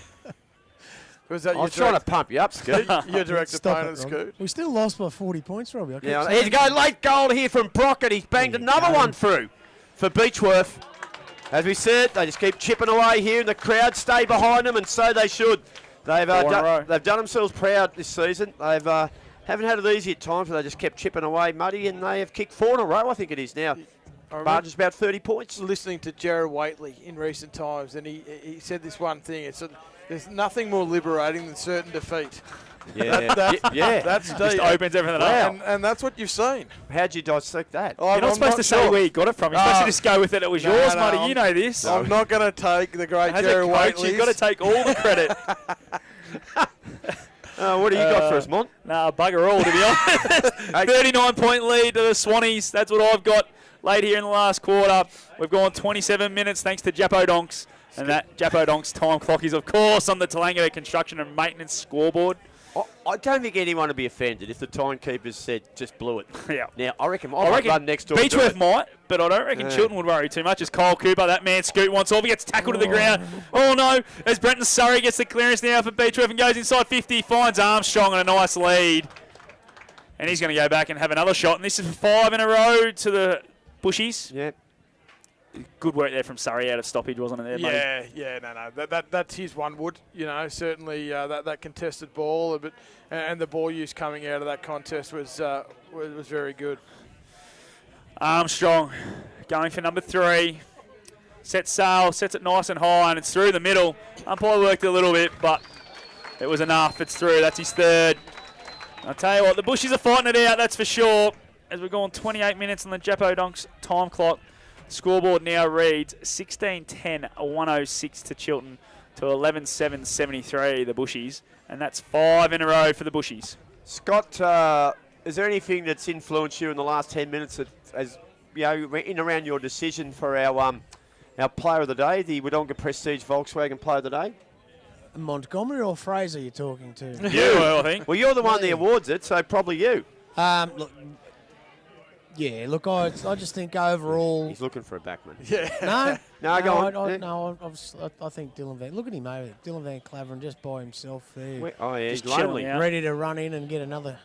Was that I was trying to pump you up, Scoot. Your direct opponent, Scoot. We still lost by 40 points, Robbie. Yeah, here's a go. Late goal here from Brockett. He's banged another one through for Beechworth. As we said, they just keep chipping away here, and the crowd stay behind them, and so they should. They've done themselves proud this season. They've haven't had it easy at times, but they just kept chipping away, Muddy, and they have kicked 4 in a row, I think it is now. Barge about 30 points. Listening to Jared Waitley in recent times, and he said this one thing. There's nothing more liberating than certain defeat. Yeah, that's deep. Just opens everything up. And that's what you've seen. How'd you dissect that? You're not supposed to say where you got it from. You're supposed to just go with it. It was yours, Muddy. You know this. I'm not going to take the great Jared Waitley. You've got to take all the credit. What do you got for us, Mont? Nah, bugger all, to be honest. 39-point lead to the Swannies. That's what I've got late here in the last quarter. We've gone 27 minutes thanks to Japo Donks. And that Japo Donks time clock is, of course, on the Tallangatta Construction and Maintenance scoreboard. I don't think anyone would be offended if the timekeepers said just blew it. Yeah. Now, I reckon run next door. Beechworth might, but I don't reckon Chiltern would worry too much as Kyle Cooper, that man Scoot wants off. He gets tackled to the ground. Oh, no. As Brenton Surrey gets the clearance now for Beechworth and goes inside 50. Finds Armstrong and a nice lead. And he's going to go back and have another shot. And this is 5 in a row to the Bushies. Yeah. Good work there from Surrey out of stoppage, wasn't it? There, no. That's his one wood. You know, certainly that contested ball, and the ball use coming out of that contest was very good. Armstrong going for number 3. Sets sail, sets it nice and high, and it's through the middle. Umpire worked a little bit, but it was enough. It's through. That's his 3rd. I'll tell you what, the Bushies are fighting it out, that's for sure. As we're going 28 minutes on the Japo Donks time clock. Scoreboard now reads 16-10-106 to Chiltern to 11-7-73, the Bushies. And that's 5 in a row for the Bushies. Scott, is there anything that's influenced you in the last 10 minutes that, as you know, in around your decision for our player of the day, the Wodonga Prestige Volkswagen player of the day? Montgomery or Fraser you're talking to? You, I think. Well, you're the one that awards it, so probably you. Look, Yeah, look, I just think overall. He's looking for a backman. No, No, go on. I think Dylan Van. Look at him over there, Dylan Van Claveren just by himself there, Oh, yeah, Just he's lonely. chilling out. ready to run in and get another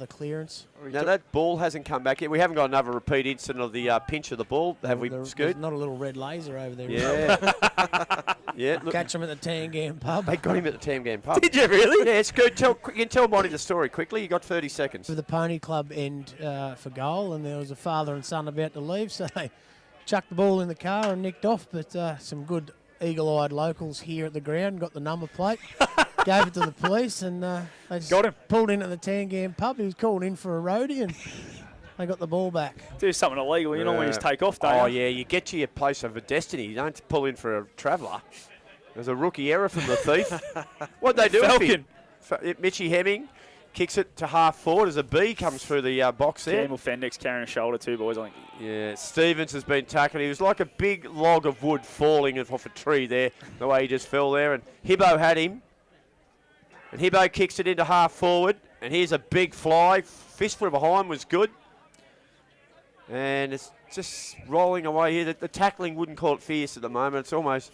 clearance. Now, that ball hasn't come back yet. We haven't got another repeat incident of the pinch of the ball, have we, There's Scoot? not a little red laser over there. Yeah. Yeah, look, Catch him at the Tangam pub. they got him at the Tamgam pub. Did you really? Yeah, Scoot, you can tell Monty the story quickly. You got 30 seconds. For the Pony Club end for goal, and there was a father and son about to leave, so they chucked the ball in the car and nicked off. But some good eagle-eyed locals here at the ground got the number plate, gave it to the police, and they just Got him. pulled in at the Tangam pub. He was called in for a roadie, and they got the ball back. Do something illegal. You normally just take off, don't Oh, you? yeah, you get to your place of destiny. You don't pull in for a traveller. There's a rookie error from the thief. What'd they do? Falcon. Mitchie Hemming kicks it to half forward as a B comes through the box there. Campbell Fendix carrying a shoulder too, boys, I think. Yeah, Stevens has been tackled. He was like a big log of wood falling off a tree there, the way he just fell there. And Hibbo had him. And Hibbo kicks it into half forward. And here's a big fly. Fistful behind was good. And it's just rolling away here. The tackling wouldn't call it fierce at the moment. It's almost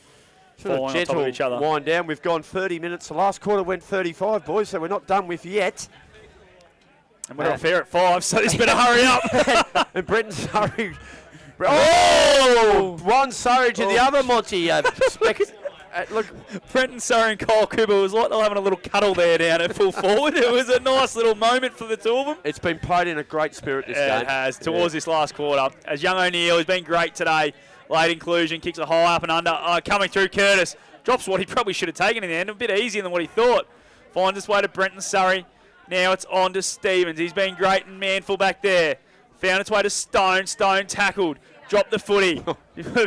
sort of Falling on top gentle of each other. wind down. We've gone 30 minutes. The last quarter went 35, boys, so we're not done with yet. And we're not fair at 5, so this better hurry up. And Brenton Surrey. Oh! One Surrey to the other, Monty. Look, Brenton Surrey and Kyle Cooper was like they're having a little cuddle there down at full forward. It was a nice little moment for the two of them. it's been played in a great spirit this game. It has, towards this last quarter. As young O'Neill has been great today. Late inclusion, kicks it high up and under. Coming through, Curtis. Drops what he probably should have taken in the end. A bit easier than what he thought. Finds its way to Brenton Surrey. Now it's on to Stevens. He's been great and manful back there. Found its way to Stone. Stone tackled. Dropped the footy.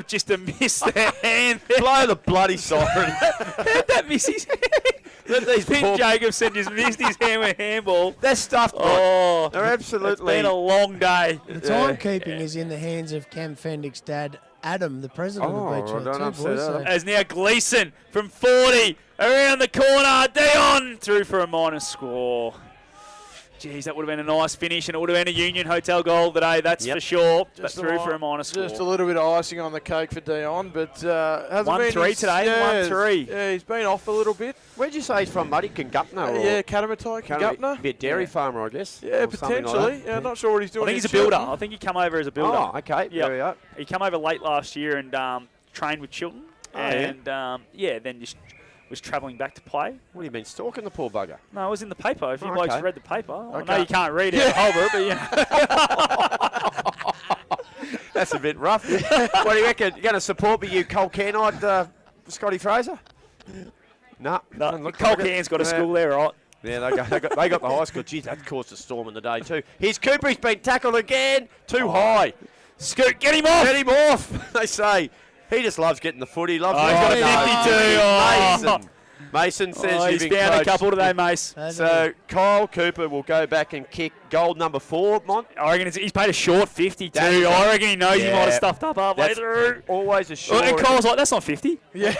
Just a miss there. Hand there. Blow the bloody siren. How'd that miss his hand? Finn Jacobson just missed his hand with handball. They're stuffed. Oh, They're absolutely. It's been a long day. The timekeeping is in the hands of Cam Fendick's dad, Adam, the president of Beechworth. I don't upset Adam. As now Gleeson from 40 around the corner. Dion through for a minus score. Jeez, that would have been a nice finish, and it would have been a Union Hotel goal today, that's for sure. But through for a minus score. Just a little bit of icing on the cake for Dion, but hasn't 1-3 been today, yeah, 1-3. Yeah, he's been off a little bit. Where'd you say he's from, Muddy? Kangupna? Or Yeah, Katamatai, Gupna. Be a dairy farmer, I guess. Yeah, or something potentially. like that. Yeah, I'm not sure what he's I doing. think in he's a builder. Chiltern. I think he come over as a builder. Oh, okay. Yep. There we are. He came over late last year and trained with Chiltern. And, then just was travelling back to play. What have you been stalking the poor bugger? No, it was in the paper. If you Okay. blokes read the paper. I know Okay. you can't read it, Holbert, but That's a bit rough. What do you reckon? You going to support me, you Cole Canite, Scotty Fraser? No. doesn't look Cole like it. Cairns got a school there, right? Yeah, they got the high school. Geez, that caused a storm in the day too. Here's Cooper. He's been tackled again. Too high. Scoot, get him off! Get him off, they say. He just loves getting the footy. Loves Oh, he's got 52. Mason. Mason says He's you've been found a coached. couple today, Mace. So Kyle Cooper will go back and kick goal number 4, Mont. I reckon he's paid a short 50 too. That's- I reckon he knows he Yeah. might have stuffed up halfway That's through. always a sure. And Kyle's like, that's not 50. Yeah.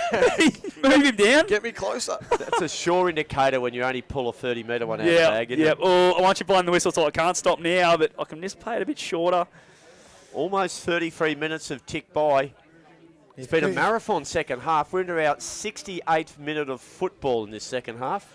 Move him down. Get me closer. That's a sure indicator when you only pull a 30-metre one out of the Yeah, bag. isn't yeah. it? Oh, once you're blowing the whistle, so I can't stop now, but I can just play it a bit shorter. Almost 33 minutes have ticked by. It's been a marathon second half. We're into our 68th minute of football in this second half.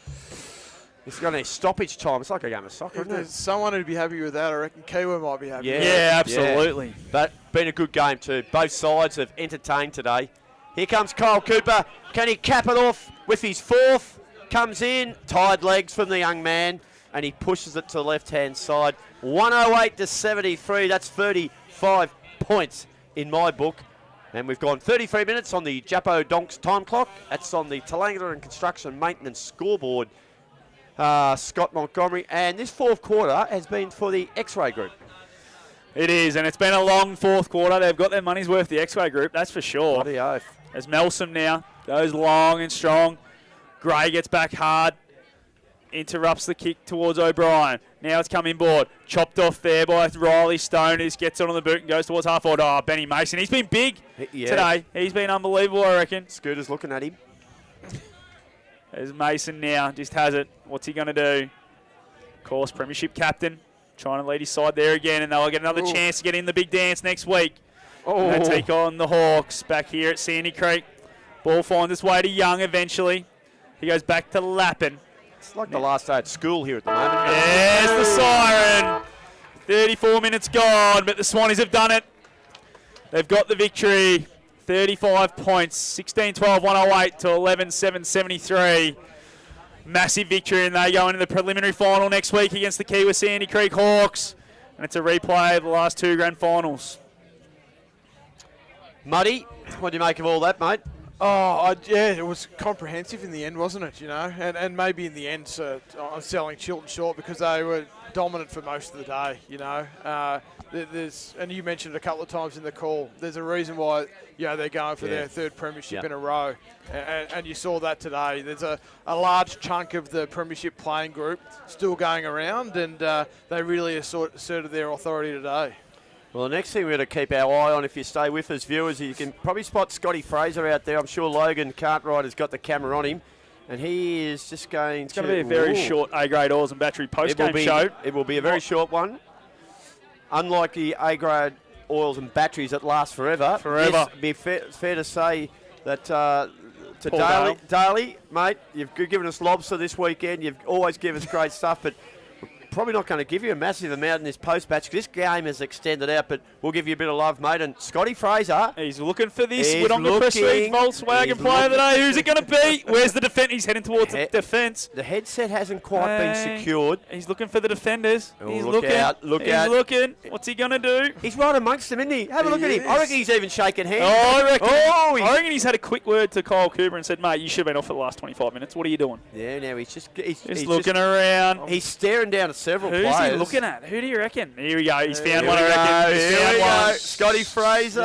It's going to stoppage time. It's like a game of soccer, If isn't there's it? someone who'd be happy with that, I reckon Kiwa might be happy. Yeah, absolutely. But been a good game too. Both sides have entertained today. Here comes Kyle Cooper. Can he cap it off with his 4th? Comes in, tired legs from the young man, and he pushes it to the left-hand side. 108 to 73. That's 35 points in my book. And we've gone 33 minutes on the Japo Donks time clock. That's on the Tallangatta and Construction Maintenance scoreboard. Scott Montgomery. And this 4th quarter has been for the X-Ray Group. It is, and it's been a long 4th quarter. They've got their money's worth, the X-Ray Group, that's for sure. Bloody oath. As Melson now goes long and strong. Gray gets back hard. Interrupts the kick towards O'Brien. Now it's coming board. Chopped off there by Riley Stone. Who gets it on the boot and goes towards half forward. Oh, Benny Mason. He's been big today. He's been unbelievable, I reckon. Scooter's looking at him. There's Mason now. Just has it. What's he going to do? Of course, premiership captain. trying to lead his side there again, and they'll get another chance to get in the big dance next week. Oh. They take on the Hawks back here at Sandy Creek. Ball finds its way to Young eventually. He goes back to Lappin. It's like the last day at school here at the moment. There's the siren. 34 minutes gone, but the Swannies have done it. They've got the victory. 35 points, 16-12, 108 to 11-7, 73. Massive victory, and they go into the preliminary final next week against the Kiwi Sandy Creek Hawks. And it's a replay of the last two grand finals. Muddy, what do you make of all that, mate? Yeah, it was comprehensive in the end, wasn't it? And maybe in the end, I'm selling Chiltern short because they were dominant for most of the day. And you mentioned it a couple of times in the call. There's a reason why they're going for their third premiership in a row, and you saw that today. There's a large chunk of the premiership playing group still going around, and they really asserted their authority today. Well, the next thing we're going to keep our eye on, if you stay with us, viewers, you can probably spot Scotty Fraser out there. I'm sure Logan Cartwright has got the camera on him, and he is just going It's going to be a very short A-grade oils and battery post-game show. It will be a very short one. Unlike the A-grade oils and batteries that last forever. Forever. It'd be fair to say that to Daly, mate, you've given us lobster this weekend. You've always given us great stuff, but probably not going to give you a massive amount in this post-match. This game has extended out, but we'll give you a bit of love, mate. And Scotty Fraser. He's looking for this Wodonga Prestige Volkswagen player today. Who's it going to be? Where's the defence? He's heading towards the defence. The headset hasn't quite been secured. He's looking for the defenders. He's look looking. Out, look out. He's looking. What's he going to do? He's right amongst them, isn't he? Have a look at him. I reckon he's even shaking hands. I reckon he's had a quick word to Kyle Cooper and said, mate, you should have been off for the last 25 minutes. What are you doing? Yeah, now he's just looking around. He's staring down at several players. Who's he looking at? Who do you reckon? Here we go. He's found one, I reckon. Here we go. Scotty Fraser.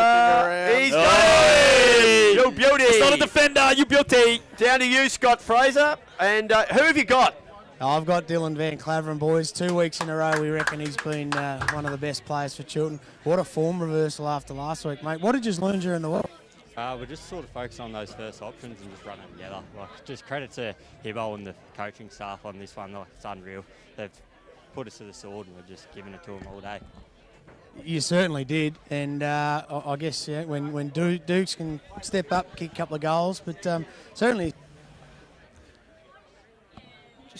He's got it. You beauty. It's not a defender. You beauty. Down to you, Scott Fraser. And who have you got? I've got Dylan Van Claveren, boys. 2 weeks in a row, we reckon he's been one of the best players for Chiltern. What a form reversal after last week, mate. What did you learn during the week? We're just sort of focusing on those first options and just running together. Just credit to Hibbo and the coaching staff on this one. It's unreal. They've put us to the sword and we're just giving it to them all day. You certainly did, and I guess when Dukes can step up, kick a couple of goals, but certainly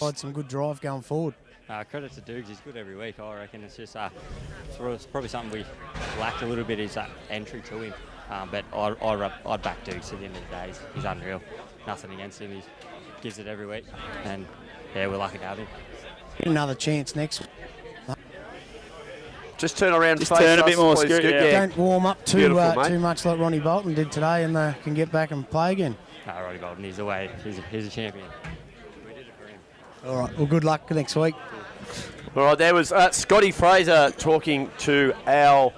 had some good drive going forward. Credit to Dukes, he's good every week. I reckon it's just it's probably something we lacked a little bit is that entry to him. But I'd back Dukes at the end of the day. He's unreal. Nothing against him. He gives it every week, and we're lucky to have him. Get another chance next week. Just turn around. Just turn a bit more. Don't warm up too much like Ronnie Bolton did today, and they can get back and play again. No, Ronnie Bolton, he's away. He's a champion. We did it for him. All right. Well, good luck next week. All right. There was Scotty Fraser talking to our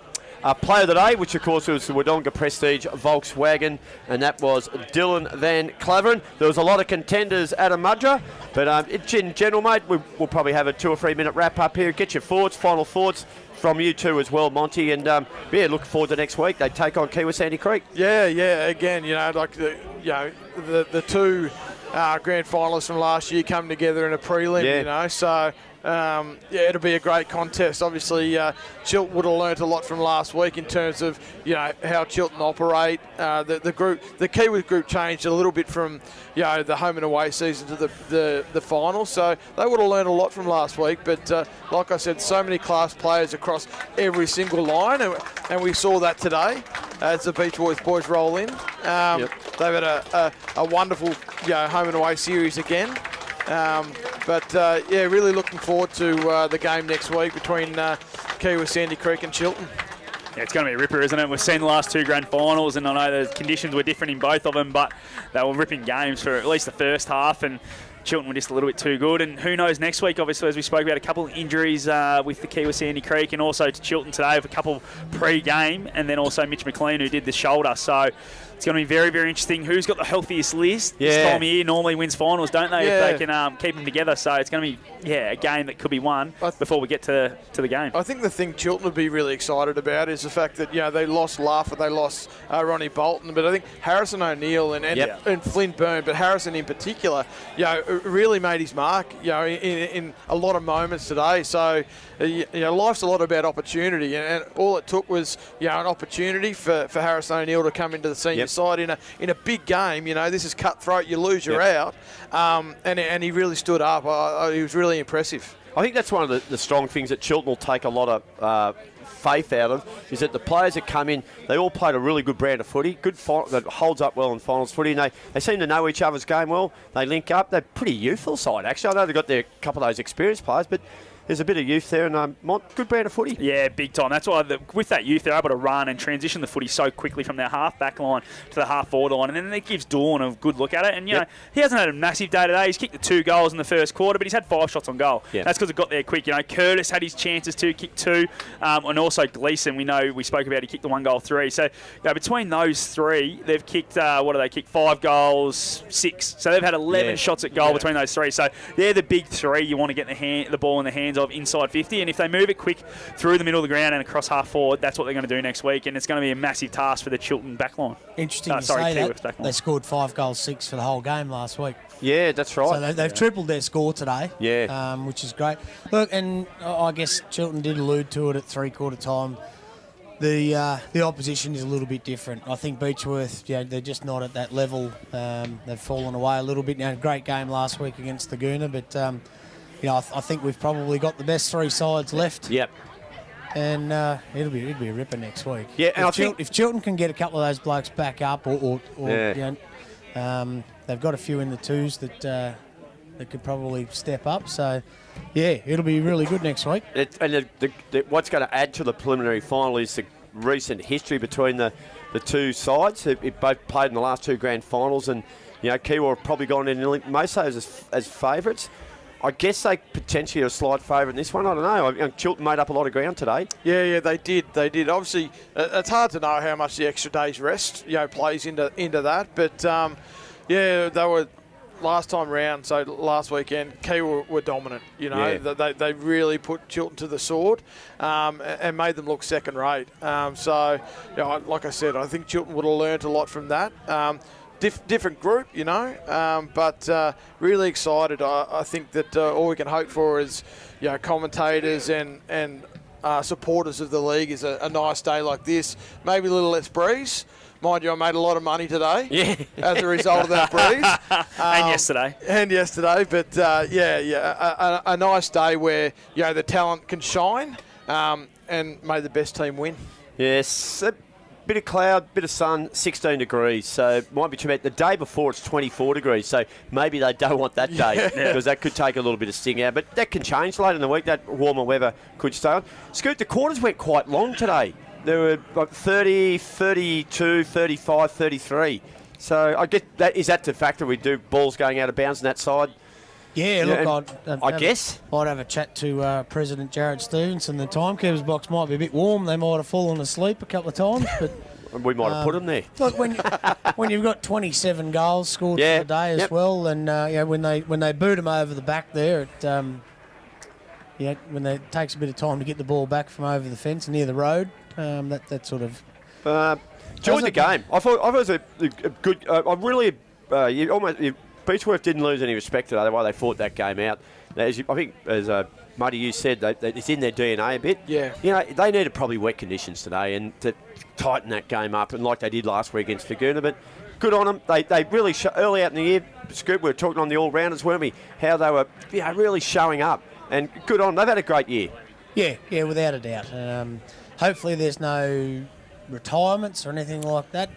player of the day, which of course was the Wodonga Prestige Volkswagen, and that was Dylan Van Claveren. There was a lot of contenders at a Mudra, but in general, mate, we'll probably have a 2 or 3 minute wrap up here. Get your final thoughts from you two as well, Monty, and looking forward to next week. They take on Kiwi Sandy Creek. Yeah. Again, like the two grand finalists from last year come together in a prelim. So. It'll be a great contest. Obviously, Chiltern would have learnt a lot from last week in terms of how Chiltern operate. The Kiwi group changed a little bit from the home and away season to the final, so they would have learned a lot from last week. But like I said, so many class players across every single line, and we saw that today as the Beechworth boys roll in. They've had a wonderful home and away series again. Really looking forward to the game next week between Kiwi Sandy Creek and Chiltern. Yeah, it's going to be a ripper, isn't it? We've seen the last two grand finals, and I know the conditions were different in both of them, but they were ripping games for at least the first half, and Chiltern were just a little bit too good. And who knows next week, obviously, as we spoke about, a couple of injuries with the Kiwi Sandy Creek and also to Chiltern today with a couple pre-game, and then also Mitch McLean who did the shoulder. So it's going to be very, very interesting. Who's got the healthiest list this time of year normally wins finals, don't they, if they can keep them together. So it's going to be, a game that could be won before we get to the game. I think the thing Chiltern would be really excited about is the fact that, they lost Laffer, they lost Ronnie Bolton, but I think Harrison O'Neill and Flynn Byrne, but Harrison in particular, really made his mark, in a lot of moments today. So, life's a lot about opportunity, and all it took was, an opportunity for Harrison O'Neill to come into the senior side in a big game. This is cutthroat. You lose, you're out. And he really stood up. He was really impressive. I think that's one of the strong things that Chiltern will take a lot of faith out of, is that the players that come in, they all played a really good brand of footy, that holds up well in finals footy, and they seem to know each other's game well. They link up. They're pretty youthful side, actually. I know they've got a couple of those experienced players, but there's a bit of youth there, and good brand of footy. Yeah, big time. That's why with that youth, they're able to run and transition the footy so quickly from their half-back line to the half-forward line, and then it gives Dawn a good look at it. And, you know, he hasn't had a massive day today. He's kicked the 2 goals in the first quarter, but he's had 5 shots on goal. Yeah. That's because it got there quick. Curtis had his chances too, kicked 2, and also Gleeson, we spoke about, he kicked the 1 goal 3. So, between those 3, they've kicked, 5 goals, 6. So they've had 11 shots at goal between those 3. So they're the big 3 you want to get the ball in the hands of inside 50, and if they move it quick through the middle of the ground and across half forward, that's what they're going to do next week, and it's going to be a massive task for the Chiltern backline. Interesting to say that. They scored 5 goals 6 for the whole game last week. Yeah, that's right. So they've tripled their score today, which is great. Look, and I guess Chiltern did allude to it at 3/4 time. The opposition is a little bit different. I think Beechworth, they're just not at that level. They've fallen away a little bit. Now, great game last week against Tallangatta, but I think we've probably got the best 3 sides left. Yep. And it'll be a ripper next week. Yeah, and I think if Chiltern can get a couple of those blokes back up, or they've got a few in the 2s that could probably step up. So, it'll be really good next week. What's going to add to the preliminary final is the recent history between the 2 sides. They both played in the last 2 grand finals, and Kiwa have probably gone in most of those as favourites. I guess they potentially are a slight favourite in this one. I don't know. Chiltern made up a lot of ground today. Yeah, they did. Obviously, it's hard to know how much the extra day's rest plays into that. But they were last time round. So last weekend, Kiwa were dominant. They really put Chiltern to the sword and made them look second rate. Like I said, I think Chiltern would have learnt a lot from that. Different group, but really excited. I think that all we can hope for is, commentators and supporters of the league is a nice day like this. Maybe a little less breeze. Mind you, I made a lot of money today as a result of that breeze. And yesterday. But a nice day where, the talent can shine and may the best team win. Yes. Bit of cloud, bit of sun, 16 degrees, so might be too bad. The day before it's 24 degrees, so maybe they don't want that day because that could take a little bit of sting out. But that can change later in the week. That warmer weather could stay on. Scoot, the quarters went quite long today. There were like 30, 32, 35, 33. So I guess that the factor we do balls going out of bounds on that side. Yeah, look, I guess I'd have a chat to President Jared Stevenson. The timekeeper's box might be a bit warm. They might have fallen asleep a couple of times, but we might have put them there. Look, when you've got 27 goals scored for the day as well, and when they boot them over the back there, when it takes a bit of time to get the ball back from over the fence near the road, that sort of. Enjoyed the game. I thought it was a good. Beechworth didn't lose any respect today the way they fought that game out. I think, as Muddy, you said, it's in their DNA a bit. Yeah. They needed probably wet conditions today and to tighten that game up, and like they did last week against Tallangatta. But good on them. They really early out in the year, Scoop, we were talking on the all-rounders, weren't we? How they were really showing up, and good on them. They've had a great year. Yeah, without a doubt. Hopefully there's no retirements or anything like that.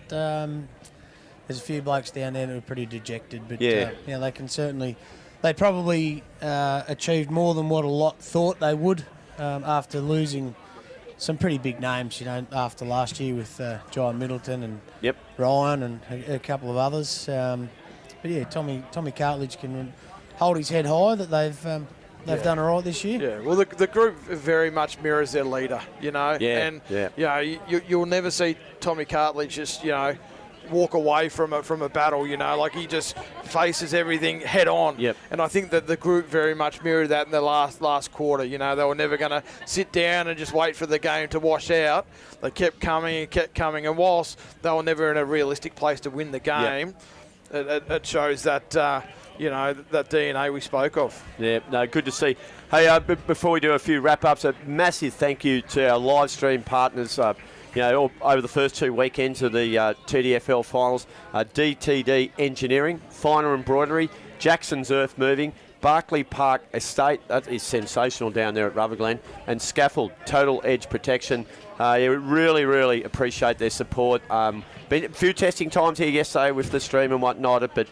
There's a few blokes down there that are pretty dejected, but they can certainly. They probably achieved more than what a lot thought they would after losing some pretty big names. After last year with John Middleton and Ryan and a couple of others. But Tommy Cartledge can hold his head high that they've done all right this year. Yeah, well, the group very much mirrors their leader, you'll never see Tommy Cartledge just walk away from a battle, like he just faces everything head on. Yep. And I think that the group very much mirrored that in the last quarter. They were never going to sit down and just wait for the game to wash out. They kept coming, and whilst they were never in a realistic place to win the game, it shows that that DNA we spoke of. Yeah, no, good to see. Hey, before we do a few wrap-ups, a massive thank you to our live stream partners, over the first 2 weekends of the TDFL finals. DTD Engineering, Finer Embroidery, Jackson's Earth Moving, Barclay Park Estate, that is sensational down there at Rutherglen, and Scaffold, Total Edge Protection. We really, really appreciate their support. Been a few testing times here yesterday with the stream and whatnot, but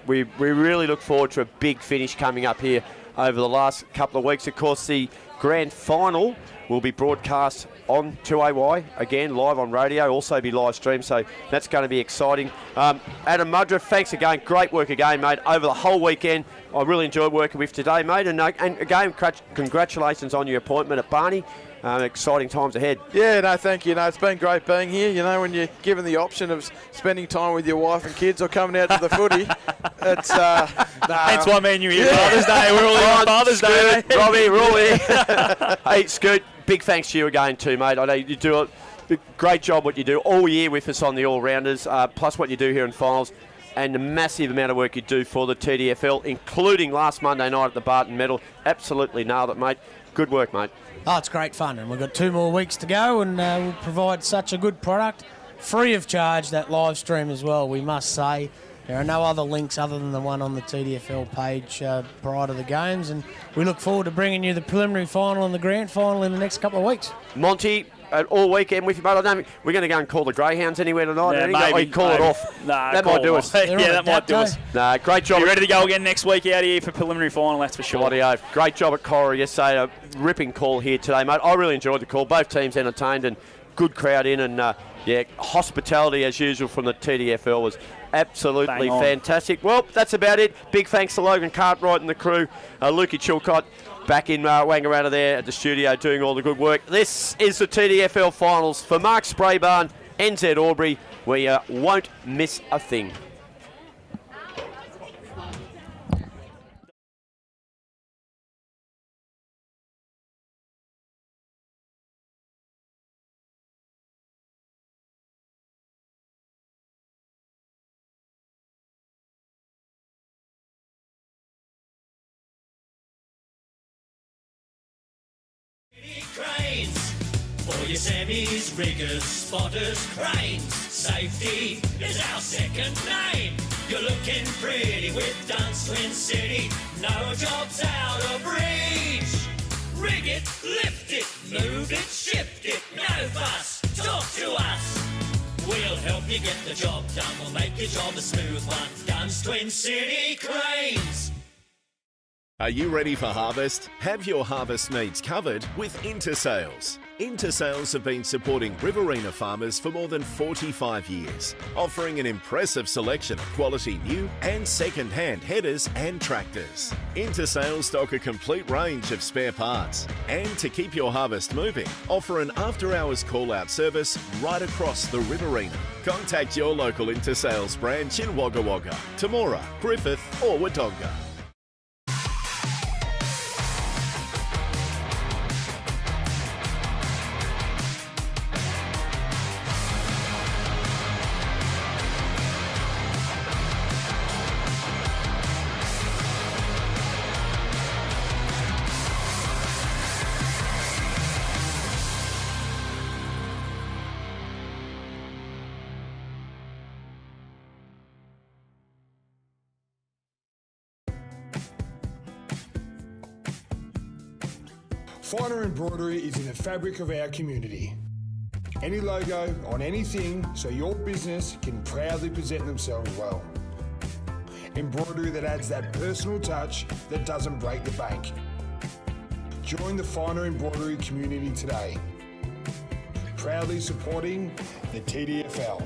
we really look forward to a big finish coming up here over the last couple of weeks. Of course, the grand final will be broadcast on 2AY, again, live on radio, also be live streamed, so that's going to be exciting. Adam Mudra, thanks again. Great work again, mate, over the whole weekend. I really enjoyed working with today, mate, and again, congratulations on your appointment at Barney. Exciting times ahead. Yeah, no, thank you. No, it's been great being here. When you're given the option of spending time with your wife and kids or coming out to the footy, it's... That's why me and you here Father's Day. We're all here on Father's Day. Robbie, we're all here. Hey, Scoot, big thanks to you again too, mate. I know you do a great job what you do all year with us on the All-Rounders, plus what you do here in finals, and the massive amount of work you do for the TDFL, including last Monday night at the Barton Medal. Absolutely nailed it, mate. Good work, mate. Oh, it's great fun, and we've got 2 more weeks to go, and we'll provide such a good product, free of charge, that live stream as well, we must say. There are no other links other than the one on the TDFL page prior to the games, and we look forward to bringing you the preliminary final and the grand final in the next couple of weeks. Monty, all weekend with you, mate. I don't think we're going to go and call the Greyhounds anywhere tonight. Yeah, maybe call it off. Nah, that might do us. Yeah, that might do us. Nah, great job. Be ready to go again next week out here for preliminary final, that's for sure. Bloody oath. Great job at Cora yesterday. A ripping call here today, mate. I really enjoyed the call. Both teams entertained and good crowd in, and hospitality as usual from the TDFL was absolutely fantastic. Well, that's about it. Big thanks to Logan Cartwright and the crew. Lukey Chilcott back in Wangaratta there at the studio doing all the good work. This is the TDFL finals for Mark Spraybarn, NZ Albury. We won't miss a thing. Cranes for your semis, riggers, spotters, cranes. Safety is our second name. You're looking pretty with Dunns Twin City. No jobs out of reach. Rig it, lift it, move it, shift it. No fuss, talk to us. We'll help you get the job done. We'll make your job a smooth one. Dunns Twin City Cranes. Are you ready for harvest? Have your harvest needs covered with Intersales. Intersales have been supporting Riverina farmers for more than 45 years, offering an impressive selection of quality new and second-hand headers and tractors. Intersales stock a complete range of spare parts, and to keep your harvest moving, offer an after-hours call-out service right across the Riverina. Contact your local Intersales branch in Wagga Wagga, Temora, Griffith or Wodonga. Finer embroidery is in the fabric of our community. Any logo on anything so your business can proudly present themselves well. Embroidery that adds that personal touch that doesn't break the bank. Join the Finer embroidery community today. Proudly supporting the TDFL.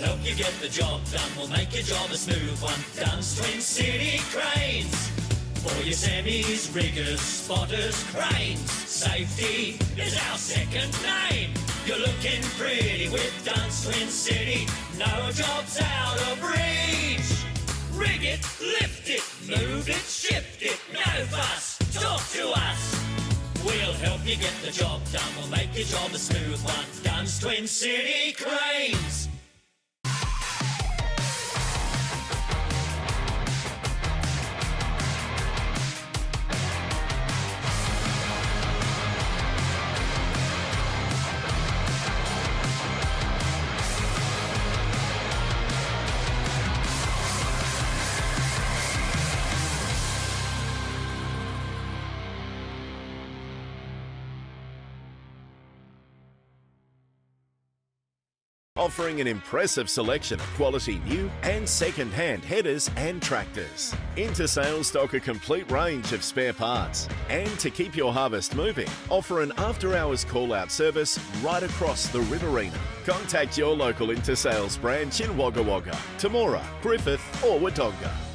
help you get the job done. We'll make your job a smooth one. Dunn's Twin City Cranes. For your semis, riggers, spotters, cranes. Safety is our second name. You're looking pretty with Dunn's Twin City. No job's out of reach. Rig it, lift it, move it, shift it. No fuss, talk to us. We'll help you get the job done. We'll make your job a smooth one. Dunn's Twin City Cranes. Offering an impressive selection of quality new and second-hand headers and tractors. Intersales stock a complete range of spare parts. And to keep your harvest moving, offer an after-hours call-out service right across the Riverina. Contact your local Intersales branch in Wagga Wagga, Temora, Griffith or Wodonga.